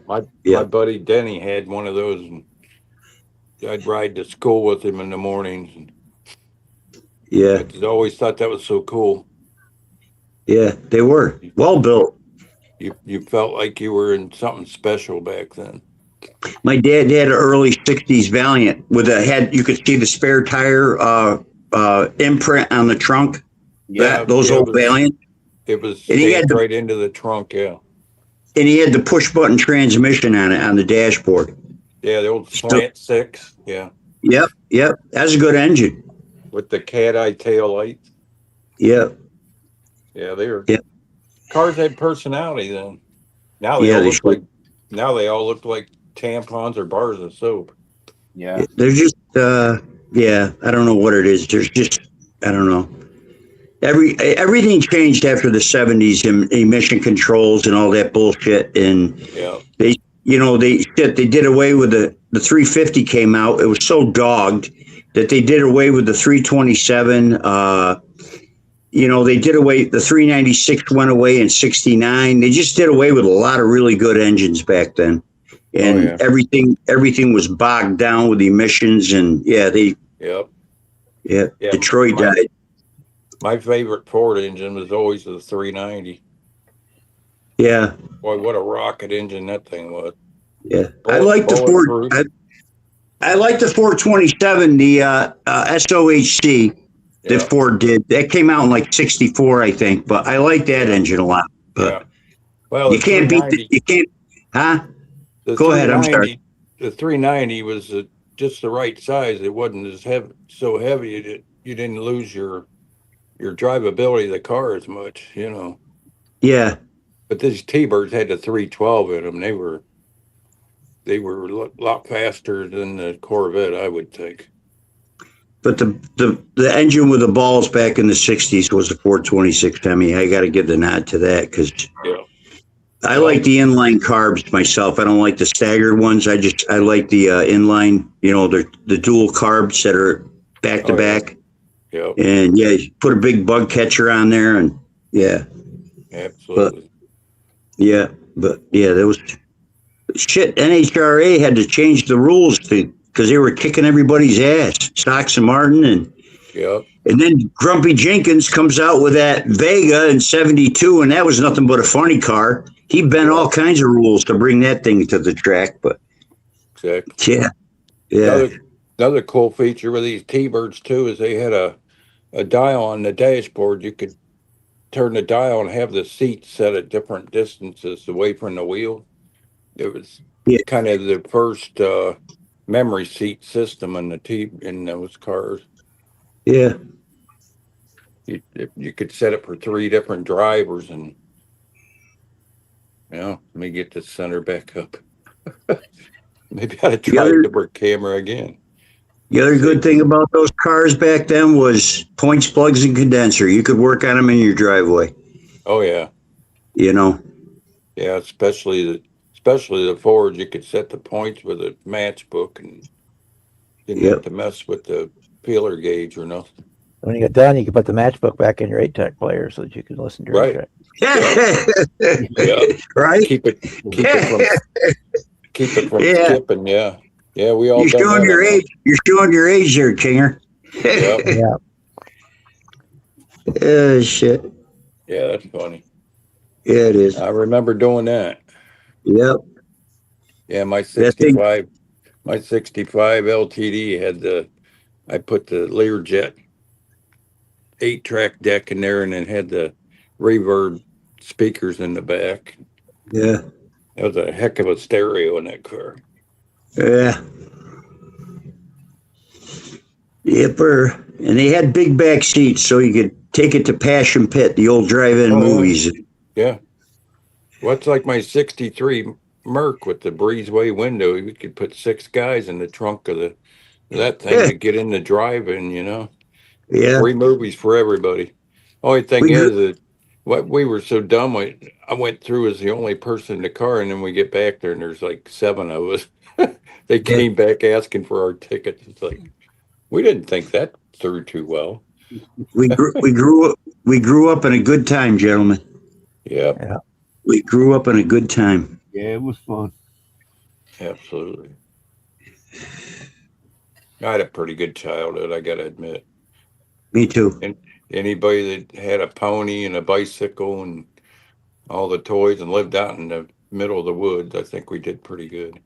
My buddy Denny had one of those, and I'd ride to school with him in the mornings. And Yeah. I always thought that was so cool. Yeah, they were well built. You felt like you were in something special back then. My dad had an early '60s Valiant with you could see the spare tire imprint on the trunk. Yeah, those old Valiant. It was And he had right into the trunk, yeah. And he had the push button transmission on it on the dashboard. Yeah, the old slant 6, yeah. Yep. That's a good engine. With the cat eye tail lights. Yep. Yeah, they were. Yep. Cars had personality then. Now they all look like tampons or bars of soap. Yeah. They're just I don't know what it is. There's just I don't know. Everything changed after the '70s, emission controls and all that bullshit, and yeah. they did away with the 350 came out. It was so dogged that they did away with the 327. They did away. The 396 went away in '69. They just did away with a lot of really good engines back then, and everything was bogged down with emissions. And Detroit died. My favorite Ford engine was always the 390. Yeah. Boy, what a rocket engine that thing was. Yeah. I like the Ford. I like the 427, the SOHC that Ford did. That came out in like '64, I think. But I like that engine a lot. But well, you can't beat you can't, huh? Go ahead. I'm sorry. The 390 was just the right size. It wasn't so heavy that you didn't lose your drivability of the car as much, Yeah. But these T-Birds had the 312 in them. They were a lot faster than the Corvette, I would think. But the engine with the balls back in the '60s was the 426 Hemi. I got to give the nod to that because I like the inline carbs myself. I don't like the staggered ones. I like the inline. The dual carbs that are back to back. Yeah. And you put a big bug catcher on there, and absolutely. There was shit. NHRA had to change the rules because they were kicking everybody's ass. Stocks and Martin and then Grumpy Jenkins comes out with that Vega in '72, and that was nothing but a funny car. He bent all kinds of rules to bring that thing to the track, but exactly. Yeah. Another cool feature with these T-Birds too is they had a dial on the dashboard. You could turn the dial and have the seat set at different distances away from the wheel. It was kind of the first memory seat system in those cars. Yeah. You could set it for 3 different drivers, and let me get the center back up. Maybe I ought to try the camera again. The other good thing about those cars back then was points, plugs, and condenser. You could work on them in your driveway. Oh yeah. Yeah, especially the Fords. You could set the points with a matchbook and didn't have to mess with the feeler gauge or nothing. When you get done, you can put the matchbook back in your 8-track player so that you can listen to your track. Right. Keep it from skipping. Yeah, we all. You're showing your age. You're showing your age there, Kinger. Shit. Yeah, that's funny. Yeah, it is. I remember doing that. Yep. Yeah, my 65 LTD had I put the Learjet 8-track deck in there, and then had the reverb speakers in the back. Yeah. That was a heck of a stereo in that car. Yeah. Yipper. And they had big back seats so you could take it to Passion Pit, the old drive-in movies. Yeah. Well, it's like my 63 Merc with the breezeway window. We could put 6 guys in the trunk of that thing Yeah, to get in the drive-in, yeah. 3 movies for everybody. Only thing We grew, is that what we were so dumb, I went through as the only person in the car, and then we get back there and there's like 7 of us. They yeah, came back asking for our tickets. It's like, we didn't think that through too well. we grew up in a good time, gentlemen. Yep, Yeah. We grew up in a good time. Yeah, it was fun. absolutely. I had a pretty good childhood, I gotta admit. Me too. And anybody that had a pony and a bicycle and all the toys and lived out in the middle of the woods, I think we did pretty good.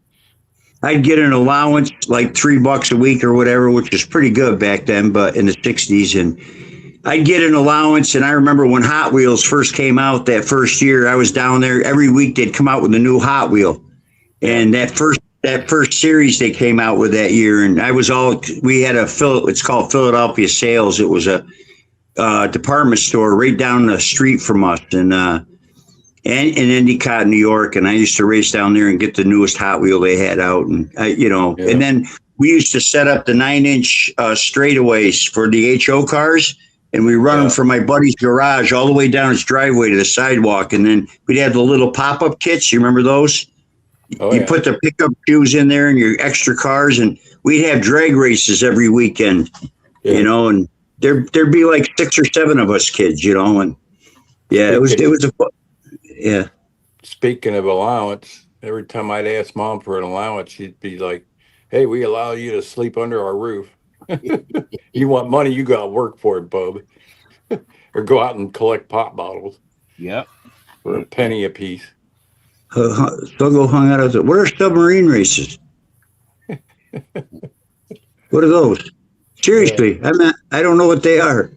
I'd get an allowance like $3 a week or whatever, which was pretty good back then, but in the '60s, and I'd get an allowance. And I remember when Hot Wheels first came out that first year, I was down there every week. They'd come out with a new Hot Wheel, and that first series they came out with that year, and we had it's called Philadelphia Sales. It was a department store right down the street from us, and in Endicott, New York. And I used to race down there and get the newest Hot Wheel they had out. And, Yeah. and then we used to set up the 9-inch straightaways for the HO cars. And we run them from my buddy's garage all the way down his driveway to the sidewalk. And then we'd have the little pop-up kits. You remember those? Oh, You yeah. put the pickup shoes in there and your extra cars. And we'd have drag races every weekend, Yeah. and there'd be like 6 or 7 of us kids, and yeah, it was yeah. Speaking of allowance, every time I'd ask Mom for an allowance, she'd be like, "Hey, we allow you to sleep under our roof. You want money, you got to work for it, bub, or go out and collect pop bottles Yep. for a penny a piece." Suggo hung out. What are submarine races? What are those? Seriously, I don't know what they are.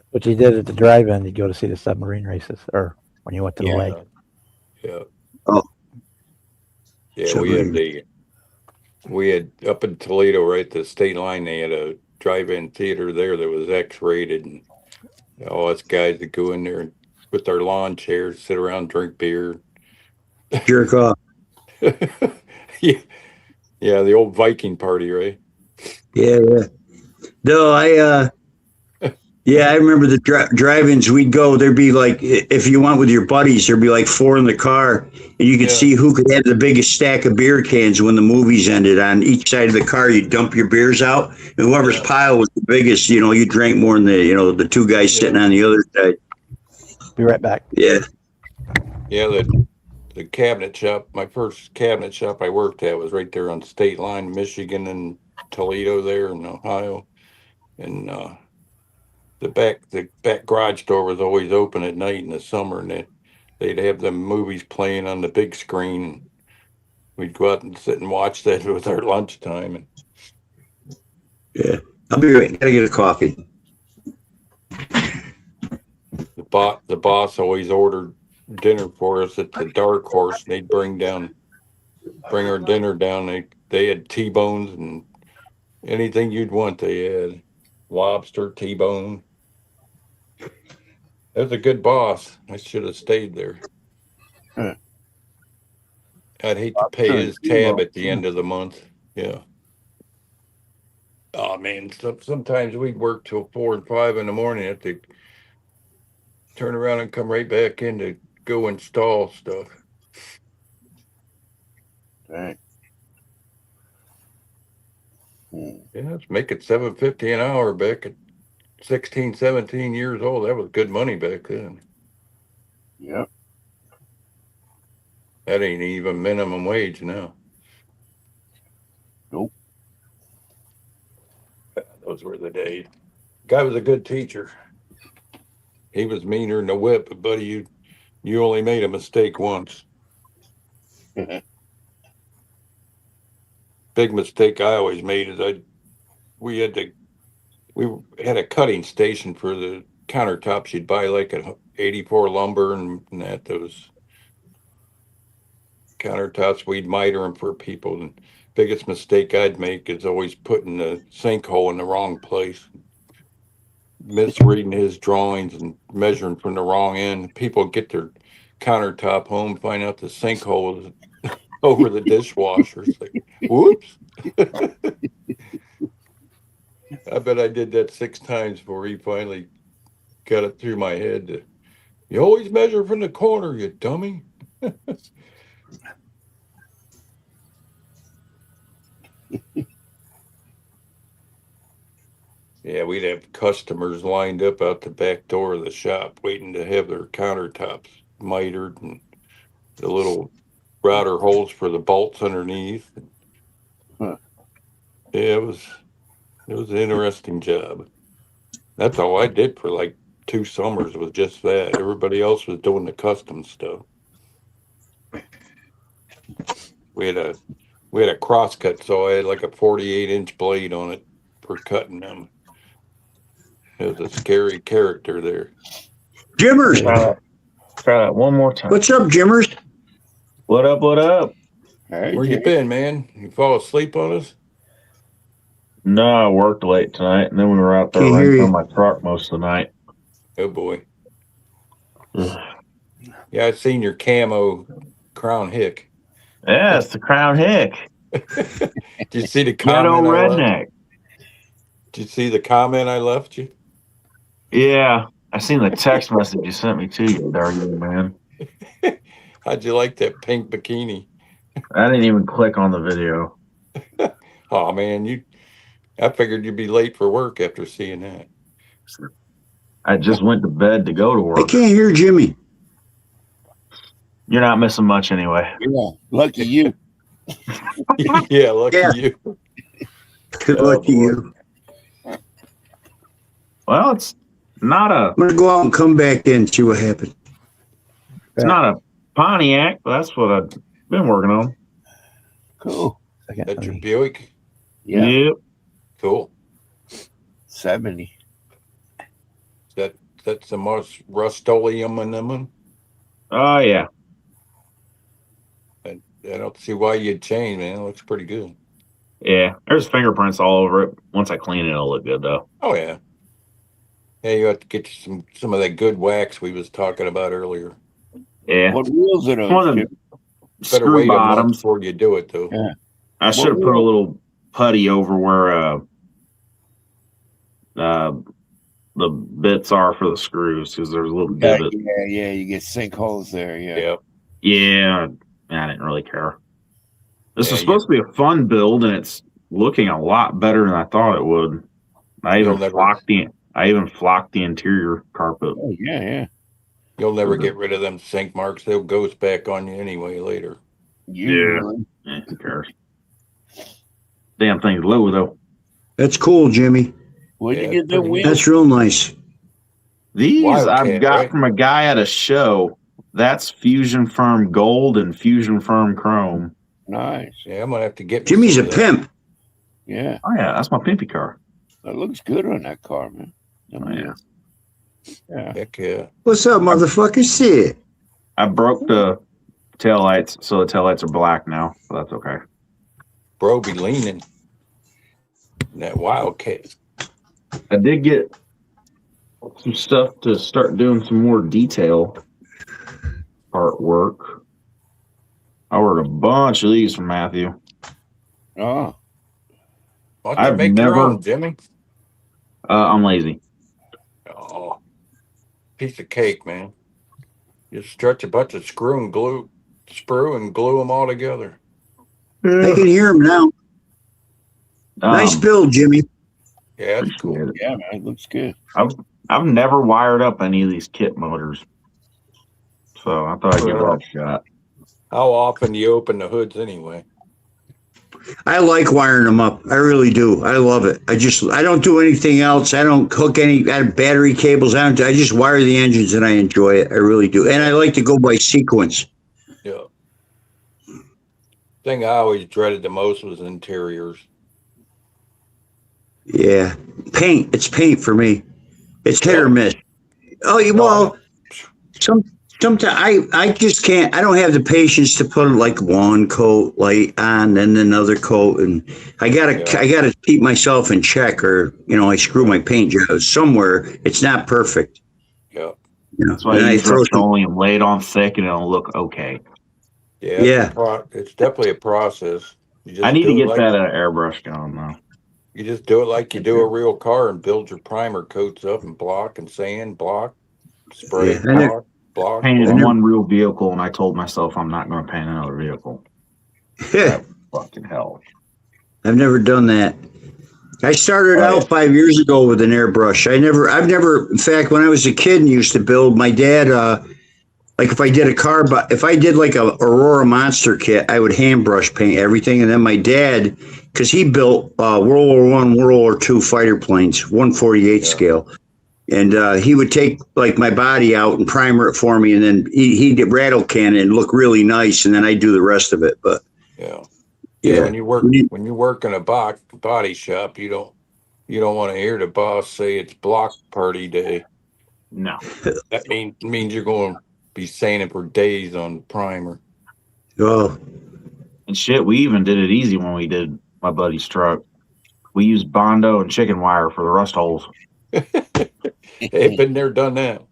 What you did at the drive-in, you'd go to see the submarine races, or when you went to the lake. Yeah. Oh. Yeah, Submarine. we had up in Toledo, right at the state line, they had a drive-in theater there that was X-rated, and all us guys that go in there with their lawn chairs, sit around, drink beer. Jerk off. Yeah, yeah, the old Viking party, right? Yeah, yeah. No, I remember the drive-ins. We'd go. There'd be like, if you went with your buddies, there'd be like 4 in the car, and you could Yeah. see who could have the biggest stack of beer cans when the movies ended. On each side of the car, you dump your beers out, and whoever's Yeah. pile was the biggest, you drank more than the 2 guys sitting on the other side. Be right back. Yeah. Yeah, the cabinet shop, my first cabinet shop I worked at was right there on state line, Michigan and Toledo there in Ohio. And the back garage door was always open at night in the summer, and they'd have the movies playing on the big screen. We'd go out and sit and watch that with our lunchtime. And Yeah. I'll be right. Gotta get a coffee. the boss always ordered dinner for us at the Dark Horse. They'd bring our dinner down. They had T-bones and anything you'd want. They had lobster, T-bone. That was a good boss. I should have stayed there. Huh. I'd hate to pay his tab at the end of the month. Yeah. Oh man, sometimes we'd work till 4 and 5 in the morning. Have to turn around and come right back in to go install stuff. Right. Yeah, let's make it $7.50 an hour back at 16, 17 years old. That was good money back then. Yep. That ain't even minimum wage now. Nope. Those were the days. Guy was a good teacher. He was meaner than a whip, but buddy, you only made a mistake once. Big mistake I always made is we had a cutting station for the countertops. You'd buy like an 84 lumber and that those countertops, we'd miter them for people. And biggest mistake I'd make is always putting the sinkhole in the wrong place, misreading his drawings and measuring from the wrong end. People get their countertop home, find out the sinkhole is over the dishwasher. It's like, whoops. I bet I did that 6 times before he finally got it through my head. You always measure from the corner, you dummy. Yeah, we'd have customers lined up out the back door of the shop waiting to have their countertops mitered and the little router holes for the bolts underneath. Huh. Yeah, it was an interesting job. That's all I did for like 2 summers was just that. Everybody else was doing the custom stuff. We had a crosscut, so I had like a 48-inch blade on it for cutting them. It was a scary character there. Jimmers, Try that one more time. what's up, Jimmers? What up? What up? Hey, Where you Jay. been, man? You fall asleep on us? No, I worked late tonight, and then we were out there Can't hear running you. my truck most of the night. Oh boy. Yeah, I seen your camo Crown Hick. Yeah, it's the Crown Hick. Did you see the Ghetto comment I left? redneck. Did you see the comment I left you? Yeah, I seen the text message you sent me too, you darn man. How'd you like that pink bikini? I didn't even click on the video. Oh man, I figured you'd be late for work after seeing that. I just went to bed to go to I work. can't hear Jimmy. You're not missing much anyway. Yeah, lucky you. Yeah, lucky Yeah. you. Good Oh, luck to boy. you. Well, it's not a I'm gonna go out and come back in and see what happens. Pontiac, but that's what I've been working on. Cool. Second, That's let your me- Buick? Yeah, Yep. Cool. 70. That's the most Rust-Oleum in them. Oh yeah. I don't see why you'd change, man. It looks pretty good. Yeah. There's fingerprints all over it. Once I clean it, it'll look good though. Oh yeah. Yeah, you have to get you some of that good wax we was talking about earlier. Yeah. What wheels are those? One of Jim? them Better screw wait a month bottoms. before you do it, though. Yeah. I should have put a little putty over where the bits are for the screws because there's a little Yeah, divot. yeah. You get sinkholes there. Yeah. Yeah. Yeah, I didn't really care. This Yeah, is supposed to be a fun build, and it's looking a lot better than I thought it would. I You'll even never- flocked the interior carpet. Oh, yeah. You'll never get rid of them sink marks. They'll ghost back on you anyway later. Usually. Who cares? Damn thing's low though. That's cool, Jimmy. Where'd you Yeah, get them pretty wheels? That's real nice. These Wildcat, I've got right? from a guy at a show. That's Fusion Firm Gold and Fusion Firm Chrome. Nice. Yeah, I'm gonna have to get me Jimmy's some a of that. pimp. Yeah. Oh yeah, that's my pimpy car. That looks good on that car, man. Oh, yeah. Yeah. Heck yeah. What's up, motherfucker? Sit. I broke the taillights, so the taillights are black now, but that's okay. Bro be leaning. That Wildcat. I did get some stuff to start doing some more detail artwork. I ordered a bunch of these from Matthew. Oh. Why don't you I've make your never- own, Jimmy? I'm lazy. Oh, piece of cake, man. Just stretch a bunch of sprue and glue them all together. I can hear him now. Nice build, Jimmy. Yeah, that's cool. Appreciate it. Yeah, man. It looks good. I've never wired up any of these kit motors, so I thought I'd give that a shot. How often do you open the hoods anyway? I like wiring them up. I really do. I love it. I don't do anything else. I don't hook any battery cables. I just wire the engines and I enjoy it. I really do. And I like to go by sequence. Yeah. Thing I always dreaded the most was interiors. Yeah. Paint. It's paint for me. It's hit or miss. Oh, well, sometimes I just can't. I don't have the patience to put like one coat light on and another coat, and I gotta keep myself in check, or I screw my paint jobs somewhere. It's not perfect. Yeah. That's why And I I use throw some, Rust-Oleum, lay it on thick, and it'll look okay. Yeah, Yeah. it's definitely a process. You just I need to do it get like that airbrush going though. you just do it like you do a real car and build your primer coats up and block and sand, block, spray, Yeah. I never, block, Painted I block. never, one real vehicle, and I told myself I'm not going to paint another vehicle. That was fucking hell. I've never done that. I started Oh, yeah. out 5 years ago with an airbrush. I've never, in fact, when I was a kid and used to build, my dad, like if I did a car, but if I did like a Aurora Monster kit, I would hand brush paint everything. And then my dad, because he built World War One, World War Two fighter planes, 1/48 Yeah, scale, and he would take like my body out and primer it for me, and then he'd rattle can it and look really nice, and then I do the rest of it. But yeah, yeah. yeah, When you work in a body shop, you don't want to hear the boss say it's block party day. No. That means you're going to be sanding for days on primer. oh And shit, we even did it easy when we did my buddy's truck. We used Bondo and chicken wire for the rust holes. Hey, been there, done that.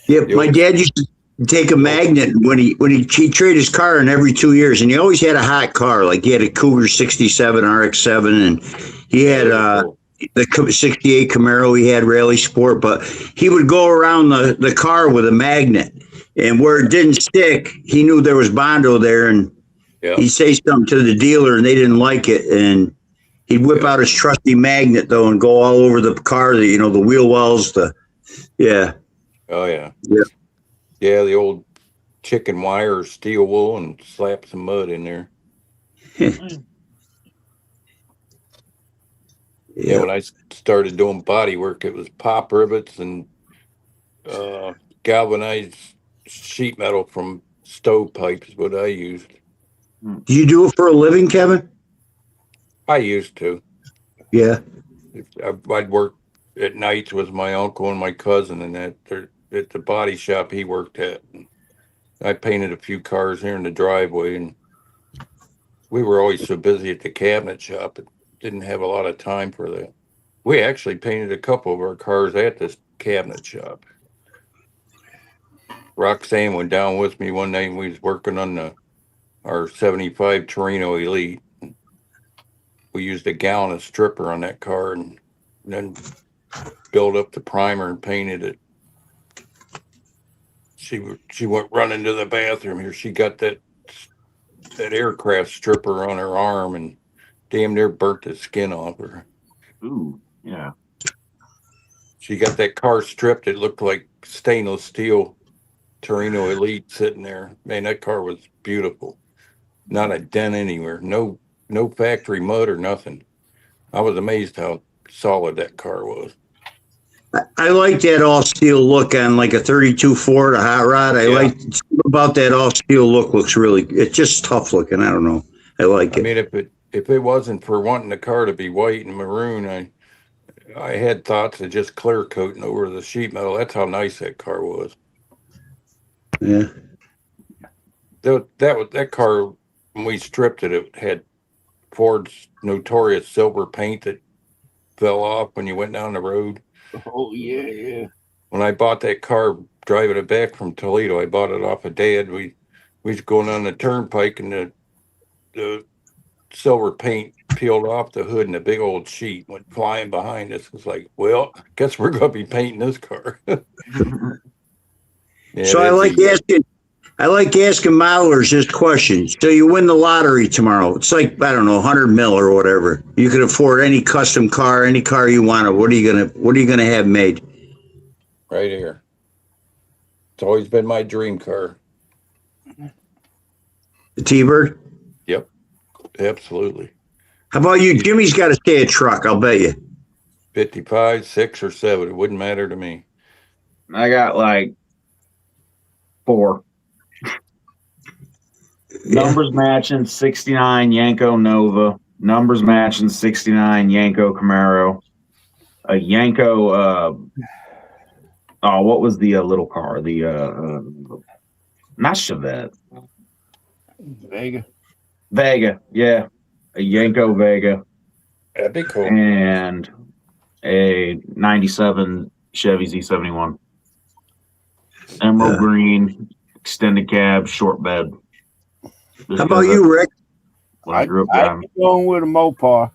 yeah, The my old, dad used to take a the old, magnet when he traded his car in every 2 years, and he always had a hot car. Like he had a Cougar '67 RX-7, and he yeah, had those are cool. the '68 Camaro. He had Rally Sport, but he would go around the car with a magnet, and where it didn't stick, he knew there was Bondo there, and Yeah, he'd say something to the dealer, and they didn't like it, and he'd whip yeah. out his trusty magnet though and go all over the car. The wheel wells. Yeah, Oh yeah, yeah, yeah. The old chicken wire or steel wool and slap some mud in there. Yeah, yeah. when I started doing body work, it was pop rivets and galvanized sheet metal from stovepipe is what I used. Do you do it for a living, Kevin? I used to. Yeah. I'd work at nights with my uncle and my cousin, and at the body shop he worked at. I painted a few cars here in the driveway, and we were always so busy at the cabinet shop, it didn't have a lot of time for that. We actually painted a couple of our cars at this cabinet shop. Roxanne went down with me one night and we was working on our 75 Torino Elite. We used a gallon of stripper on that car and then built up the primer and painted it. She went running to the bathroom here. She got that aircraft stripper on her arm and damn near burnt the skin off her. Ooh, yeah. She got that car stripped. It looked like stainless steel Torino Elite sitting there. Man, that car was beautiful. Not a dent anywhere. No factory mud or nothing. I was amazed how solid that car was. I like that all steel look on like a 32 Ford, a hot rod. I Yeah. like about that all steel look. Looks really. It's just tough looking. I don't know. I like I it. mean, if it wasn't for wanting the car to be white and maroon, I had thoughts of just clear coating over the sheet metal. That's how nice that car was. Yeah. That car when we stripped it, it had Ford's notorious silver paint that fell off when you went down the road. Oh yeah, yeah. When I bought that car driving it back from Toledo, I bought it off of Dad. We was going on the turnpike and the silver paint peeled off the hood and a big old sheet went flying behind us. It's like, well, I guess we're going to be painting this car. Yeah, So I like asking. I like asking modelers this question. So you win the lottery tomorrow. It's like, I don't know, 100 mil or whatever. You can afford any custom car, any car you want. What are you gonna have made? right here. It's always been my dream car. The T-Bird? Yep, absolutely. How about you? Jimmy's got to stay a truck, I'll bet you. 55, 6, or 7. It wouldn't matter to me. I got like 4. Numbers matching 69 Yanko Nova. Numbers matching 69 Yanko Camaro. A Yanko. What was the little car? The not Chevette. Vega. Yeah, a Yanko Vega. That'd be cool. And a 97 Chevy Z71. Emerald green, extended cab, short bed. How about you, Rick? I grew up I'd driving. be going with a Mopar.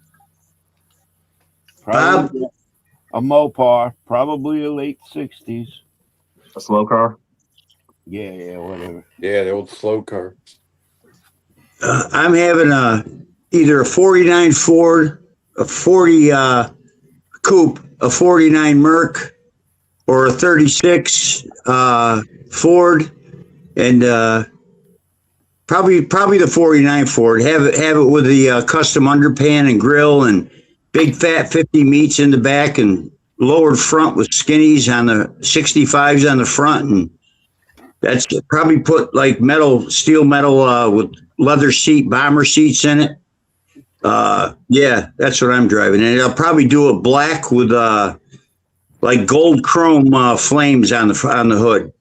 Bob? Probably a Mopar, probably a late 60s. A slow car. Yeah, whatever. Yeah, the old slow car. I'm having either a 49 Ford, a 40 Coupe, a 49 Merc, or a 36 Ford, and probably the 49 Ford. Have it with the custom underpan and grill and big fat 50 meats in the back and lowered front with skinnies on the 65s on the front, and that's probably put like steel metal with leather bomber seats in it. Yeah, that's what I'm driving, and I'll probably do a black with like gold chrome flames on the hood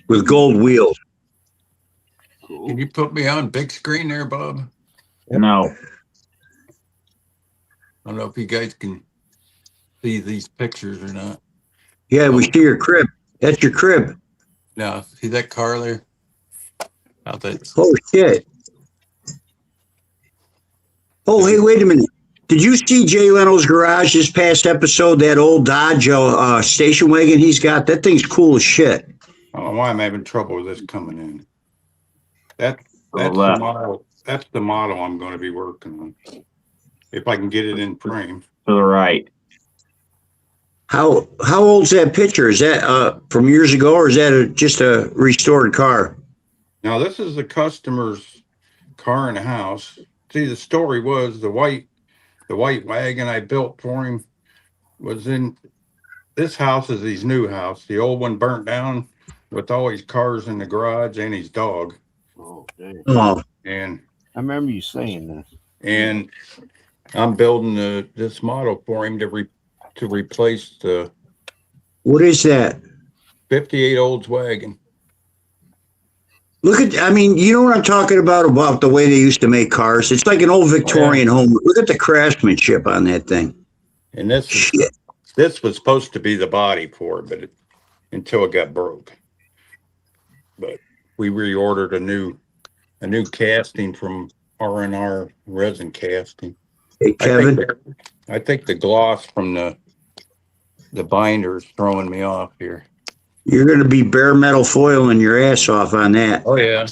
with gold wheels. Cool. Can you put me on big screen there, Bob? No. I don't know if you guys can see these pictures or not. Yeah, we see your crib. That's your crib. Now, see that car there? Out that. Oh shit. Oh, hey, wait a minute. Did you see Jay Leno's garage this past episode? That old Dodge station wagon he's got? That thing's cool as shit. I don't know why I'm having trouble with this coming in. That's the the left. model. That's the model I'm going to be working on. If I can get it in frame. To the right. How old's that picture? Is that from years ago, or is that just a restored car? Now this is the customer's car and house. See, the story was the white wagon I built for him was in this house is his new house. The old one burnt down with all his cars in the garage and his dog. Oh, dang. Oh, And I remember you saying this. and I'm building this model for him to replace the what is that? 58 Oldswagon. Look at, I mean, you know what I'm talking about the way they used to make cars? It's like an old Victorian home. Look at the craftsmanship on that thing. And this was supposed to be the body for it, but until it got broke. But we reordered a new casting from R&R resin casting. Hey, Kevin. I think the gloss from the binder is throwing me off here. You're going to be bare metal foiling your ass off on that. Oh yeah.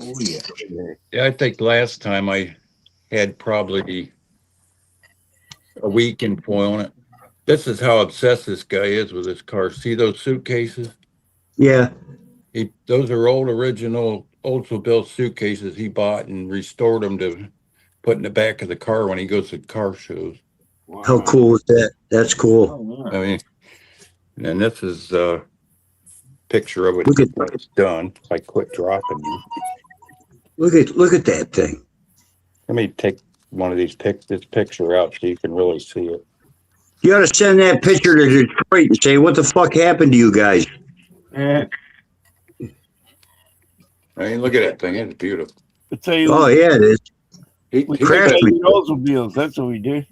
Oh, yeah. Yeah, I think last time I had probably a week in foiling it. This is how obsessed this guy is with his car. See those suitcases? Yeah. Those are original Oldsmobile suitcases he bought and restored them to put in the back of the car when he goes to car shows. Wow. How cool is that? That's cool. Oh, I mean, and this is a picture of it Look at- when it's done. I quit dropping you. Look at that thing. Let me take one of these this picture out so you can really see it. You ought to send that picture to Detroit and say, what the fuck happened to you guys? I mean, look at that thing. It's beautiful. I tell you, Oh, yeah, it is. He Craftsman. Oldsmobiles. That's what we did.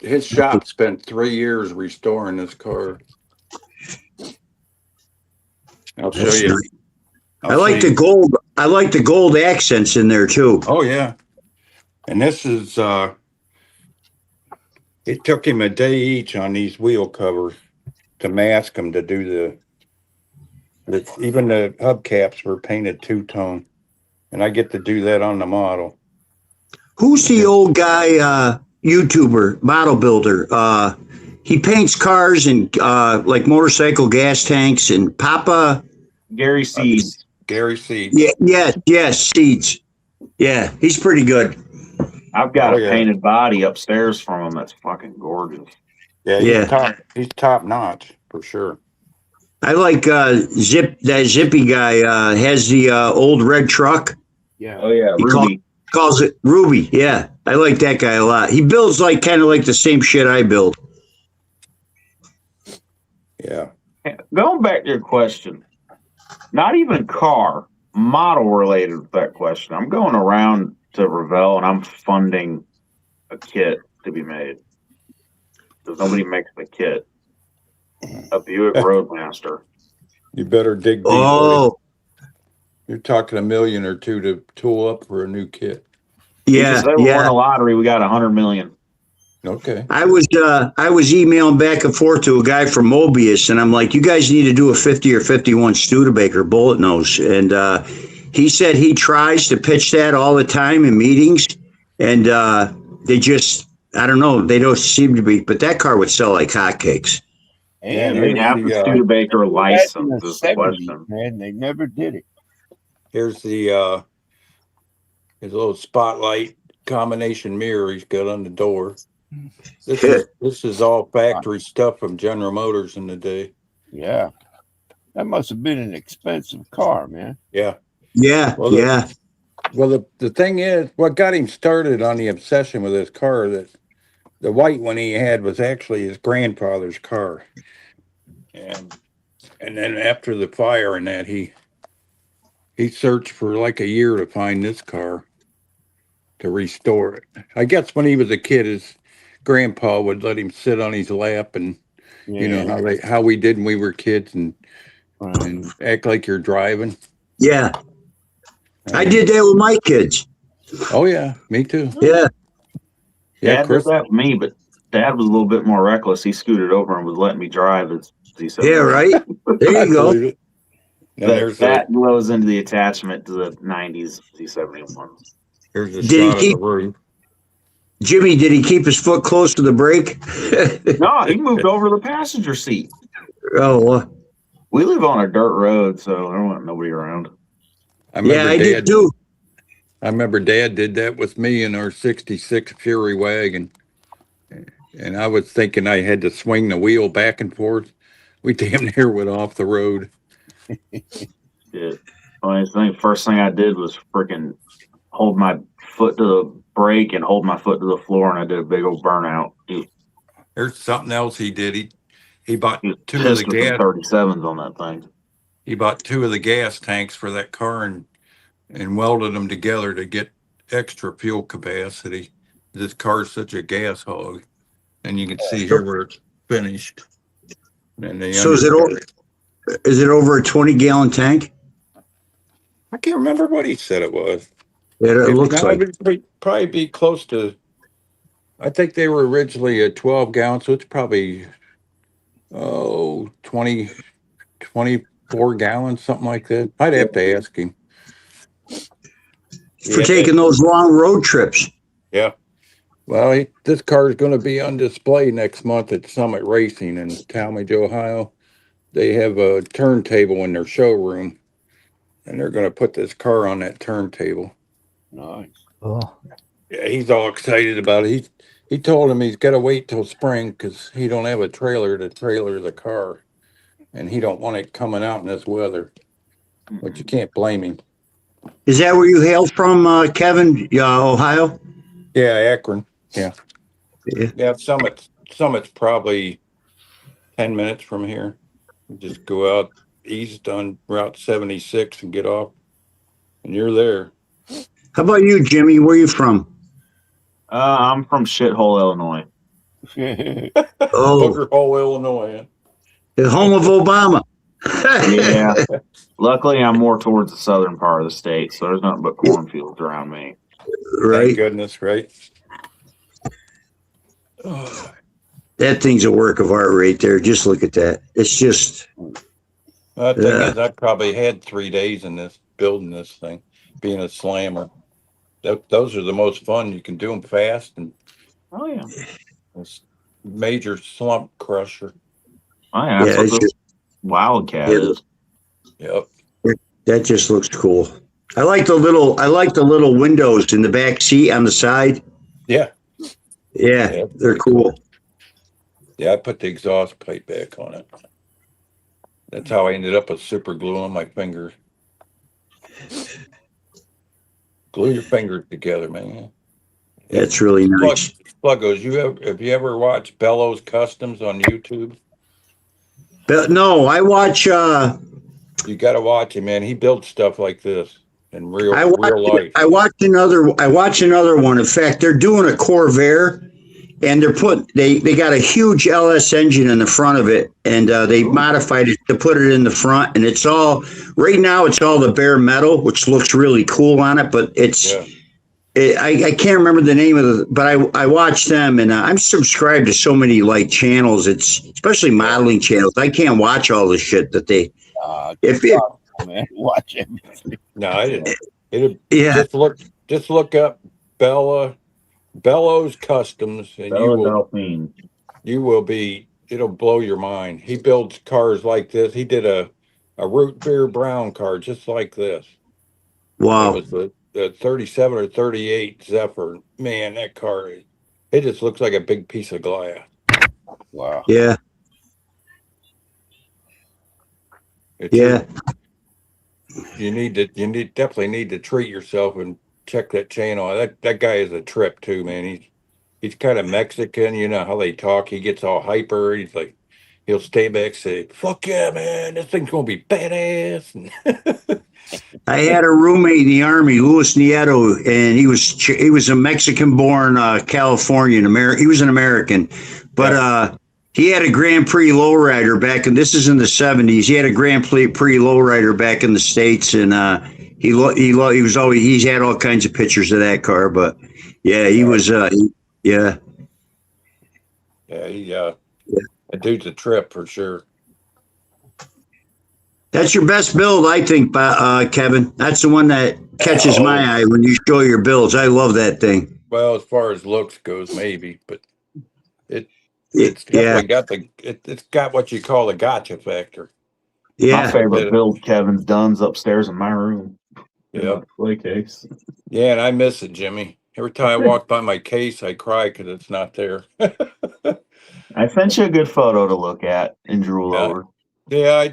his shop spent 3 years restoring this car. I'll show That's you. nice. I like the gold. I like the gold accents in there too. Oh yeah, and this is. It took him a day each on these wheel covers to mask them to do even the hubcaps were painted two-tone, and I get to do that on the model. Who's the old guy, YouTuber, model builder? He paints cars and like motorcycle gas tanks and Papa. Gary Seeds. Gary Seed. Yeah, yes, Seeds. Yeah, he's pretty good. I've got Oh, a yeah. painted body upstairs from him that's fucking gorgeous. Yeah, Yeah. he's top notch for sure. I like that Zippy guy has the old red truck. Yeah. Oh yeah, He Ruby. Calls it Ruby. Yeah, I like that guy a lot. He builds like kind of like the same shit I build. Yeah. Going back to your question, not even car, model related with that question. I'm going around to Revell and I'm funding a kit to be made. Because nobody makes the kit. A Buick Roadmaster. You better dig deep. Oh, buddy. You're talking $1 million or $2 million to tool up for a new kit. He Yeah, just said we won yeah. the lottery. We got 100 million. Okay. I was emailing back and forth to a guy from Mobius, and I'm like, you guys need to do a 50 or 51 Studebaker bullet nose. And he said he tries to pitch that all the time in meetings, and they just, I don't know, they don't seem to be. But that car would sell like hotcakes. And You'd have the Studebaker license is the 70s, question. man, they never did it. Here's the his little spotlight combination mirror he's got on the door. This is all factory stuff from General Motors in the day. Yeah. That must have been an expensive car, man. Yeah. Yeah, Well, yeah. Well, the thing is, what got him started on the obsession with his car, that the white one he had was actually his grandfather's car. And then after the fire and that, he searched for like a year to find this car to restore it. I guess when he was a kid, his grandpa would let him sit on his lap, and you know how we did when we were kids, and act like you're driving. Yeah. I did that with my kids. Oh yeah, me too. Yeah. Yeah, Dad Chris. did that with me, but Dad was a little bit more reckless. He scooted over and was letting me drive, as he said. Yeah, right. There you go. And there's That goes into the attachment to the 90s Z71s. here's a Did he shot of the keep- room. Jimmy, did he keep his foot close to the brake? No, he moved over the passenger seat. Oh, We live on a dirt road, so I don't want nobody around. yeah, I did too. I remember Dad did that with me in our '66 Fury wagon, and I was thinking I had to swing the wheel back and forth. We damn near went off the road. Yeah. First thing I did was freaking hold my foot to the brake and hold my foot to the floor, and I did a big old burnout. There's something else he did. He bought He was two of the pissed with the gas. 37s on that thing. He bought 2 of the gas tanks for that car and welded them together to get extra fuel capacity. This car's such a gas hog, and you can see here where it's finished. And So is it over a 20-gallon tank? I can't remember what he said it was. Yeah, it looks like. It would probably be close to. I think they were originally a 12-gallon, so it's probably 24 gallons, something like that. I'd have to ask him. For taking those long road trips. Yeah. Well, this car is going to be on display next month at Summit Racing in Talmadge, Ohio. They have a turntable in their showroom, and they're going to put this car on that turntable. Nice. Oh, Yeah, he's all excited about it. He told him he's got to wait till spring because he don't have a trailer to trailer the car, and he don't want it coming out in this weather. But you can't blame him. Is that where you hail from, Kevin? Ohio? Yeah, Akron. Yeah. Yeah. Summit's probably 10 minutes from here. You just go out east on Route 76 and get off, and you're there. How about you, Jimmy? Where you from? I'm from Shithole, Illinois. Oh, Booger Hole, Illinois. the home of Obama. Yeah. Luckily, I'm more towards the southern part of the state, so there's nothing but cornfields around me. Thank Right. goodness, right? That thing's a work of art right there. Just look at that. It's just, The thing Yeah. is, I probably had 3 days in this building this thing, being a slammer. Those are the most fun. You can do them fast, and Oh, yeah. it's major slump crusher. Oh, yeah. That's yeah, what it's this just, Wildcat Yeah. is. Yep. that just looks cool. I like the little windows in the back seat on the side. Yeah. Yeah, they're cool. Yeah, I put the exhaust pipe back on it. That's how I ended up with super glue on my fingers. Glue your fingers together, man. That's really nice. Pluggos, have you ever watched Bellows Customs on YouTube? But no, I watch. You got to watch him, man. He builds stuff like this in real life. I watch another one. In fact, they're doing a Corvair, and they got a huge LS engine in the front of it, and they modified it to put it in the front, and it's all right now. It's all the bare metal, which looks really cool on it, but I can't remember the name of but I watch them, and I'm subscribed to so many like channels. It's especially modeling channels. I can't watch all the shit that they. Man, watch everything. No, I didn't. Yeah. Just look up Bellows Customs, and Philadelphia. you will be. It'll blow your mind. He builds cars like this. He did a root beer brown car just like this. Wow. It was the 37 or 38 Zephyr. Man, that car, it just looks like a big piece of glass. Wow. Yeah. You definitely need to treat yourself and check that channel. That guy is a trip too, man. He's kind of Mexican. You know how they talk. He gets all hyper. He's like, he'll stay back and say, "Fuck yeah, man, this thing's gonna be badass." I had a roommate in the Army, Luis Nieto, and he was a Mexican-born Californian American. He was an American, but he had a Grand Prix lowrider back in. This is in the '70s. He had a Grand Prix lowrider back in the States, and he's had all kinds of pictures of that car. But yeah, he was yeah. Yeah, that dude's a trip for sure. That's your best build, I think, Kevin. That's the one that catches my eye when you show your builds. I love that thing. Well, as far as looks goes, maybe, but it's definitely it's got what you call the gotcha factor. Yeah. My favorite build, Kevin's done's upstairs in my room. Yeah. Play case. Yeah, and I miss it, Jimmy. Every time I walk by my case, I cry because it's not there. I sent you a good photo to look at and drool over. Yeah,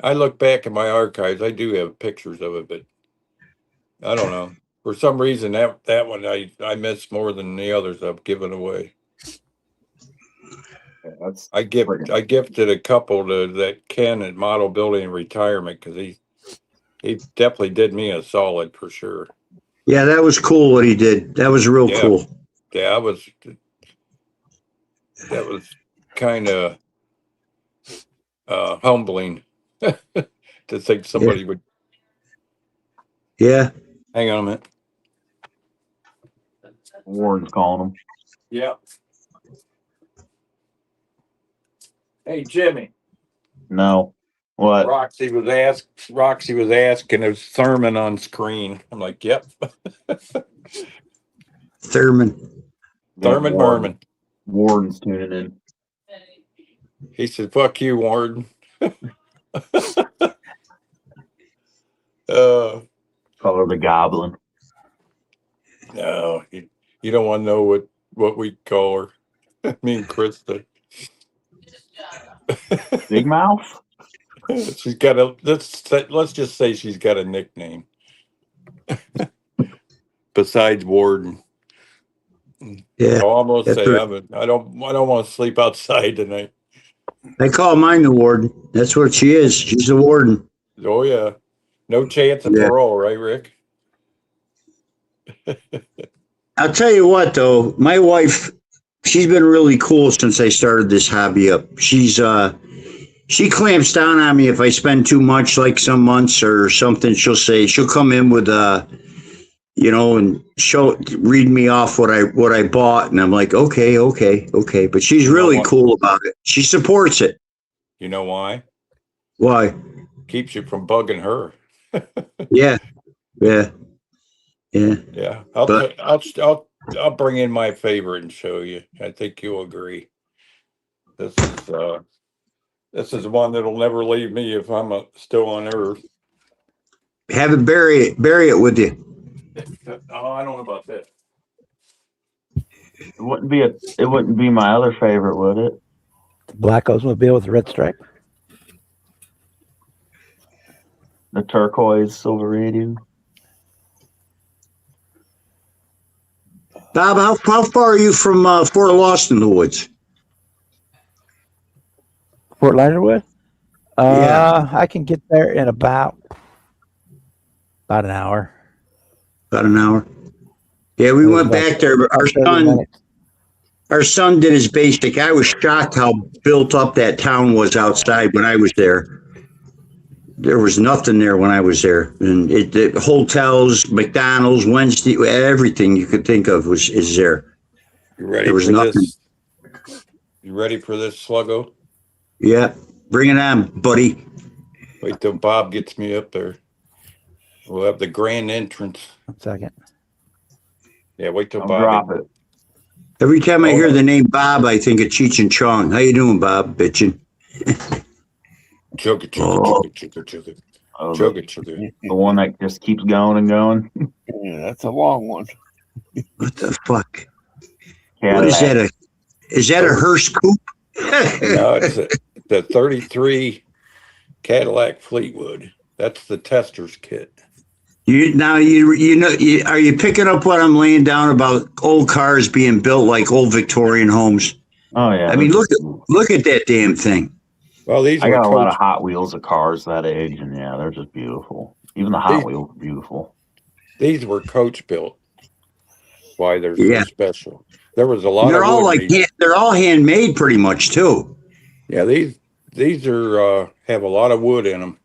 I look back at my archives. I do have pictures of it, but I don't know. For some reason, that one I miss more than the others I've given away. Yeah, I gifted a couple to that Ken at Model Building and Retirement because he definitely did me a solid for sure. Yeah, that was cool what he did. That was real cool. Yeah, that was kind of humbling to think somebody would. Yeah. Hang on a minute. Warren's calling him. Yeah. Hey, Jimmy. No. What? Roxy was asking if Thurman on screen. I'm like, yep. Thurman Berman. Warren's tuning in. He said, "Fuck you, Warden." Call her the Goblin. No, you don't want to know what we call her. Me and Krista. Big Mouth. She's got let's just say she's got a nickname besides Warden. Yeah. I'll almost say I don't want to sleep outside tonight. I call mine the Warden. That's what she is. She's the Warden. Oh yeah, no chance of parole, right, Rick? I'll tell you what, though, my wife, she's been really cool since I started this hobby up. She clamps down on me if I spend too much, like some months or something. She'll come in with and read me off what I bought, and I'm like, okay. But she's really cool about it. She supports it. You know why? Why? Keeps you from bugging her. Yeah. I'll bring in my favorite and show you. I think you'll agree. This is one that'll never leave me if I'm still on Earth. Have it bury it with you. Oh, I don't know about that. It wouldn't be my other favorite, would it? The black Oldsmobile with the red stripe. The turquoise silver radio. Bob, how far are you from Fort Lost in the Woods? Fort Leonard? Yeah. I can get there in about an hour. About an hour. Yeah, we went back there. our son did his basic. I was shocked how built up that town was outside when I was there. There was nothing there when I was there, and the hotels, McDonald's, Wednesday, everything you could think of is there. You ready There was for nothing. this? You ready for this, Sluggo? Yeah, bring it on, buddy. Wait till Bob gets me up there. We'll have the grand entrance. 1 second. Yeah, wait till I'll Bob. drop it. Every time I Oh, hear no. the name Bob, I think of Cheech and Chong. How you doing, Bob? Bitchin'. Chugga, chugga, Oh. chugga, chugga, chugga. Oh, Chugga, chugga. the one that just keeps going and going. Yeah, that's a long one. What the fuck? Cadillac. What is that? Is that a hearse coupe? No, it's the 33 Cadillac Fleetwood. That's the tester's kit. You know, are you picking up what I'm laying down about old cars being built like old Victorian homes? Oh yeah. I mean, look at that damn thing. Well, these I were got a lot of coach, Hot Wheels of cars that age, and yeah, they're just beautiful. Even the Hot Wheels are beautiful. these were coach built. Why they're Yeah. so special. There was a lot They're of all wood like made. they're all handmade pretty much too. Yeah, these are have a lot of wood in them,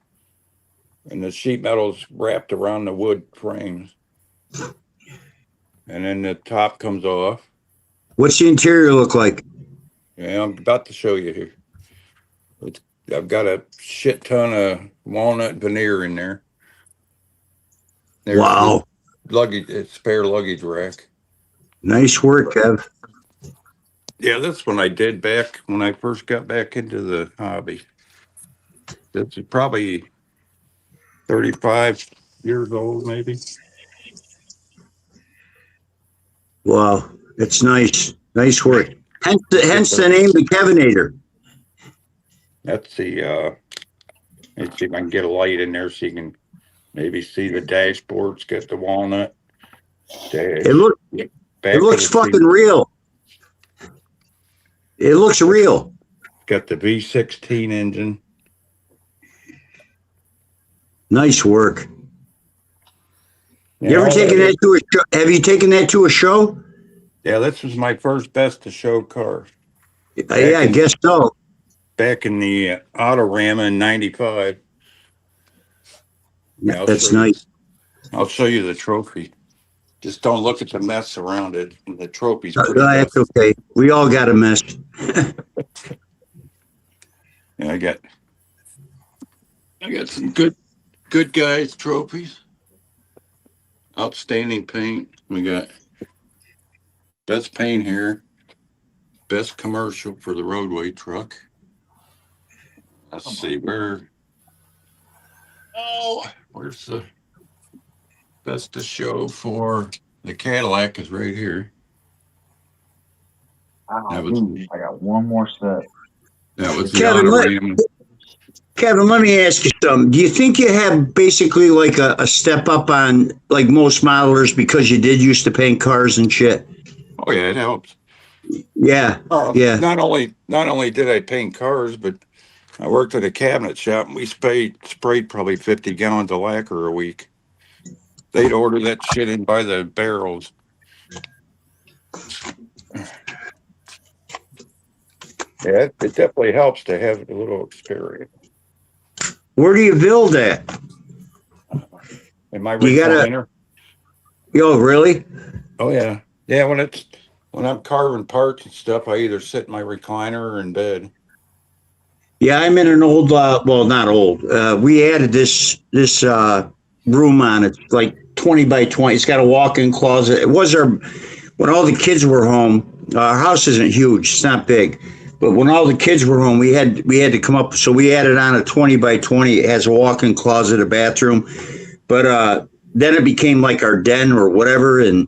and the sheet metal's wrapped around the wood frames, and then the top comes off. What's the interior look like? Yeah, I'm about to show you here. I've got a shit ton of walnut veneer in there. There's Wow, the luggage, spare luggage rack. nice work, Kev. Yeah, that's when I did back when I first got back into the hobby. This is probably 35 years old, maybe. Wow, it's nice. Nice work. Hence the name, the Kevinator. That's the let's see if I can get a light in there so you can maybe see the dashboard. It's got the walnut dash. It looks fucking real. It looks real. Got the V16 engine. Nice work. You ever all taken that to a show? Have you taken that to a show? Yeah, this was my first best to show car. Yeah, I guess so. Back in the Autorama in '95. Yeah, That's nice. I'll show you the trophy. Just don't look at the mess around it. The trophy's pretty That's good. okay. We all got a mess. Yeah, I got some good guys trophies. Outstanding paint. We got best paint here. Best commercial for the roadway truck. Let's see where's the best to show for the Cadillac is right here. That was- I got one more set. That was the Kevin, Autorama. Kevin, let me ask you something. Do you think you have basically like a step up on like most modelers because you did used to paint cars and shit? Oh yeah, it helps. Yeah. Yeah. Not only did I paint cars, but I worked at a cabinet shop and we sprayed probably 50 gallons of lacquer a week. They'd order that shit in by the barrels. Yeah, it definitely helps to have a little experience. Where do you build at? In my You gotta- recliner. Yo, really? Oh yeah. Yeah, when I'm carving parts and stuff, I either sit in my recliner or in bed. Yeah, I'm in an old, well, not old. We added this room on it, like 20 by 20. It's got a walk-in closet. It was when all the kids were home. Our house isn't huge. It's not big. But when all the kids were home, we had to come up. So we added on a 20 by 20. It has a walk-in closet, a bathroom. But then it became like our den or whatever. And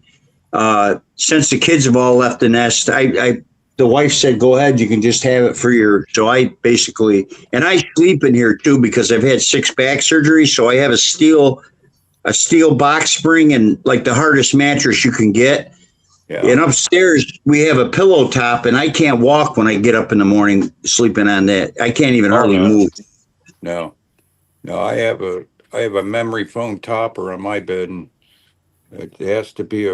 since the kids have all left the nest, the wife said, go ahead, you can just have it for so I basically, and I sleep in here too because I've had 6 back surgeries. So I have a steel box spring and like the hardest mattress you can get. Yeah. And upstairs we have a pillow top and I can't walk when I get up in the morning sleeping on that. I can't even hardly move. No, I have a memory foam topper on my bed, and it has to be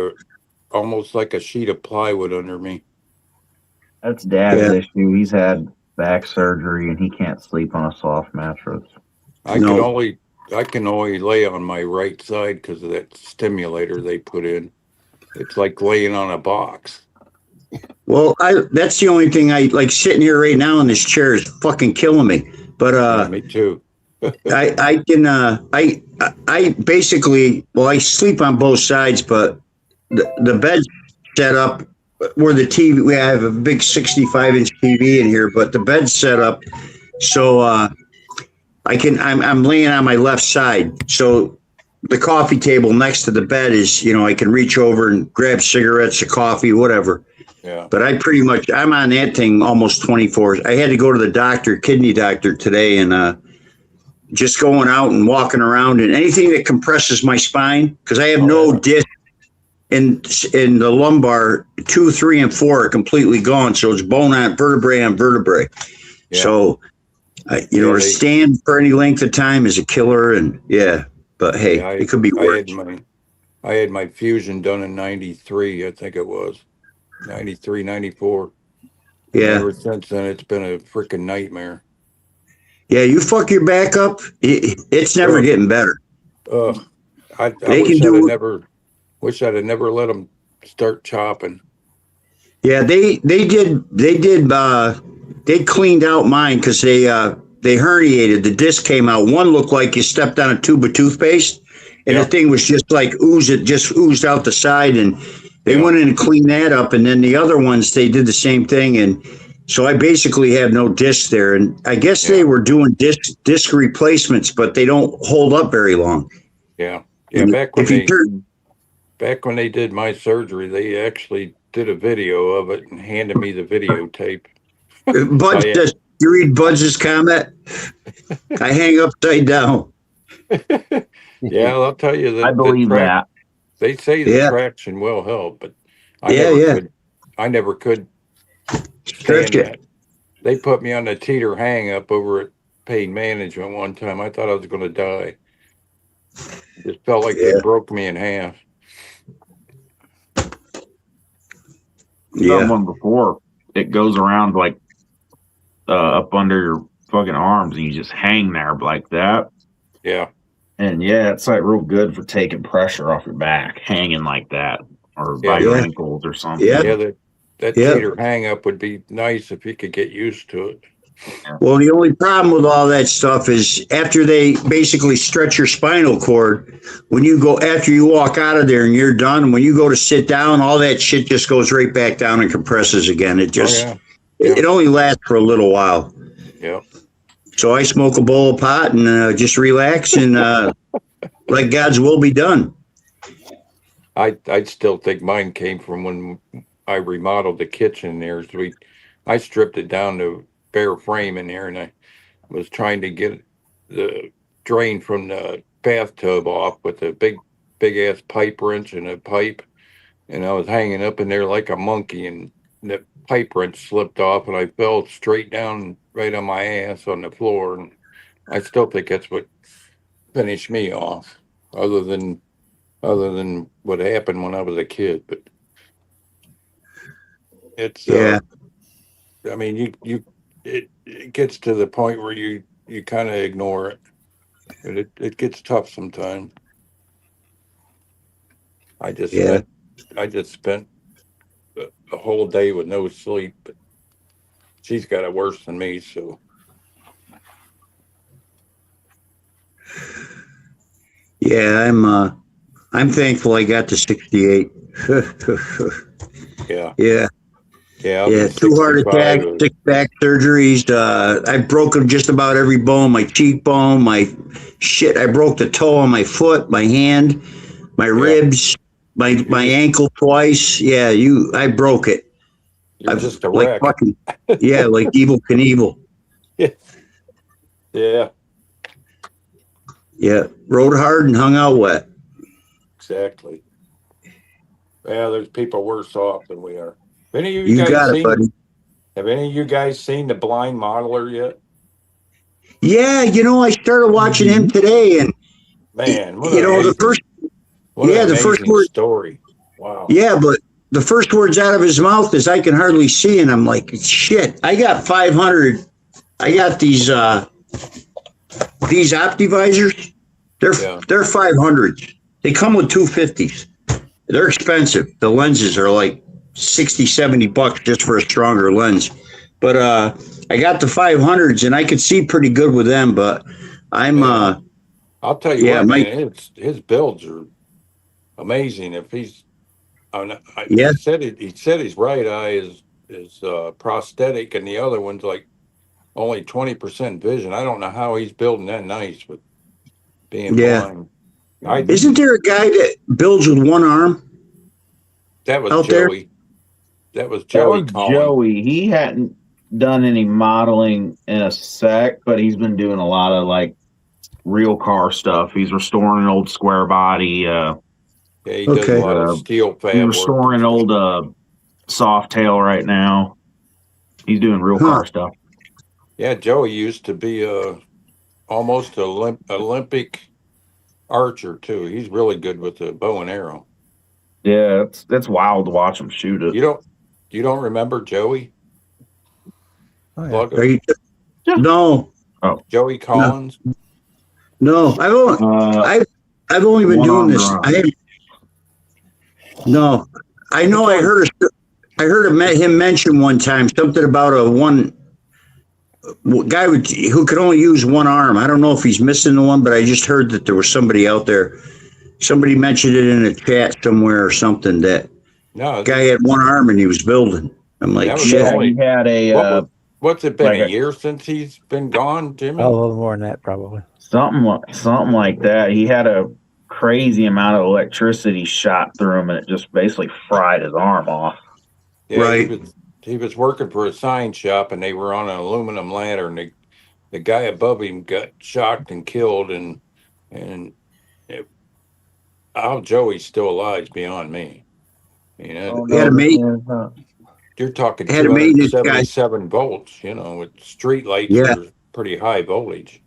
almost like a sheet of plywood under me. That's Dad's Yeah. issue. He's had back surgery and he can't sleep on a soft mattress. I No. can only lay on my right side because of that stimulator they put in. It's like laying on a box. Well, that's the only thing I like. Sitting here right now in this chair is fucking killing me. But Yeah, me too. I can I basically, well, I sleep on both sides, but the bed's set up where the TV, we have a big 65-inch TV in here, but the bed's set up so I'm laying on my left side. So the coffee table next to the bed is, I can reach over and grab cigarettes, a coffee, whatever. Yeah. But I'm on that thing almost 24. I had to go to the doctor, kidney doctor today, and just going out and walking around and anything that compresses my spine, because I have no disc in the lumbar. 2, 3, and 4 are completely gone. So it's bone on vertebrae on vertebrae. Yeah. So, to stand for any length of time is a killer. And but hey, it could be worse. I had my fusion done in 93, I think it was. 93, 94. Yeah. And ever since then, it's been a freaking nightmare. Yeah, you fuck your back up, it's never getting better. I wish I'd have never let them start chopping. Yeah, they cleaned out mine because they herniated. The disc came out. One looked like you stepped on a tube of toothpaste, and the thing was just like oozed out the side, and they went in and cleaned that up. And then the other ones, they did the same thing, and so I basically have no disc there. And I guess they were doing disc replacements, but they don't hold up very long. Yeah. And Back when they did my surgery, they actually did a video of it and handed me the videotape. Bud says, you read Bud's comment? I hang upside down. Yeah, I'll tell you that. I believe that. They say the traction will help, but I never could stretch it. They put me on the teeter hang up over at pain management one time. I thought I was going to die. It just felt like they broke me in half. Someone before, it goes around like up under your fucking arms, and you just hang there like that. Yeah. And it's like real good for taking pressure off your back, hanging like that, or by your ankles or something. Yeah, that teeter hang up would be nice if you could get used to it. Well, the only problem with all that stuff is after they basically stretch your spinal cord, after you walk out of there and you're done, when you go to sit down, all that shit just goes right back down and compresses again. It just, it only lasts for a little while. Yeah. So I smoke a bowl of pot and just relax and let God's will be done. I still think mine came from when I remodeled the kitchen there. So I stripped it down to bare frame in there, and I was trying to get the drain from the bathtub off with a big ass pipe wrench and a pipe, and I was hanging up in there like a monkey, and the pipe wrench slipped off and I fell straight down right on my ass on the floor. And I still think that's what finished me off, other than what happened when I was a kid. But it's I mean, it gets to the point where you kind of ignore it, and it gets tough sometimes. I just spent a whole day with no sleep, but she's got it worse than me. So I'm thankful I got to 68. Yeah, 2 heart attacks, 6 back surgeries. I've broken just about every bone, my cheekbone, I broke the toe on my foot, my hand, my ribs, my ankle twice. I broke it. You're just a wreck. Like Evel Knievel. Yeah. Rode hard and hung out wet. Exactly. Yeah, there's people worse off than we are. Have any of you guys seen The Blind Modeler yet? Yeah, I started watching him today, and man, the first word story. Wow. Yeah, but the first words out of his mouth is, "I can hardly see," and I'm like, "Shit!" I got 500. I got these Optivisors. They're 500s. They come with 250s. They're expensive. The lenses are like 60, $70 just for a stronger lens. But I got the 500s, and I could see pretty good with them. But I'm I'll tell you what, man, his builds are amazing. If he's, Yeah. he said his right eye is prosthetic, and the other one's like only 20% vision. I don't know how he's building that nice with being blind. Isn't there a guy that builds with one arm? That was out Joey. That was Joey. That was Joey. He hadn't done any modeling in a sec, but he's been doing a lot of like real car stuff. He's restoring an old square body. Yeah, he does a lot of steel fab. He's restoring an old soft tail right now. He's doing real car stuff. Yeah, Joey used to be almost Olympic archer too. He's really good with the bow and arrow. Yeah, that's wild to watch him shoot it. You don't remember Joey? Oh, yeah. No. Oh, Joey Collins. No, I've only been doing this. No, I know. I heard him mention one time something about a one guy who could only use one arm. I don't know if he's missing the one, but I just heard that there was somebody out there. Somebody mentioned it in a chat somewhere or something that guy had one arm and he was building. I'm like, shit. He had a. What's it been, a year since he's been gone, Jimmy? A little more than that, probably. Something like that. He had a crazy amount of electricity shot through him, and it just basically fried his arm off. Yeah, right. He was working for a sign shop, and they were on an aluminum ladder, and the guy above him got shocked and killed, and how Joey's still alive is beyond me. You know, you're talking 277 volts, you know, with street lights that are pretty high voltage.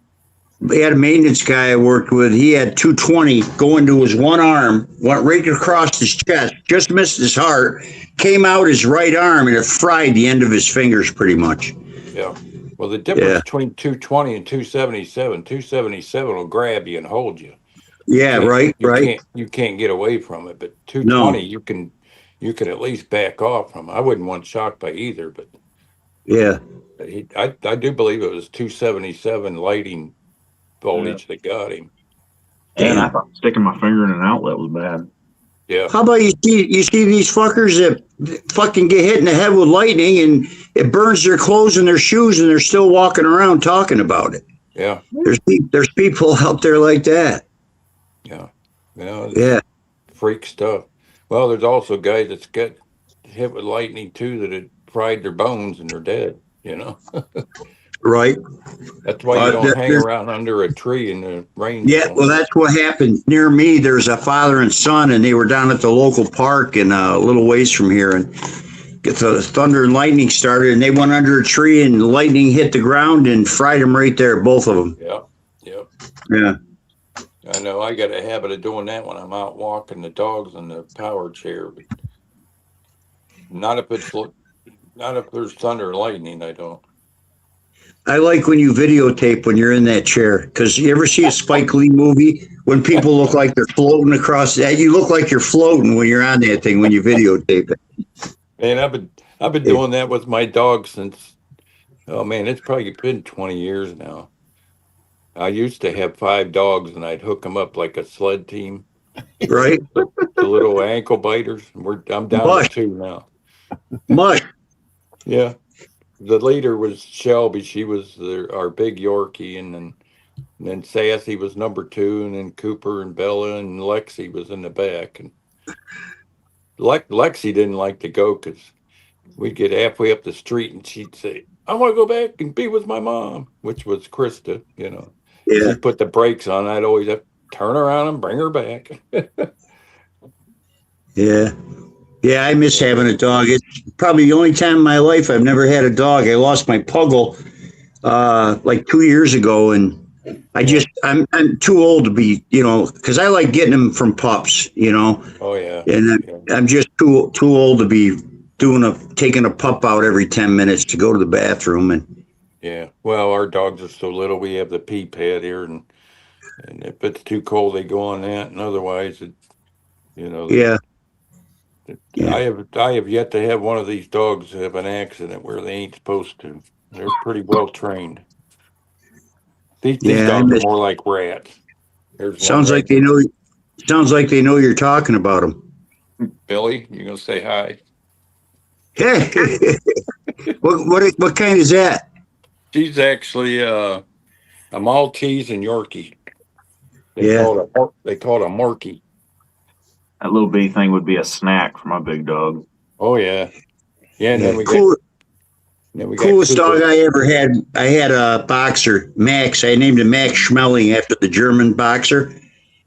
He had a maintenance guy I worked with. He had 220 going to his one arm, went right across his chest, just missed his heart, came out his right arm, and it fried the end of his fingers pretty much. Yeah. Well, the difference between 220 and 277 will grab you and hold you. Yeah, You can't get away from it, but 220 you can at least back off from. I wouldn't want shocked by either, but I do believe it was 277 lighting voltage that got him. And I thought sticking my finger in an outlet was bad. Yeah. How about you see these fuckers that fucking get hit in the head with lightning and it burns their clothes and their shoes and they're still walking around talking about it. Yeah. There's people out there like that. Yeah. Yeah. Freak stuff. Well, there's also guys that's got hit with lightning too that had fried their bones and they're dead, you know. Right. That's why you don't hang around under a tree in the rain. Yeah, well, that's what happened near me. There's a father and son, and they were down at the local park and a little ways from here, and the thunder and lightning started, and they went under a tree, and the lightning hit the ground and fried them right there, both of them. Yeah. I know. I got a habit of doing that when I'm out walking the dogs in the power chair, but not if there's thunder and lightning. I don't. I like when you videotape when you're in that chair, because you ever see a Spike Lee movie when people look like they're floating across that? You look like you're floating when you're on that thing when you videotape it. Man, I've been doing that with my dog since, it's probably been 20 years now. I used to have 5 dogs, and I'd hook them up like a sled team. Right. The little ankle biters. I'm down to 2 now. Mush. Yeah. The leader was Shelby. She was our big Yorkie, and then Sassy was number 2, and then Cooper and Bella and Lexi was in the back. And Lexi didn't like to go because we'd get halfway up the street and she'd say, "I want to go back and be with my mom," which was Krista, you know. Yeah. She'd put the brakes on. I'd always have to turn around and bring her back. Yeah. Yeah, I miss having a dog. It's probably the only time in my life I've never had a dog. I lost my Puggle like 2 years ago, and I'm too old to be, because I like getting them from pups, Oh yeah. and Yeah. I'm just too old to be taking a pup out every 10 minutes to go to the bathroom. And Yeah. Well, our dogs are so little. We have the pee pad here, and if it's too cold, they go on that. And otherwise, yeah, yeah, I have yet to have one of these dogs have an accident where they ain't supposed to. They're pretty well trained. These yeah. dogs are more like rats. There's one Sounds right like they know. Sounds like they know you're talking about them. Billy, you gonna say hi? What kind is that? She's actually a Maltese and Yorkie. Yeah. They call it a Morkie. That little bitty thing would be a snack for my big dog. Oh yeah, yeah. And then we got Coolest Cooper. dog I ever had. I had a boxer, Max. I named him Max Schmeling after the German boxer,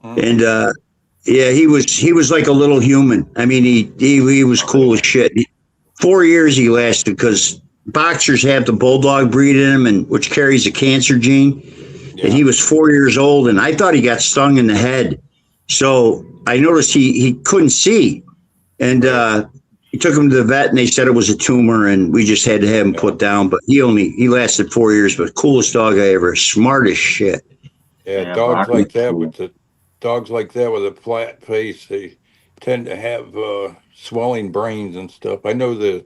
and yeah, he was like a little human. I mean, he was cool as shit. 4 years he lasted because boxers have the bulldog breed in them, and which carries a cancer gene. Yeah. And he was 4 years old, and I thought he got stung in the head. So I noticed he couldn't see, and he took him to the vet, and they said it was a tumor, and we just had to have him put down. But he lasted 4 years, but coolest dog I ever, smart as shit. Yeah, dogs like that with a flat face, they tend to have swelling brains and stuff. I know the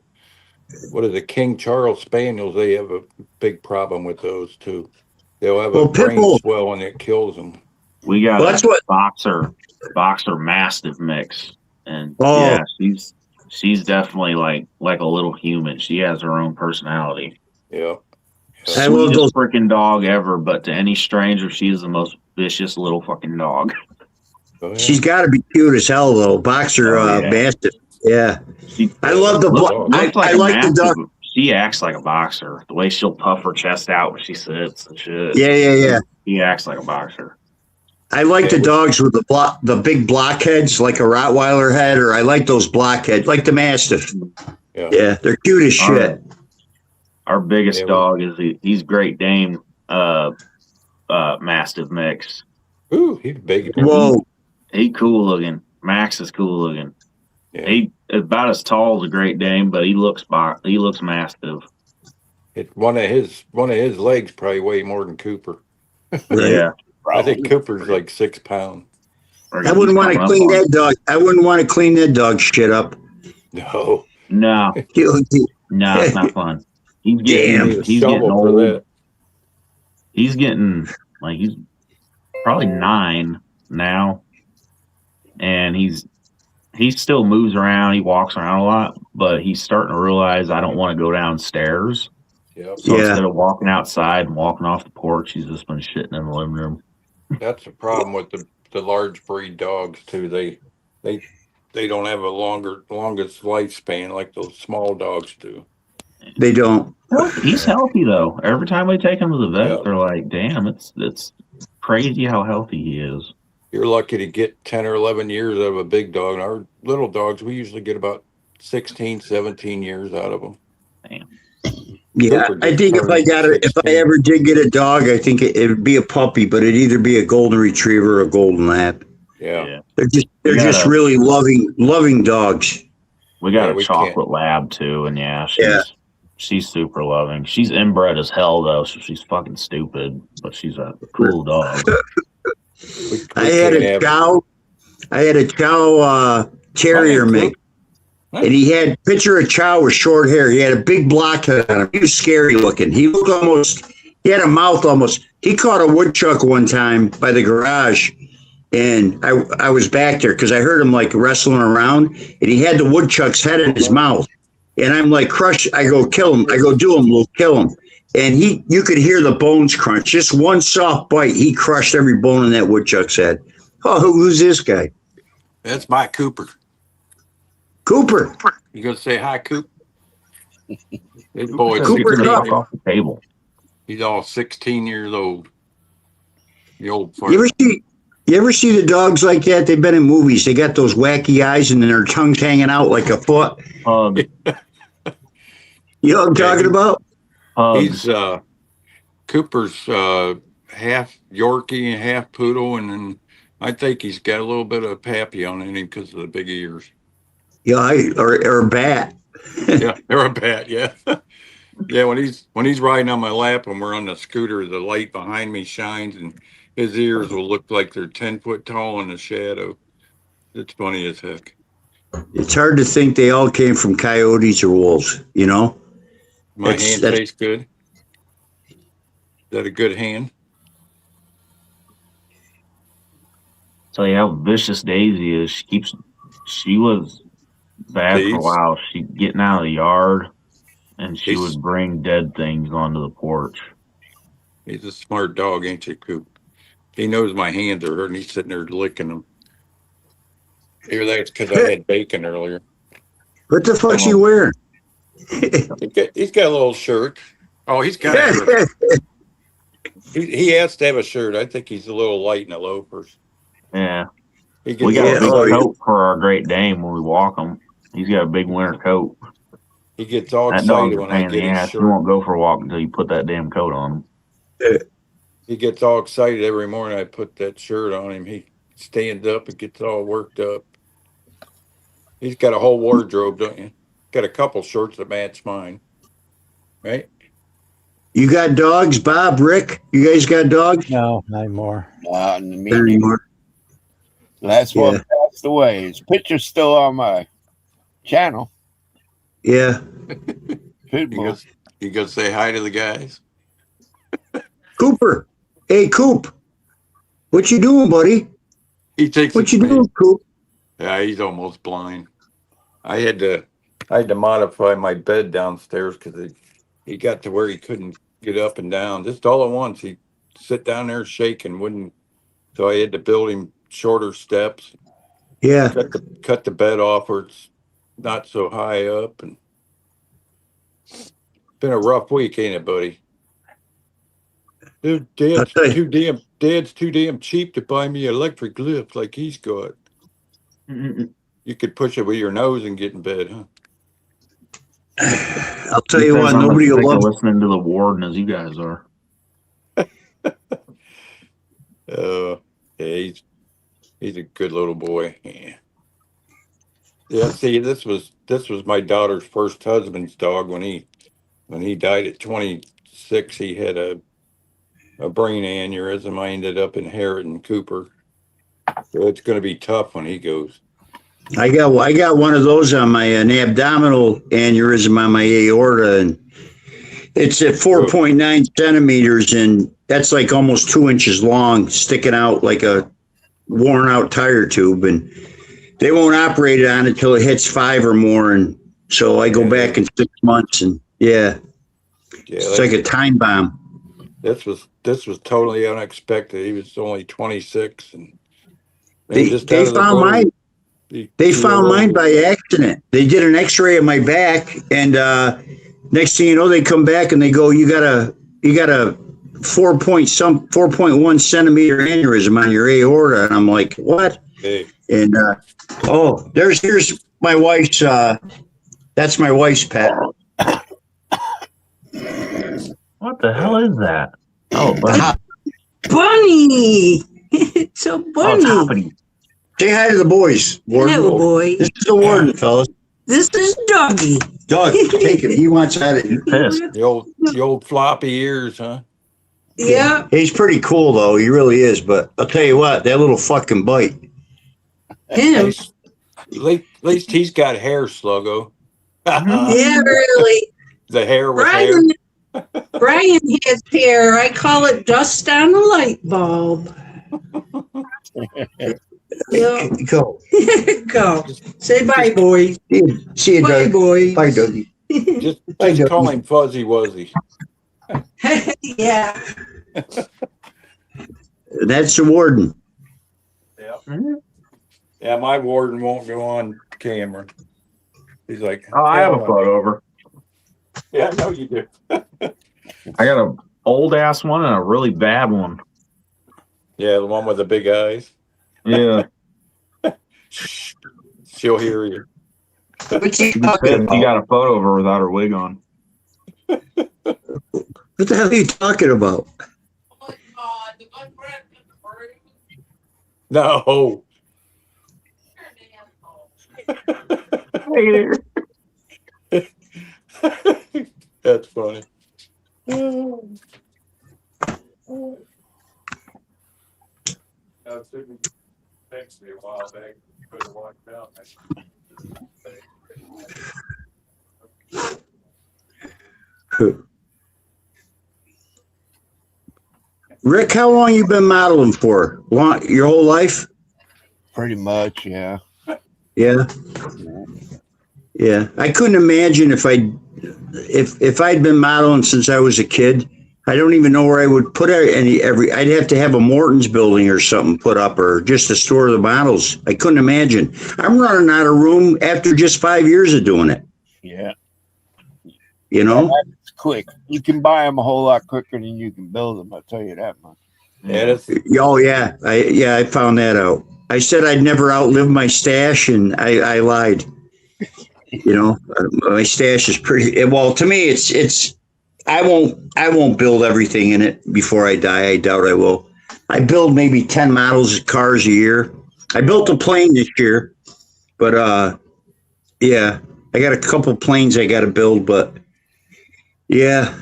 King Charles Spaniels, they have a big problem with those too. They'll have a brain swell and it kills them. We got boxer mastiff mix, and yeah, she's definitely like a little human. She has her own personality. Yeah. Sweetest freaking dog ever, but to any stranger, she's the most vicious little fucking dog. Oh, yeah. She's got to be cute as hell, though. Boxer mastiff. Yeah. I love the I like the dog. She acts like a boxer. The way she'll puff her chest out when she sits and shit. Yeah. She acts like a boxer. I like the dogs with the big blockheads, like a Rottweiler head, or I like those blockheads, like the Mastiff. Yeah, they're cute as shit. Our biggest dog is he's Great Dane Mastiff mix. Ooh, he's big. Whoa. He cool looking. Max is cool looking. Yeah. He about as tall as a Great Dane, but he looks mastiff. One of his legs probably weigh more than Cooper. Right. Yeah. I think Cooper's like 6 pounds. I wouldn't want to clean that dog. I wouldn't want to clean that dog shit up. No. No, it's not fun. He's getting old. He's getting he's probably 9 now, and he still moves around. He walks around a lot, but he's starting to realize I don't want to go downstairs. Yep. So instead of walking outside and walking off the porch, he's just been shitting in the living room. That's the problem with the large breed dogs too. They don't have a longest lifespan like those small dogs do. They don't. He's healthy though. Every time we take him to the vet, they're like, "Damn, it's crazy how healthy he is." You're lucky to get 10 or 11 years out of a big dog. Our little dogs, we usually get about 16, 17 years out of them. Damn. Yeah, I think if I ever did get a dog, I think it would be a puppy, but it'd either be a golden retriever or a golden lab. Yeah. They're just really loving dogs. We got a chocolate lab too, and she's super loving. She's inbred as hell though, so she's fucking stupid, but she's a cool dog. I had a Chow terrier mix. And he had picture of Chow with short hair. He had a big blockhead on him. He was scary looking. He had a mouth almost. He caught a woodchuck one time by the garage. And I was back there because I heard him wrestling around. And he had the woodchuck's head in his mouth. And I'm like, crush. I go, kill him. I go, do him. We'll kill him. And you could hear the bones crunch. Just one soft bite. He crushed every bone in that woodchuck's head. Oh, who's this guy? That's my Cooper. Cooper. You gonna say hi, Coop? This boy's off the table. He's all 16 years old. The old fart. You ever see the dogs like that? They've been in movies. They got those wacky eyes and their tongues hanging out like a foot. You know what I'm talking about? He's Cooper's half Yorkie and half poodle, and then I think he's got a little bit of Papillon in him because of the big ears. Yeah, or a bat. Yeah, they're a bat. Yeah, yeah. When he's riding on my lap and we're on the scooter, the light behind me shines, and his ears will look like they're 10 foot tall in the shadow. It's funny as heck. It's hard to think they all came from coyotes or wolves, you know? My That's- hand that's- tastes good. Is that a good hand? Tell you how vicious Daisy is. She was bad for a Thieves? while. She getting out of the yard, and she He's- would bring dead things onto the porch. He's a smart dog, ain't you, Coop? He knows my hands are hurting. He's sitting there licking them. Maybe that's because I had bacon earlier. What the fuck's he wearing? He's got a little shirt. Oh, he's got a shirt. He has to have a shirt. I think he's a little light in the loafers. Yeah, He we gets got all a big oh, excited. coat for our Great Dane when we walk him. He's got a big winter coat. He gets all That dog's excited a when I pain in get the his ass. He shirt. won't go for a walk until you put that damn coat on him. He gets all excited every morning. I put that shirt on him. He stands up and gets all worked up. He's got a whole wardrobe, don't you? Got a couple shirts that match mine, right? You got dogs, Bob, Rick? You guys got dogs? No, not anymore. In the Not meeting. anymore. Last Yeah. one passed away. His picture's still on my channel. Yeah. Pitbull. You go say hi to the guys. Cooper. Hey, Coop. What you doing, buddy? He takes What it you to me. doing, Coop? Yeah, he's almost blind. I had to modify my bed downstairs because he got to where he couldn't get up and down. Just all at once, he'd sit down there shaking, wouldn't. So I had to build him shorter steps. Yeah. Cut the bed off where it's not so high up, and it's been a rough week, ain't it, buddy? Dude, I'll tell you. Dad's too damn cheap to buy me electric lift like he's got. You could push it with your nose and get in bed, huh? I'll tell you what, Depends on nobody much will sick of love. listening to the warden as you guys are. Yeah, he's a good little boy. Yeah. Yeah, see, this was my daughter's first husband's dog. When he died at 26, he had a brain aneurysm. I ended up inheriting Cooper. So it's going to be tough when he goes. I got one of those on my an abdominal aneurysm on my aorta, and it's at 4.9 centimeters, and that's like almost 2 inches long, sticking out like a worn out tire tube, and they won't operate on it till it hits 5 or more, and so I go back in 6 months, and yeah, it's like a time bomb. This was totally unexpected. He was only 26, and They just out of the found blue, mine. They found mine by accident. They did an X-ray of my back, and next thing you know, they come back and they go, "You got a 4.1 centimeter aneurysm on your aorta," and I'm like, "What?" Hey, And here's my wife's. That's my wife's pet. What the hell is that? Oh, bunny. Bunny. It's a bunny. Toppity. Say hi to the boys. Warden. Hello, boy. This is the warden, fellas. This is Doggy. Doug, take it. He wants out of it. Pissed. the old floppy ears, huh? Yeah. He's pretty cool, though. He really is. But I'll tell you what, that little fucking bite. Him. At least he's got hair, Sluggo. Yeah, really. The hair with hair. Brian has hair. I call it dust on a light bulb. Yeah. Go. Go. Say bye, boys. See you, Bye, Doug. boys. Bye, Dougie. Just Doug. call him Fuzzy Wuzzy. Yeah. That's the warden. Yeah, my warden won't go on camera. He's like, Oh, I have a "Hell no." photo over. Yeah, I know you do. I got an old ass one and a really bad one. Yeah, the one with the big eyes. Yeah. Shh. She'll hear you. What's he She talking about? got a photo of her without her wig on. What the hell are you talking about? Oh, God. No. Hey there. That's funny. Texted me a while back. Couldn't walk down. Rick, how long you been modeling for? Your whole life? Pretty much, yeah. Yeah. Yeah. I couldn't imagine if I'd been modeling since I was a kid. I don't even know where I would put I'd have to have a Morton's building or something put up, or just to store the models. I couldn't imagine. I'm running out of room after just 5 years of doing it. Yeah. You know? It's quick. You can buy them a whole lot quicker than you can build them. I'll tell you that much. Yeah, that's Oh yeah. I found that out. I said I'd never outlive my stash, and I lied. You know, my stash is pretty well. To me, it's. I won't build everything in it before I die. I doubt I will. I build maybe 10 models of cars a year. I built a plane this year, but yeah, I got a couple planes I got to build, but yeah,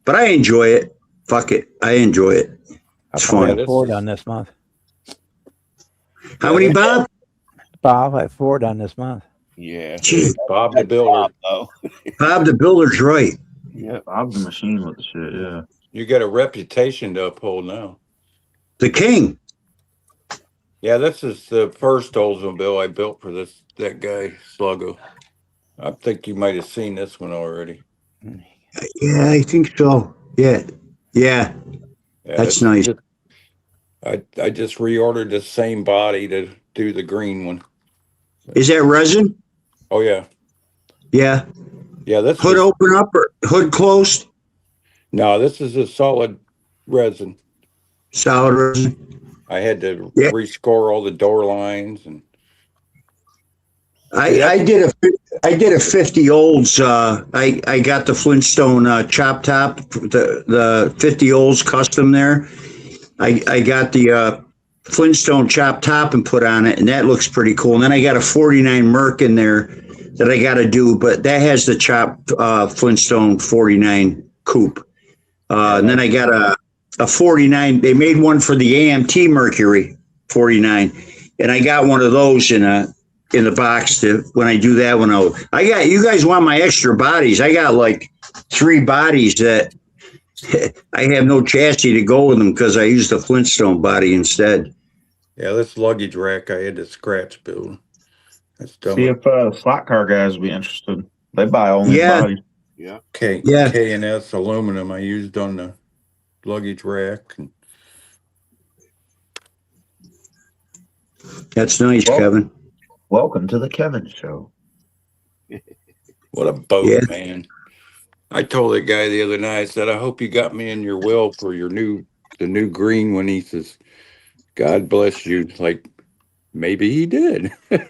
but I enjoy it. Fuck it, I enjoy it. It's I fun. have 4 done this month. How many, Bob? Bob, I have 4 done this month. Yeah. Jeez, Bob the Builder. Bob the Builder's right. Yeah. Bob's the machine with the shit, yeah. You got a reputation to uphold now. The king. Yeah, this is the first Oldsmobile I built for that guy, Sluggo. I think you might have seen this one already. Yeah, I think so. Yeah. Yeah, That's nice. I just reordered the same body to do the green one. Is that resin? Oh yeah, Yeah. yeah. This Hood was, open up or hood closed? no, this is a solid resin. Solid resin. I had to Yeah. rescore all the door lines and I did a 50 olds. I got the Flintstone chop top, the 50 olds custom there. I got the Flintstone chop top and put on it, and that looks pretty cool. And then I got a 49 Merc in there that I got to do, but that has the chop Flintstone 49 coupe. And then I got a 49. They made one for the AMT Mercury 49, and I got one of those in the box to when I do that one out. I got, you guys want my extra bodies. I got like 3 bodies that I have no chassis to go with them because I used the Flintstone body instead. yeah, this luggage rack I had to scratch build. That's dumb. See if slot car guys would be interested. They buy only bodies. Yeah. K and S aluminum I used on the luggage rack. And That's nice, Well- Kevin. Welcome to the Kevin Show. what a boat, Yeah. man! I told that guy the other night. I said, "I hope you got me in your will for the new green one." He says, "God bless you." Like maybe he did. You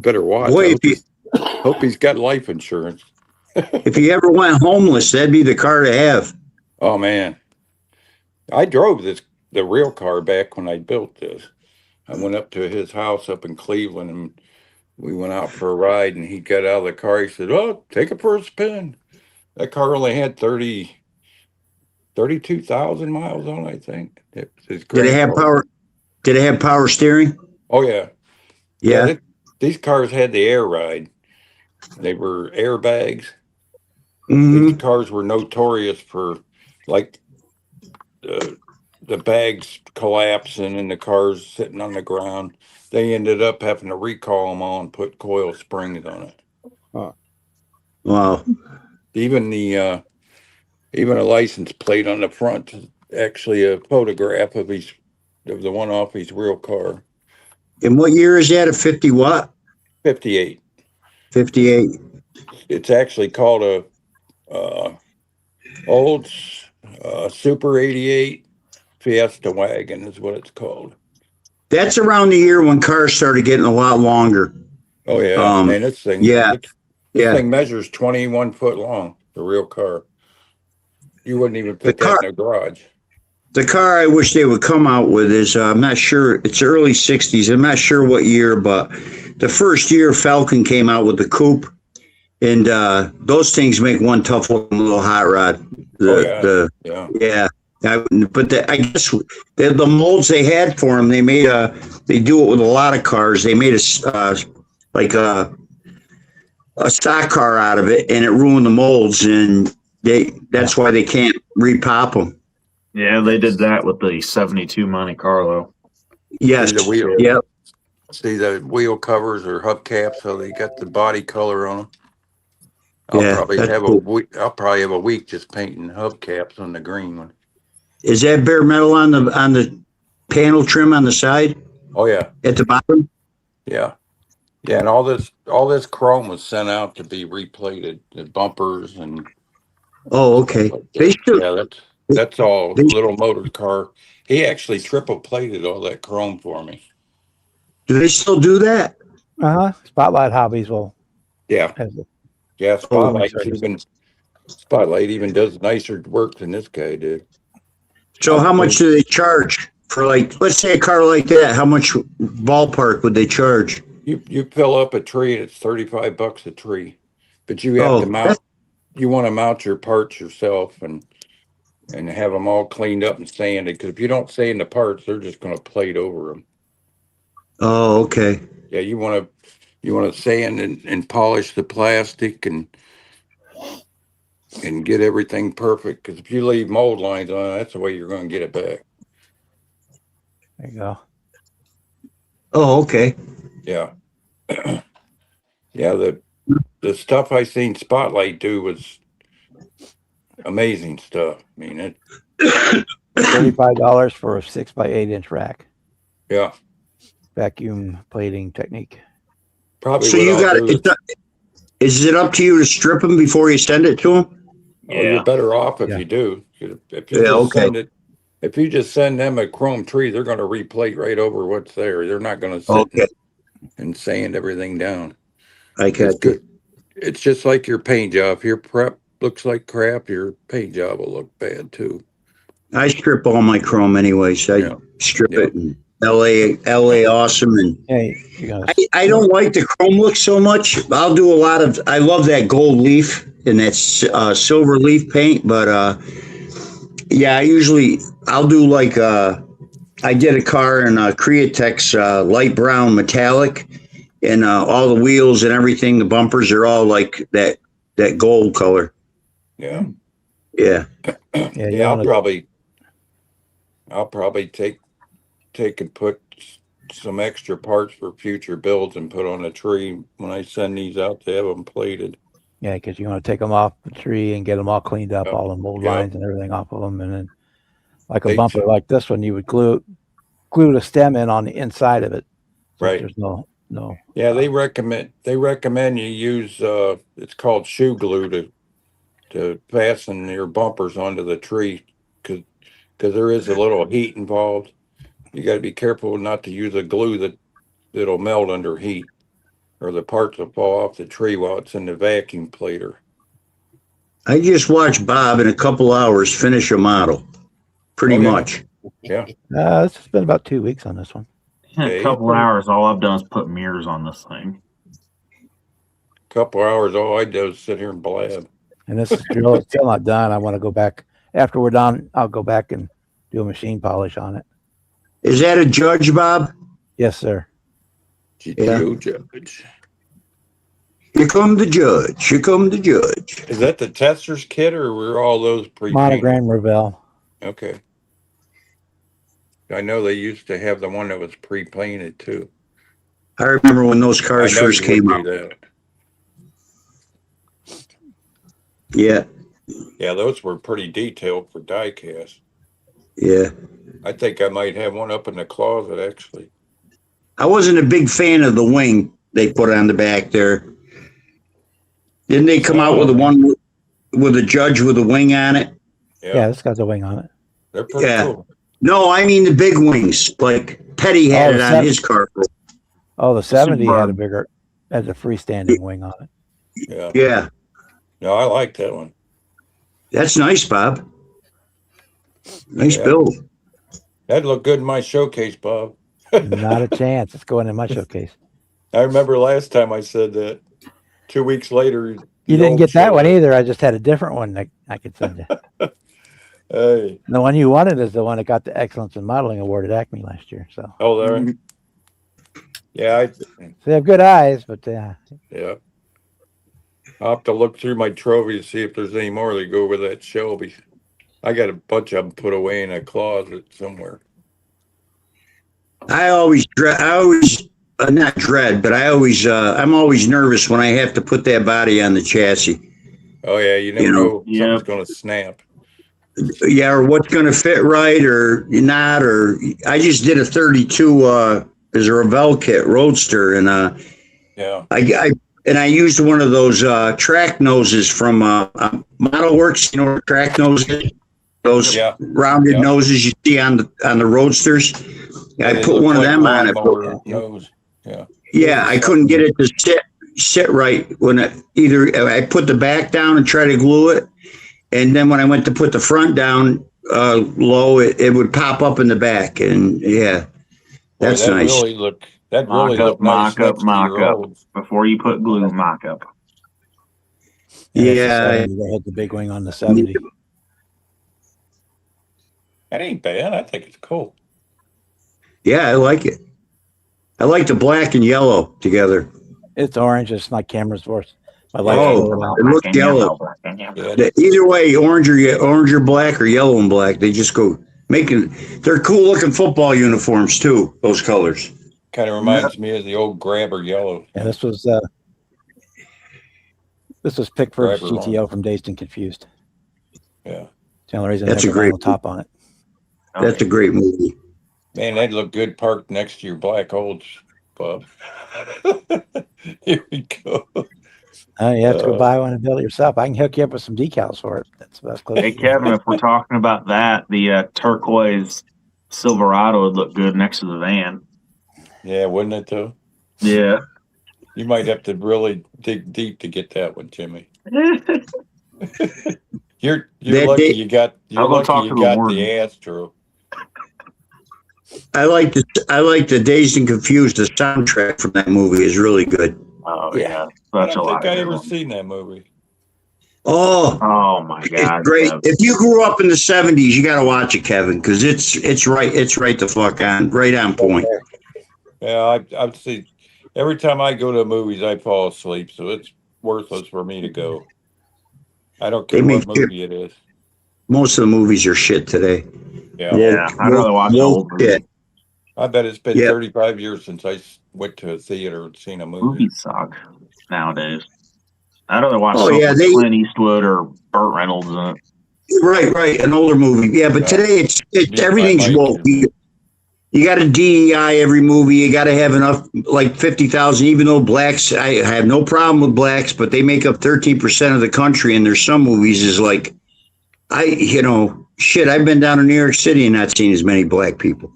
better watch. Boy, Hope he's got life insurance. if you ever went homeless, that'd be the car to have. Oh man, I drove the real car back when I built this. I went up to his house up in Cleveland and we went out for a ride and he got out of the car. He said, "Oh, take it for a spin." That car only had 32,000 miles on it, I think. It was his Did it have grandfather. power? Did it have power steering? Oh yeah. Yeah. These cars had the air ride. They were airbags. Mhm. These cars were notorious for like the bags collapsing and the cars sitting on the ground. They ended up having to recall them all and put coil springs on it. Wow. Even a license plate on the front is actually a photograph of the one off his real car. And what year is that? A 50 what? 58. 58. It's actually called a old Super 88 Fiesta wagon is what it's called. That's around the year when cars started getting a lot longer. Oh yeah, man, this thing. Yeah. This thing measures 21 foot long. The real car. You wouldn't even fit that in a garage. The car I wish they would come out with is, I'm not sure, it's early 60s. I'm not sure what year, but the first year Falcon came out with the coupe, and those things make one tough little hot rod. Yeah. I guess the molds they had for them, they do it with a lot of cars. They made like a stock car out of it, and it ruined the molds, and that's why they can't repop them. Yeah, they did that with the 72 Monte Carlo. Yes. See the wheel. Yep. See the wheel covers or hubcaps, so they got the body color on them. Yeah, I'll probably have a week just painting hubcaps on the green one. Is that bare metal on the panel trim on the side Oh yeah, at the bottom? yeah, yeah. And all this chrome was sent out to be replated, the bumpers and. Oh, okay. Like They should. Yeah, that's all Little Motor Car. He actually triple plated all that chrome for me. Do they still do that? Spotlight Hobbies will. Yeah, Has it. yeah. Spotlight even does nicer work than this guy did. So how much do they charge for, like, let's say a car like that? How much ballpark would they charge? You fill up a tree and it's $35 a tree, but you have to mount. You want to mount your parts yourself and have them all cleaned up and sanded, because if you don't sand the parts, they're just going to plate over them. Oh, okay. Yeah, you want to sand and polish the plastic and get everything perfect, because if you leave mold lines on, that's the way you're going to get it back. There you go. Oh, okay. Yeah. Yeah, the stuff I seen Spotlight do was amazing stuff. I mean, it. $35 for a 6x8 inch rack. Yeah. Vacuum plating technique. Probably. So you got it. Is it up to you to strip them before you send it to them? Oh, you're better off if you do. If you just send them a chrome tree, they're going to replate right over what's there. They're not going to sit and sand everything down. It's just like your paint job. If your prep looks like crap, your paint job will look bad too. I strip all my chrome anyways. I strip it. And LA awesome. And I don't like the chrome look so much. I'll do I love that gold leaf and that silver leaf paint. But I'll do like I did a car in Createx light brown metallic. And all the wheels and everything, the bumpers are all like that gold color. Yeah. Yeah. I'll probably take and put some extra parts for future builds and put on a tree when I send these out to have them plated. Yeah, because you want to take them off the tree and get them all cleaned up, all the mold lines and everything off of them, and then like a bumper like this one, you would glue the stem in on the inside of it. So right. There's no. Yeah, they recommend you use it's called shoe glue to fasten your bumpers onto the tree, because there is a little heat involved. You got to be careful not to use a glue that'll melt under heat, or the parts will fall off the tree while it's in the vacuum plater. I just watched Bob in a couple hours finish a model, pretty much. Yeah. It's been about 2 weeks on this one. In a couple hours, all I've done is put mirrors on this thing. Couple hours, all I do is sit here and blab. And this is still not done. I want to go back. After we're done, I'll go back and do a machine polish on it. Is that a Judge, Bob? Yes, sir. Judge. Here come the Judge. Here come the Judge. Is that the tester's kit, or were all those pre-painted? Monogram Revell. Okay. I know they used to have the one that was pre-painted too. I remember when those cars first came out. Yeah. Yeah, those were pretty detailed for die cast. Yeah. I think I might have one up in the closet, actually. I wasn't a big fan of the wing they put on the back there. Didn't they come out with the one with a Judge with a wing on it? Yeah, this got a wing on it. They're pretty cool. No, I mean the big wings. Like Petty had it on his car. Oh, the 70 had a freestanding wing on it. Yeah. Yeah. No, I like that one. That's nice, Bob. Nice Yeah. build. That'd look good in my showcase, Bob. Not a chance. It's going in my showcase. I remember last time I said that. 2 weeks later, You the didn't old get that show one had- either. I just had a different one that I could send you. Hey, The one you wanted is the one that got the Excellence in Modeling Award at Acme last year. So oh, there. Yeah, they have good eyes, but yeah. I'll have to look through my trophy to see if there's any more that go with that Shelby. I got a bunch of them put away in a closet somewhere. I always not dread, but I'm always nervous when I have to put that body on the chassis. Oh yeah, you never You know, know if something's gonna snap. Yeah, or what's going to fit right or not. Or I just did a 32 as a Revell kit Roadster, and Yeah. I used one of those track noses from Model Works. You know what track noses? Those Yeah. rounded Yeah. noses you see on the Roadsters. I They put look one of like them on it. lawnmower nose. Yeah. Yeah, I couldn't get it to sit right when either I put the back down and try to glue it, and then when I went to put the front down low, it would pop up in the back, and yeah, that's Boy, that nice. really look nice Mock up, next to your mock up. old. Before you put glue, mock up. and it's the Yeah. 70. They had the big wing on the 70. That ain't bad. I think it's cool. Yeah, I like it. I like the black and yellow together. It's orange. It's my camera's worse. My lights Oh, are low. it looks yellow. Yeah. Either way, orange or black or yellow and black, they just go making. They're cool looking football uniforms too. Those colors. Kind of reminds me of the old grabber yellow. Yeah, this was Pickford's Driver GTO from Dazed and Confused. Yeah. The only reason That's it a has great vinyl top on it. That's a great movie. Man, that'd look good parked next to your black Olds, Bob. Here we go. You have to go buy one and build it yourself. I can hook you up with some decals for it. That's close. Hey Kevin, if we're talking about that, the turquoise Silverado would look good next to the van. Yeah, wouldn't it though? Yeah. You might have to really dig deep to get that one, Jimmy. You're That lucky day- you got I'll go talk to the the warden. Astro. I like the Dazed and Confused. The soundtrack from that movie is really good. Oh Yeah. yeah. I That's a don't lot. think I of ever good ones. seen that movie. Oh, Oh my God. it's great. Kev. If you grew up in the '70s, you got to watch it, Kevin, because it's right the fuck on, right on point. Yeah, I've seen every time I go to the movies, I fall asleep, so it's worthless for me to go. I don't care They what make movie it is. Most of the movies are shit today. Yeah, Yeah, I'd rather watch an old movie. shit. I bet it's been Yeah. 35 years since I went to a theater and seen a movie. Movies suck nowadays. I'd rather watch Oh, something yeah, with they- Clint Eastwood or Burt Reynolds in it. Right, an older movie. Yeah, but Yeah. today it's Yeah, everything's I like woke. it. You got to DEI every movie. You got to have enough, like 50,000. Even though blacks, I have no problem with blacks, but they make up 13% of the country, and there's some movies is like, shit. I've been down in New York City and not seen as many black people.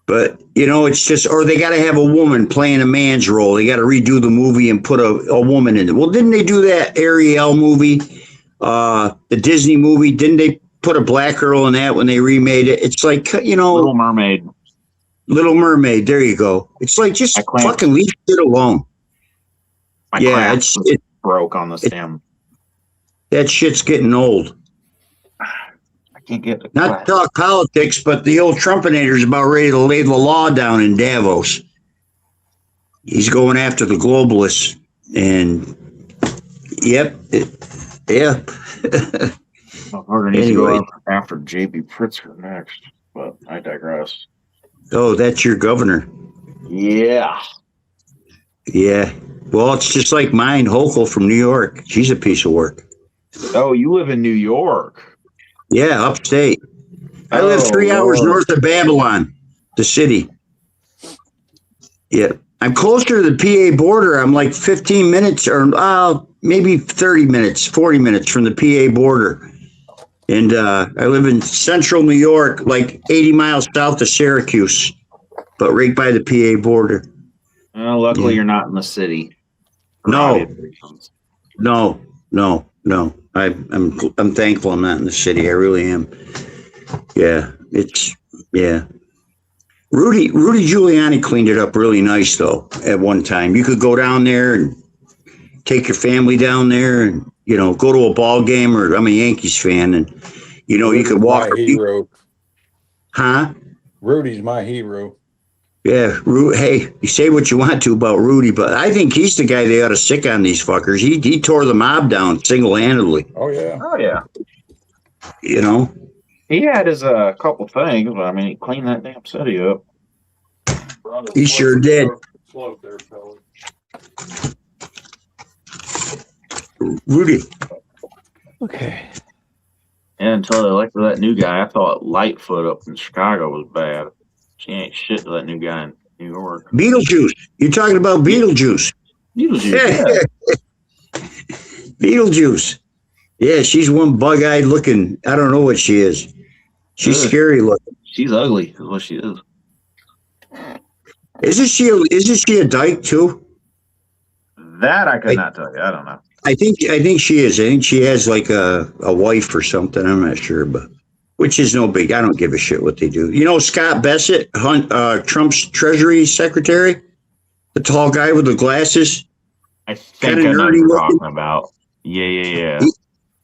But it's just, or they got to have a woman playing a man's role. They got to redo the movie and put a woman in it. Well, didn't they do that Ariel movie, the Disney movie? Didn't they put a black girl in that when they remade it? It's like, Little Mermaid. Little Mermaid. There you go. It's like just I clamped- fucking leave it alone. My Yeah, clamp it's was broke on the stem. that shit's getting old. I can't get the Not clamp. to talk politics, but the old Trumpinator's about ready to lay the law down in Davos. He's going after the globalists, and yeah. We're going to go Anyway. after JB Pritzker next, but I digress. Oh, that's your governor. Yeah. Yeah. Well, it's just like mine, Hochul from New York. She's a piece of work. Oh, you live in New York. Yeah, upstate. I live 3 hours Lord. north of Babylon, the city. Yeah. I'm closer to the PA border. I'm like 15 minutes or maybe 30 minutes, 40 minutes from the PA border. And I live in central New York, like 80 miles south of Syracuse, but right by the PA border. Luckily, Yeah. you're not in the city. For No. obvious reasons. No. I'm thankful I'm not in the city. I really am. Yeah, yeah. Rudy Giuliani cleaned it up really nice though. At one time, you could go down there and take your family down there, and go to a ball game. Or I'm a Yankees fan, and you Rudy's could walk. my hero. Huh? Rudy's my hero. Yeah, hey, you say what you want to about Rudy, but I think he's the guy they ought to stick on these fuckers. He tore the mob down single-handedly. Oh yeah. Oh yeah. He had his couple things, but I mean, he cleaned that damn city up. He sure did. Slope there, fella. Rudy. Okay. And until they elected that new guy, I thought Lightfoot up in Chicago was bad. She ain't shit to that new guy in New York. Beetlejuice. You're talking about Beetlejuice. Beetlejuice, yeah. Beetlejuice. Yeah, she's one bug-eyed looking. I don't know what she is. She's Ugh. scary looking. She's ugly, is what she is. Isn't she a dyke too? That I could not tell you. I don't know. I think she is. I think she has like a wife or something. I'm not sure, but which is no big. I don't give a shit what they do. Scott Bassett, Trump's Treasury Secretary, the tall guy with the glasses. I think I know what you're talking about. Yeah.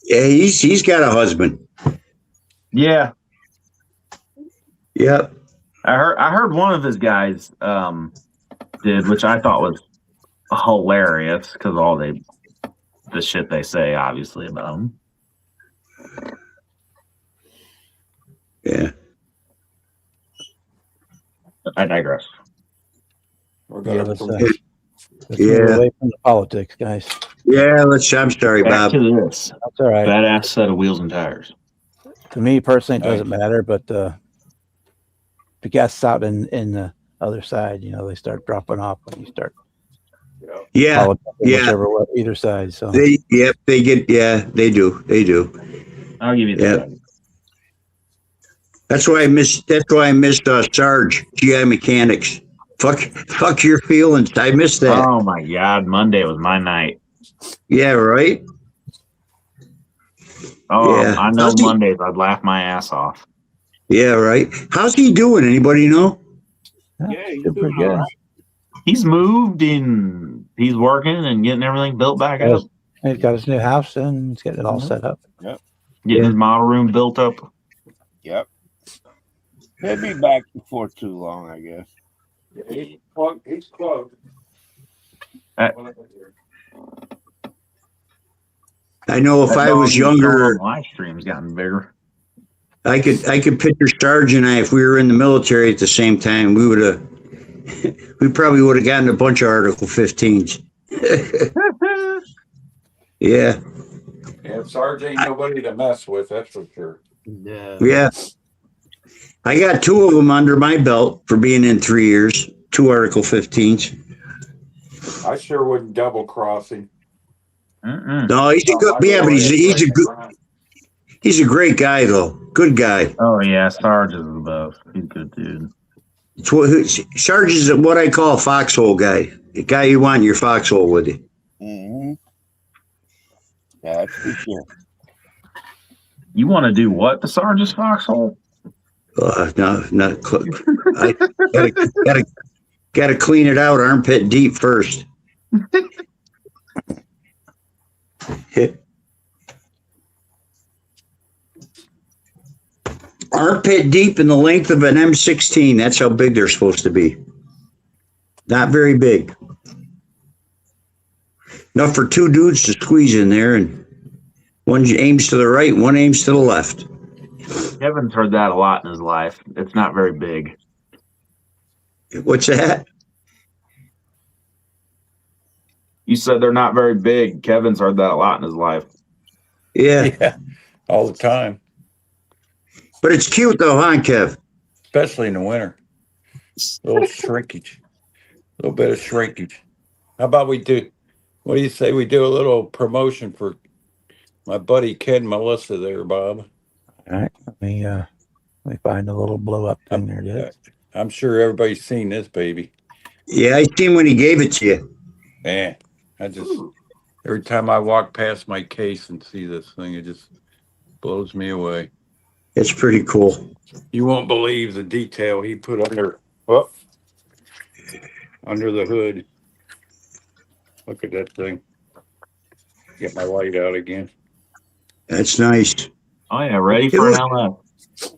Yeah, he's got a husband. Yeah. Yep. I heard one of his guys did, which I thought was hilarious because all the shit they say, obviously, about him. Yeah. I digress. We're Yeah, gonna let's Yeah. move away from the politics, guys. Yeah, I'm sorry, Back Bob. to this. That's all right. Badass set of wheels and tires. To me personally, it doesn't matter, but the guests out in the other side, they start dropping off when you start Yeah. whichever way, either side. So They do. They do. I'll give you that. That's why I missed Sarge, GI Mechanics. Fuck your feelings. I missed that. Oh my God. Monday was my night. Yeah, right? Oh, Yeah. I know Mondays I'd laugh my ass off. Yeah, right. How's he doing? Anybody know? Yeah, he's pretty doing good. all right. He's moved and he's working and getting everything built back Yes. up. he's got his new house and he's getting it all set up. Getting his model room built up. Yep. He'll be back before too long, I guess. He's close. I know if I was younger, Live stream's gotten bigger. I could picture Sarge and I, if we were in the military at the same time, we probably would have gotten a bunch of Article 15s. Yeah. Yeah, Sarge ain't nobody to mess with, that's for sure. Yeah. I got 2 of them under my belt for being in 3 years. 2 Article 15s. I sure wouldn't double cross him. No, he's a good. Yeah, but he's a great guy though. Good guy. Oh yeah, Sarge is the best. He's a good dude. Sarge is what I call a foxhole guy. The guy you want in your foxhole with you. Mm-hmm. Yeah, that's for sure. You want to do what to Sarge's foxhole? No, not. I gotta clean it out armpit deep first. Armpit deep in the length of an M16. That's how big they're supposed to be. Not very big. Enough for 2 dudes to squeeze in there, and one aims to the right, one aims to the left. Kevin's heard that a lot in his life. It's not very big. What's that? You said they're not very big. Kevin's heard that a lot in his life. Yeah. Yeah, all the time, But it's cute though, huh, Kev? especially in the winter. A little shrinkage, a little bit of shrinkage. How about we do? What do you say we do a little promotion for my buddy Ken Melissa there, Bob? All right, let me find a little blow up thing there. Dude. I'm sure everybody's seen this baby. Yeah, I seen when he gave it to you. Man, every time I walk past my case and see this thing, it just blows me away. It's pretty cool. You won't believe the detail he put under the hood. Look at that thing. Get my light out again. That's nice. Oh yeah, ready It for an looks,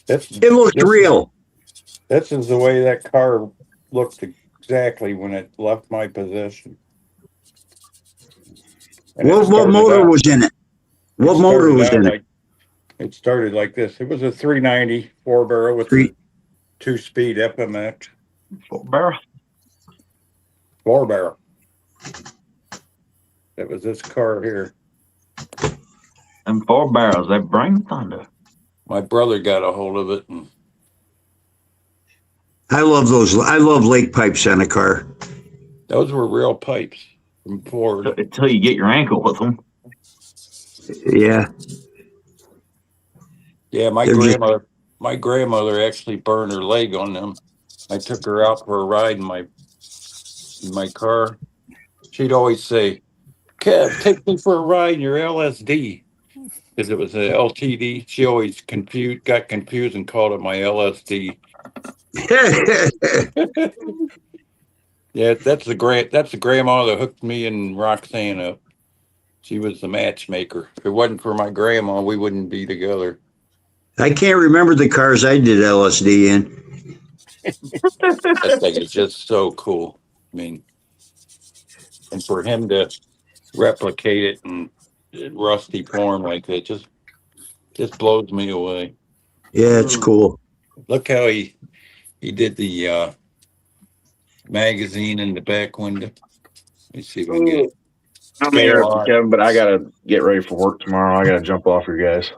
LF. it looks real. This is the way that car looked exactly when it left my possession. And What motor was in it? What motor was in it? It started like this. It was a 390 4-barrel with a 2-speed FMX. 4-barrel. 4-barrel. That was this car here. And 4 barrels, they bring thunder. My brother got a hold of it, and I love those. I love lake pipes on a car. those were real pipes from Ford. Until you get your ankle with them. Yeah. Yeah, my grandmother actually burned her leg on them. I took her out for a ride in my car. She'd always say, "Kev, take me for a ride in your LSD." Because it was an LTD. She always got confused and called it my LSD. Yeah, that's the grandma that hooked me and Roxanne up. She was the matchmaker. If it wasn't for my grandma, we wouldn't be together. I can't remember the cars I did LSD in. That thing is just so cool. I mean, and for him to replicate it in rusty form like that just blows me away. Yeah, it's cool. Look how he did the magazine in the back window. Let me see if I can get it. I'm here, Kevin, but I gotta get ready for work tomorrow. I gotta jump off your guys.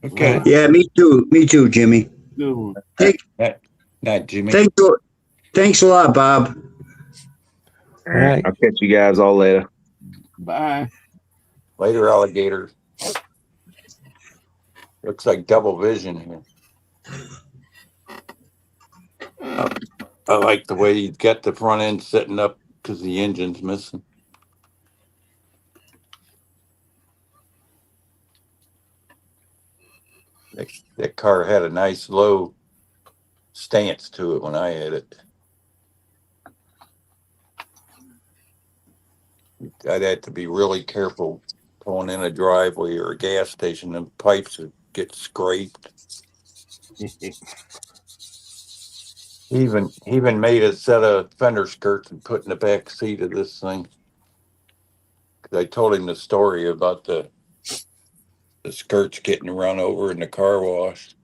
Okay. Yeah, me too. Me too, Jimmy. Good one. Not Jimmy. Thanks a lot, Bob. All right. I'll catch you guys all later. Bye. Later, alligator. Looks like double vision here. I like the way you got the front end setting up because the engine's missing. That car had a nice low stance to it when I had it. I'd have to be really careful pulling in a driveway or a gas station, and pipes would get scraped. He even made a set of fender skirts and put in the back seat of this thing. 'Cause I told him the story about the skirts getting run over in the car wash.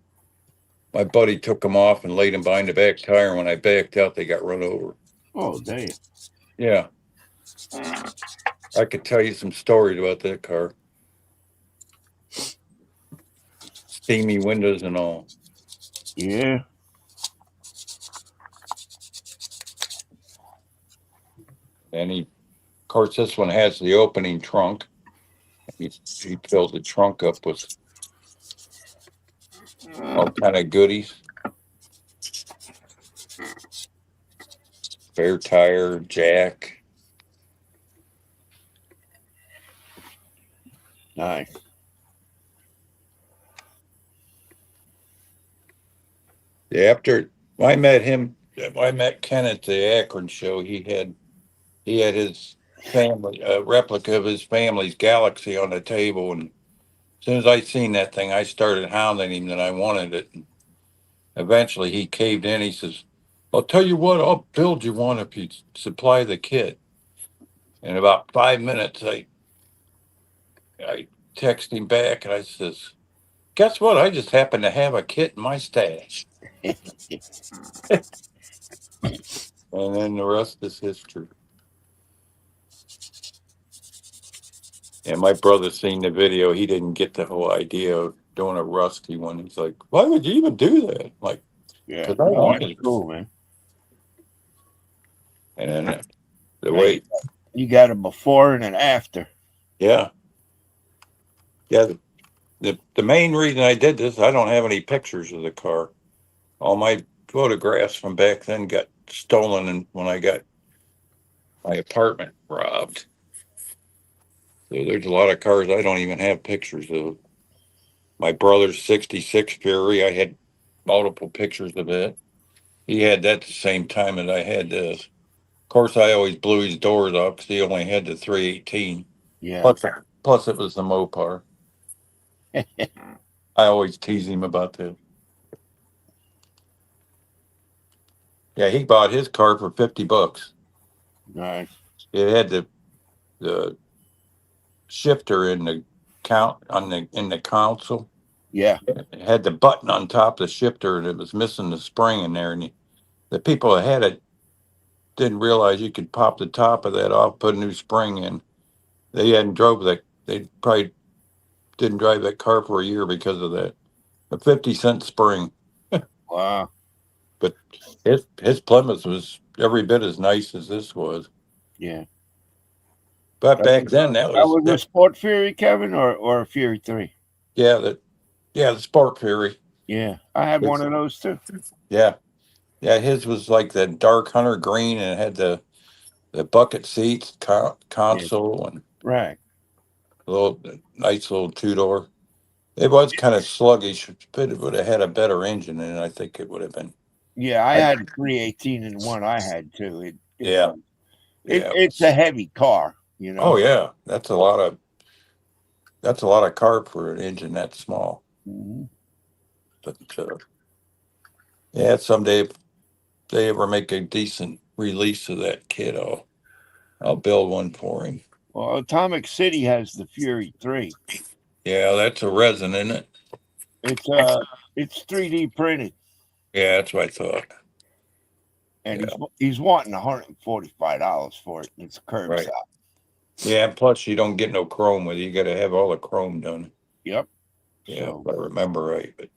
My buddy took them off and laid them behind the back tire. And when I backed out, they got run over. Oh, damn. Yeah. I could tell you some stories about that car. Steamy windows and all. Yeah. And of course, this one has the opening trunk. He filled the trunk up with all kind of goodies. Spare tire, jack. Nice. Yeah, after I met Ken at the Akron show. He had his family, a replica of his family's Galaxy on the table, and as soon as I seen that thing, I started hounding him that I wanted it. And eventually, he caved in. He says, "I'll tell you what, I'll build you one if you supply the kit." In about 5 minutes, I text him back and I says, "Guess what? I just happen to have a kit in my stash." And then the rest is history. And my brother seen the video. He didn't get the whole idea of doing a rusty one. He's like, "Why would you even do that?" I'm like, Yeah. because I wanted it. Cool, man. And then the way, You got a before and an after. yeah. Yeah. The main reason I did this, I don't have any pictures of the car. All my photographs from back then got stolen, and when I got my apartment robbed. So there's a lot of cars I don't even have pictures of. My brother's 66 Fury. I had multiple pictures of it. He had that the same time that I had this. Of course, I always blew his doors off because he only had the 318. Yeah. Plus, it was the Mopar. I always tease him about that. Yeah, he bought his car for $50. Nice. It had the shifter in the in the console. Yeah. It had the button on top of the shifter, and it was missing the spring in there. And the people that had it didn't realize you could pop the top of that off, put a new spring in. They hadn't drove that. They probably didn't drive that car for a year because of that. A 50-cent spring. Wow. But his Plymouth was every bit as nice as this was. Yeah. But back then, That was a Sport Fury, Kevin, or a Fury 3? the Sport Fury. Yeah. I had one of those too. Yeah. Yeah, his was like the dark hunter green, and it had the bucket seats, console, and Right. a little nice little two-door. It was kind of sluggish, but it would have had a better engine in it. I think it would have been. Yeah, I had a 318 and one I had too. Yeah. It's a heavy car, you know. Oh yeah, that's a lot of carb for an engine that small. Mhm. But yeah, someday if they ever make a decent release of that kid, I'll build one for him. Well, Atomic City has the Fury 3. Yeah, that's a resin, isn't it? It's 3D printed, Yeah, that's what I thought. and he's wanting $145 for it. It's curbside. Right. Yeah, and plus you don't get no chrome with it. You got to have all the chrome done. Yep. Yeah, So, if I remember right. But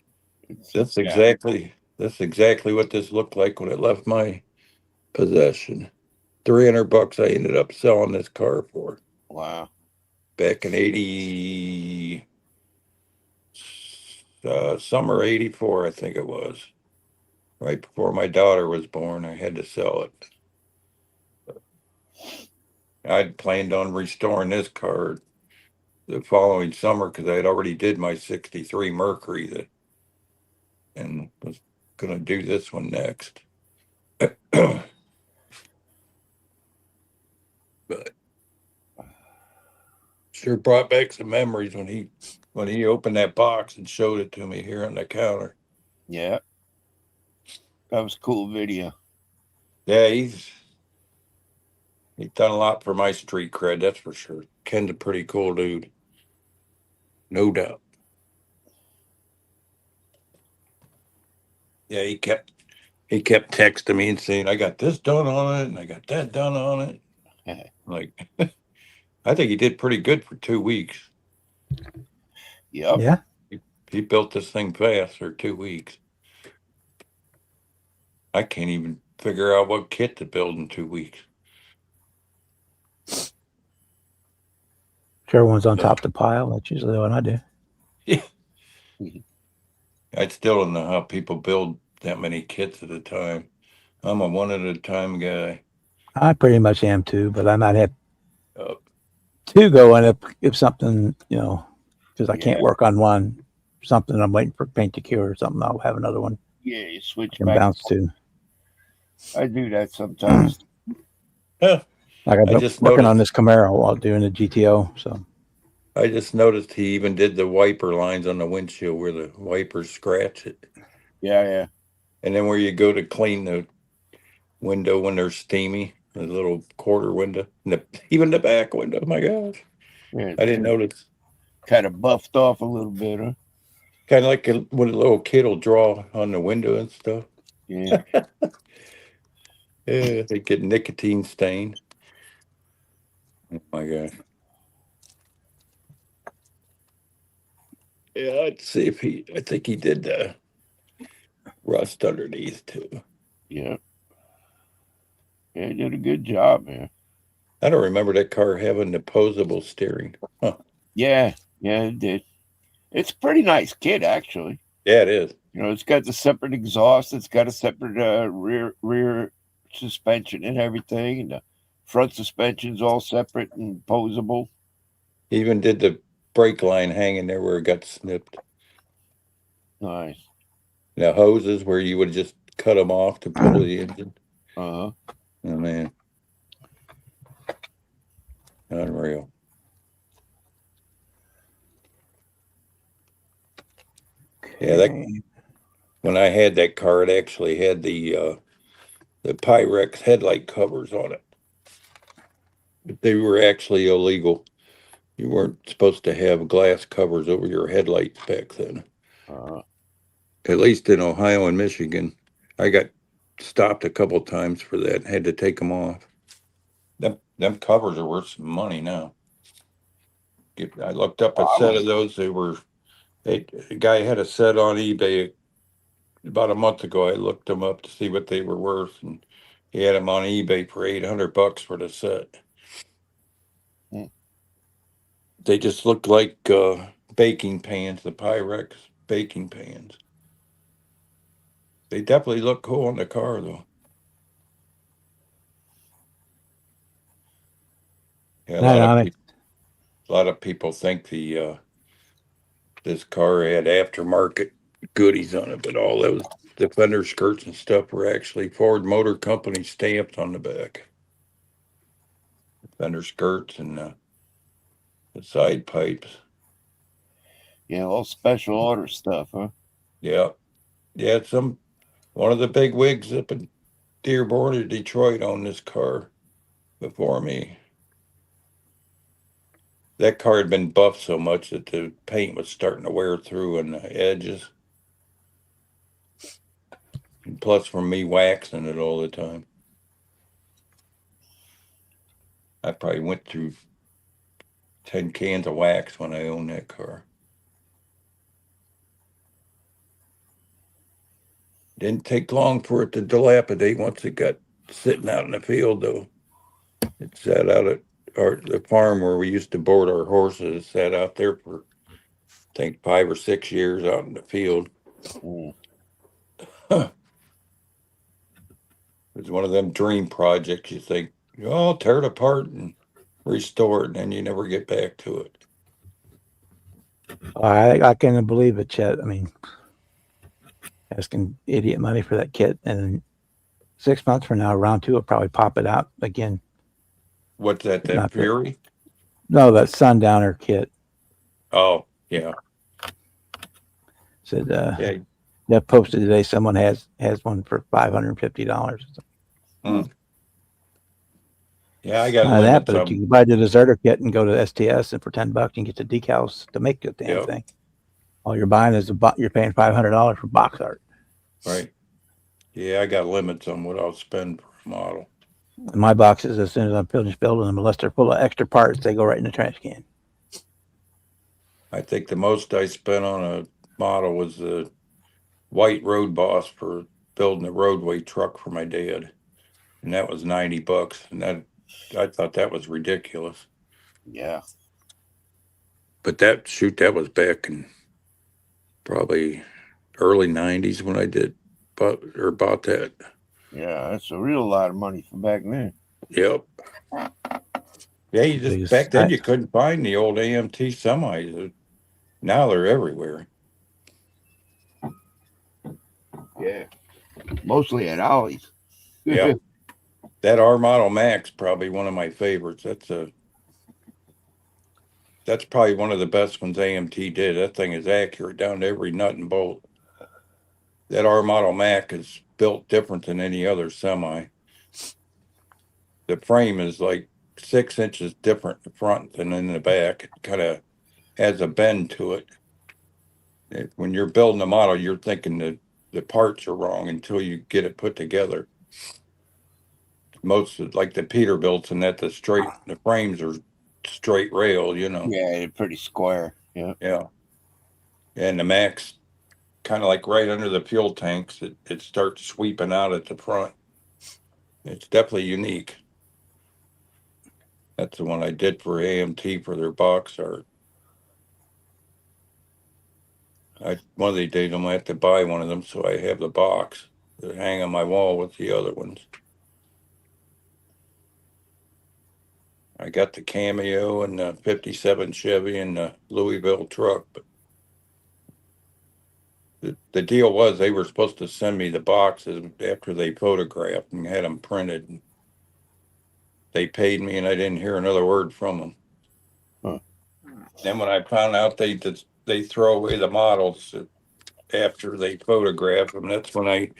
it's that's exactly what this looked like when it left my possession. $300 I ended up selling this car for wow. back in 80, summer 84, I think it was. Right before my daughter was born, I had to sell it. I'd planned on restoring this car the following summer because I had already did my 63 Mercury and was going to do this one next. But sure brought back some memories when he opened that box and showed it to me here on the counter. Yeah. That was a cool video. Yeah, he's done a lot for my street cred, that's for sure. Ken's a pretty cool dude, no doubt. Yeah, he kept texting me and saying, "I got this done on it, and I got that done on it." Like, I think he did pretty good for 2 weeks. Yep. Yeah. He built this thing fast for 2 weeks. I can't even figure out what kit to build in 2 weeks. Whichever one's on top of the pile, that's usually what I do. Yeah. I still don't know how people build that many kits at a time. I'm a one at a time guy. I pretty much am too, but I might have Uh, two going if something, because I can't Yeah. work on one. Something I'm waiting for paint to cure or something. I'll have another one Yeah, you switch I can back. bounce to. I do that sometimes. Like I've I been just working on noticed- this Camaro while doing the GTO. So I just noticed he even did the wiper lines on the windshield where the wipers scratch it. Yeah. And then where you go to clean the window when they're steamy, the little quarter window, and even the back window. My gosh, Yeah. I didn't notice. Kind of buffed off a little bit, huh? Kind of like when a little kid will draw on the window and stuff. Yeah. Yeah, they get nicotine stain. Oh my gosh. Yeah, let's see if I think he did the rust underneath too. Yeah. Yeah, he did a good job, man. I don't remember that car having the posable steering. Huh. Yeah, it did. It's a pretty nice kit, actually. Yeah, it is. It's got the separate exhaust. It's got a separate rear suspension and everything. And the front suspension's all separate and posable. He even did the brake line hanging there where it got snipped. Nice. Now hoses where you would just cut them off to pull the engine. Uh-huh. Oh man, unreal. Yeah, that Okay. when I had that car, it actually had the Pyrex headlight covers on it, but they were actually illegal. You weren't supposed to have glass covers over your headlights back then. At least in Ohio and Michigan. I got stopped a couple times for that and had to take them off. Them covers are worth some money now. I looked up a set of those. A guy had a set on eBay about a month ago. I looked them up to see what they were worth, and he had them on eBay for $800 for the set. Hmm. They just looked like baking pans, the Pyrex baking pans. They definitely look cool on the car, though. Yeah, a lot of people think this car had aftermarket goodies on it, but all those the fender skirts and stuff were actually Ford Motor Company stamped on the back. Fender skirts and the side pipes. Yeah, all special order stuff, huh? Yeah, yeah. One of the big wigs up in Dearborn or Detroit owned this car before me. That car had been buffed so much that the paint was starting to wear through on the edges. And plus, from me waxing it all the time, I probably went through 10 cans of wax when I owned that car. Didn't take long for it to dilapidate once it got sitting out in the field, though. It sat out at the farm where we used to board our horses. It sat out there for, I think, 5 or 6 years out in the field. Huh. It was one of them dream projects. You think, oh, I'll tear it apart and restore it, and then you never get back to it. I can't believe it, Chet. I mean, asking idiot money for that kit, and then 6 months from now, round two will probably pop it out again. What's that? That Fury? No, that Sundowner kit. Oh, yeah. Said yeah, posted today. Someone has one for $550. Yeah, I got that, but you can buy the deserter kit and go to STS, and for $10 you get the decals to make the damn thing. All you're buying is you're paying $500 for box art. Right. Yeah, I got limits on what I'll spend per model. And my boxes, as soon as I'm finished building them, unless they're full of extra parts, they go right in the trash can. I think the most I spent on a model was the white road boss for building a roadway truck for my dad, and that was $90, and I thought that was ridiculous. Yeah, but that was back in probably early '90s when I bought that. Yeah, that's a real lot of money from back then. Yep. Yeah, you back then you couldn't find the old AMT semis. Now they're everywhere. Yeah, mostly at Ollie's. Yeah, that R Model Max probably one of my favorites. That's probably one of the best ones AMT did. That thing is accurate down to every nut and bolt. That R Model Mac is built different than any other semi. The frame is like 6 inches different in the front than in the back. It kind of has a bend to it. When you're building a model, you're thinking that the parts are wrong until you get it put together. Most like the Peterbilts and that the frames are straight rail, Yeah, they're pretty square. Yeah. Yeah. And the Max, kind of like right under the fuel tanks, it starts sweeping out at the front. It's definitely unique. That's the one I did for AMT for their box art. One of these days I'm gonna have to buy one of them so I have the box to hang on my wall with the other ones. I got the Cameo and the 57 Chevy and the Louisville truck, but The deal was they were supposed to send me the boxes after they photographed and had them printed. They paid me, and I didn't hear another word from them. Huh. Then when I found out they throw away the models after they photograph them, that's when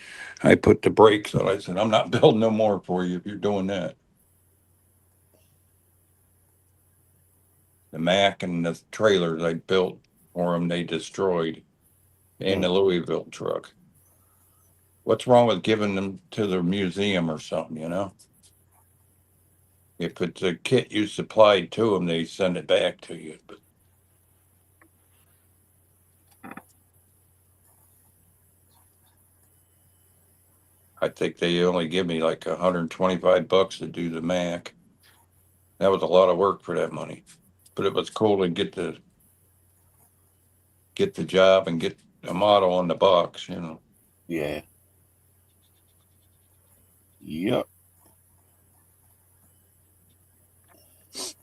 I put the brakes on. I said, I'm not building no more for you if you're doing that. The Mac and the trailers I built for them, they destroyed, and the Louisville truck. What's wrong with giving them to the museum or something, you know? If it's a kit you supplied to them, they send it back to you. But I think they only give me like $125 to do the Mac. That was a lot of work for that money, but it was cool to get the job and get a model on the box, you know. Yeah. Yep. It's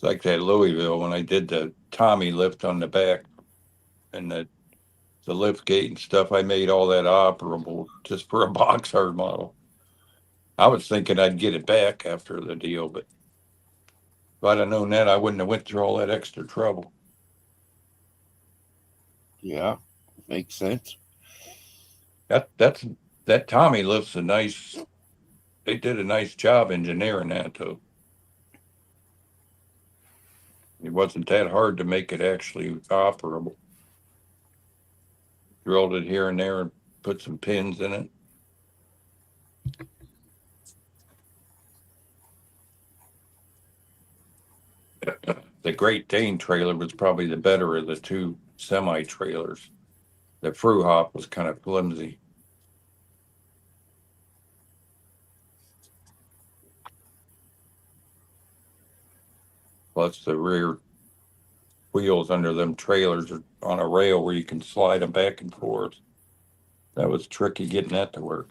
like that Louisville when I did the Tommy lift on the back and the lift gate and stuff. I made all that operable just for a box art model. I was thinking I'd get it back after the deal, but if I'd have known that, I wouldn't have went through all that extra trouble. Yeah. Makes sense. That Tommy lift's a nice. They did a nice job engineering that too. It wasn't that hard to make it actually operable. Drilled it here and there and put some pins in it. The Great Dane trailer was probably the better of the two semi-trailers. The Fruhop was kind of flimsy. Plus the rear wheels under them trailers are on a rail where you can slide them back and forth. That was tricky getting that to work.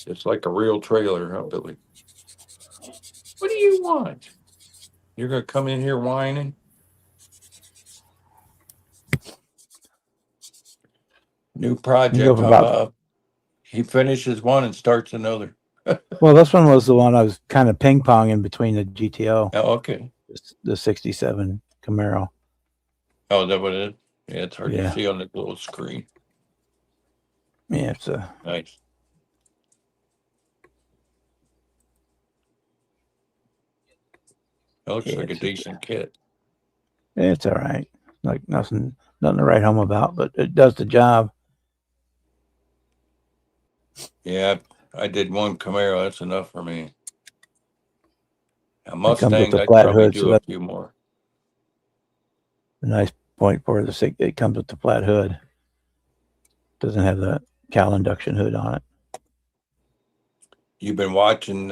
It's like a real trailer, huh, Billy? What do you want? You're going to come in here whining? New project, he finishes one and starts another. Well, this one was the one I was kind of ping ponging between the GTO. Oh, okay. The 67 Camaro. Oh, is that what it is? Yeah, it's hard Yeah. to see on the little screen. Yeah, it's a Nice. It looks like a decent kit. It's all right. Like nothing to write home about, but it does the job. Yeah, I did one Camaro. That's enough for me. A comes with Mustang, the I'd flat probably hood, do so a that's few more. a nice point for the it comes with the flat hood. Doesn't have the cowl induction hood on it. You've been watching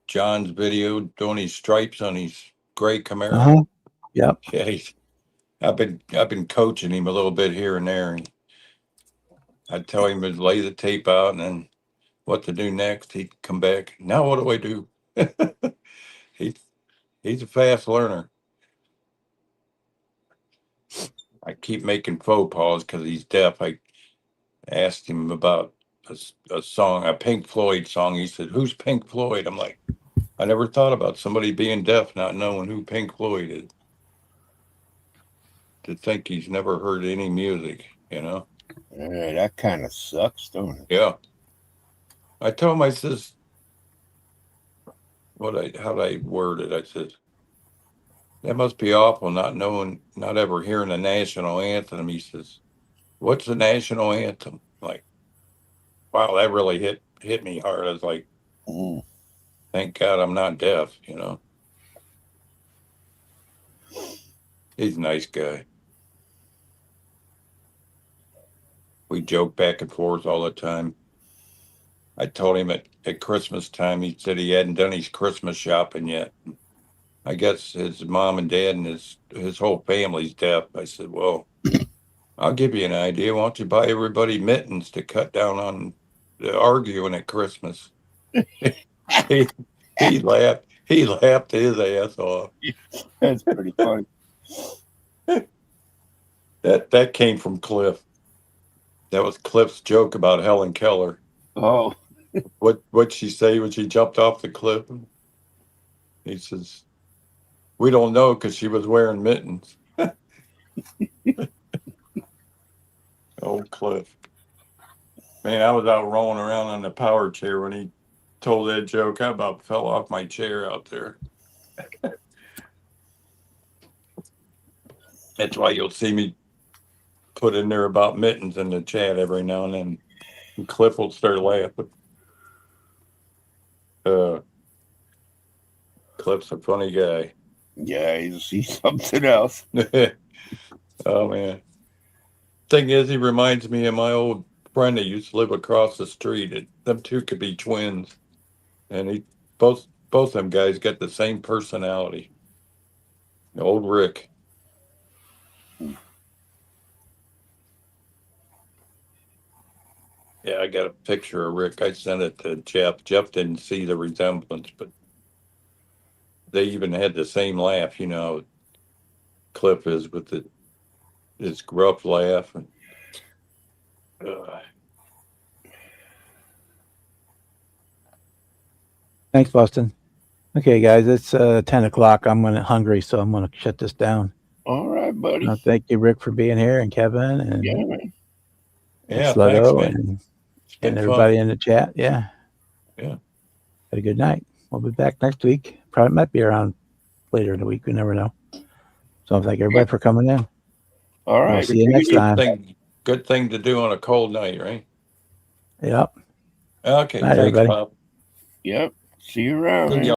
John's video doing his stripes on his gray Camaro. Uh-huh. Yep. Yeah, I've been coaching him a little bit here and there. And I'd tell him to lay the tape out and then what to do next. He'd come back. Now what do I do? He's a fast learner. I keep making faux pas because he's deaf. I asked him about a song, a Pink Floyd song. He said, "Who's Pink Floyd?" I'm like, I never thought about somebody being deaf not knowing who Pink Floyd is. To think he's never heard any music, you know? Yeah, that kind of sucks, don't it? Yeah. I told him, I says, how'd I word it? I said, that must be awful not ever hearing the national anthem. He says, what's the national anthem? Like, wow, that really hit me hard. I was like, thank God I'm not deaf, you know? He's a nice guy. We joke back and forth all the time. I told him at Christmas time, he said he hadn't done his Christmas shopping yet. I guess his mom and dad and his whole family's deaf. I said, well, I'll give you an idea. Why don't you buy everybody mittens to cut down on the arguing at Christmas? He laughed. He laughed his ass off. That's pretty funny. That came from Cliff. That was Cliff's joke about Helen Keller. Oh, What'd she say when she jumped off the cliff? He says, "We don't know because she was wearing mittens." Old Cliff. Man, I was out rolling around on the power chair when he told that joke. I about fell off my chair out there. That's why you'll see me put in there about mittens in the chat every now and then. And Cliff will start laughing. Cliff's a funny guy. yeah, he's something else. Oh man. Thing is, he reminds me of my old friend that used to live across the street. Them two could be twins. And both them guys got the same personality. Old Rick. Yeah, I got a picture of Rick. I sent it to Jeff. Jeff didn't see the resemblance, but they even had the same laugh, you know. Cliff is with his gruff laugh. And, Thanks, Boston. Okay, guys, it's 10 o'clock. I'm hungry, so I'm gonna shut this down. All right, buddy. Thank you, Rick, for being here, and Kevin, and Yeah, man. yeah, Sluggo, thanks, man. and everybody in the chat. Yeah. Yeah. Have a good night. We'll be back next week. Probably might be around later in the week. We never know. So thank everybody for coming in. All right. We'll see you next time. Good thing to do on a cold night, right? Yep. Okay. Night, Thanks, everybody. Bob. Yep. See you around. See man. ya.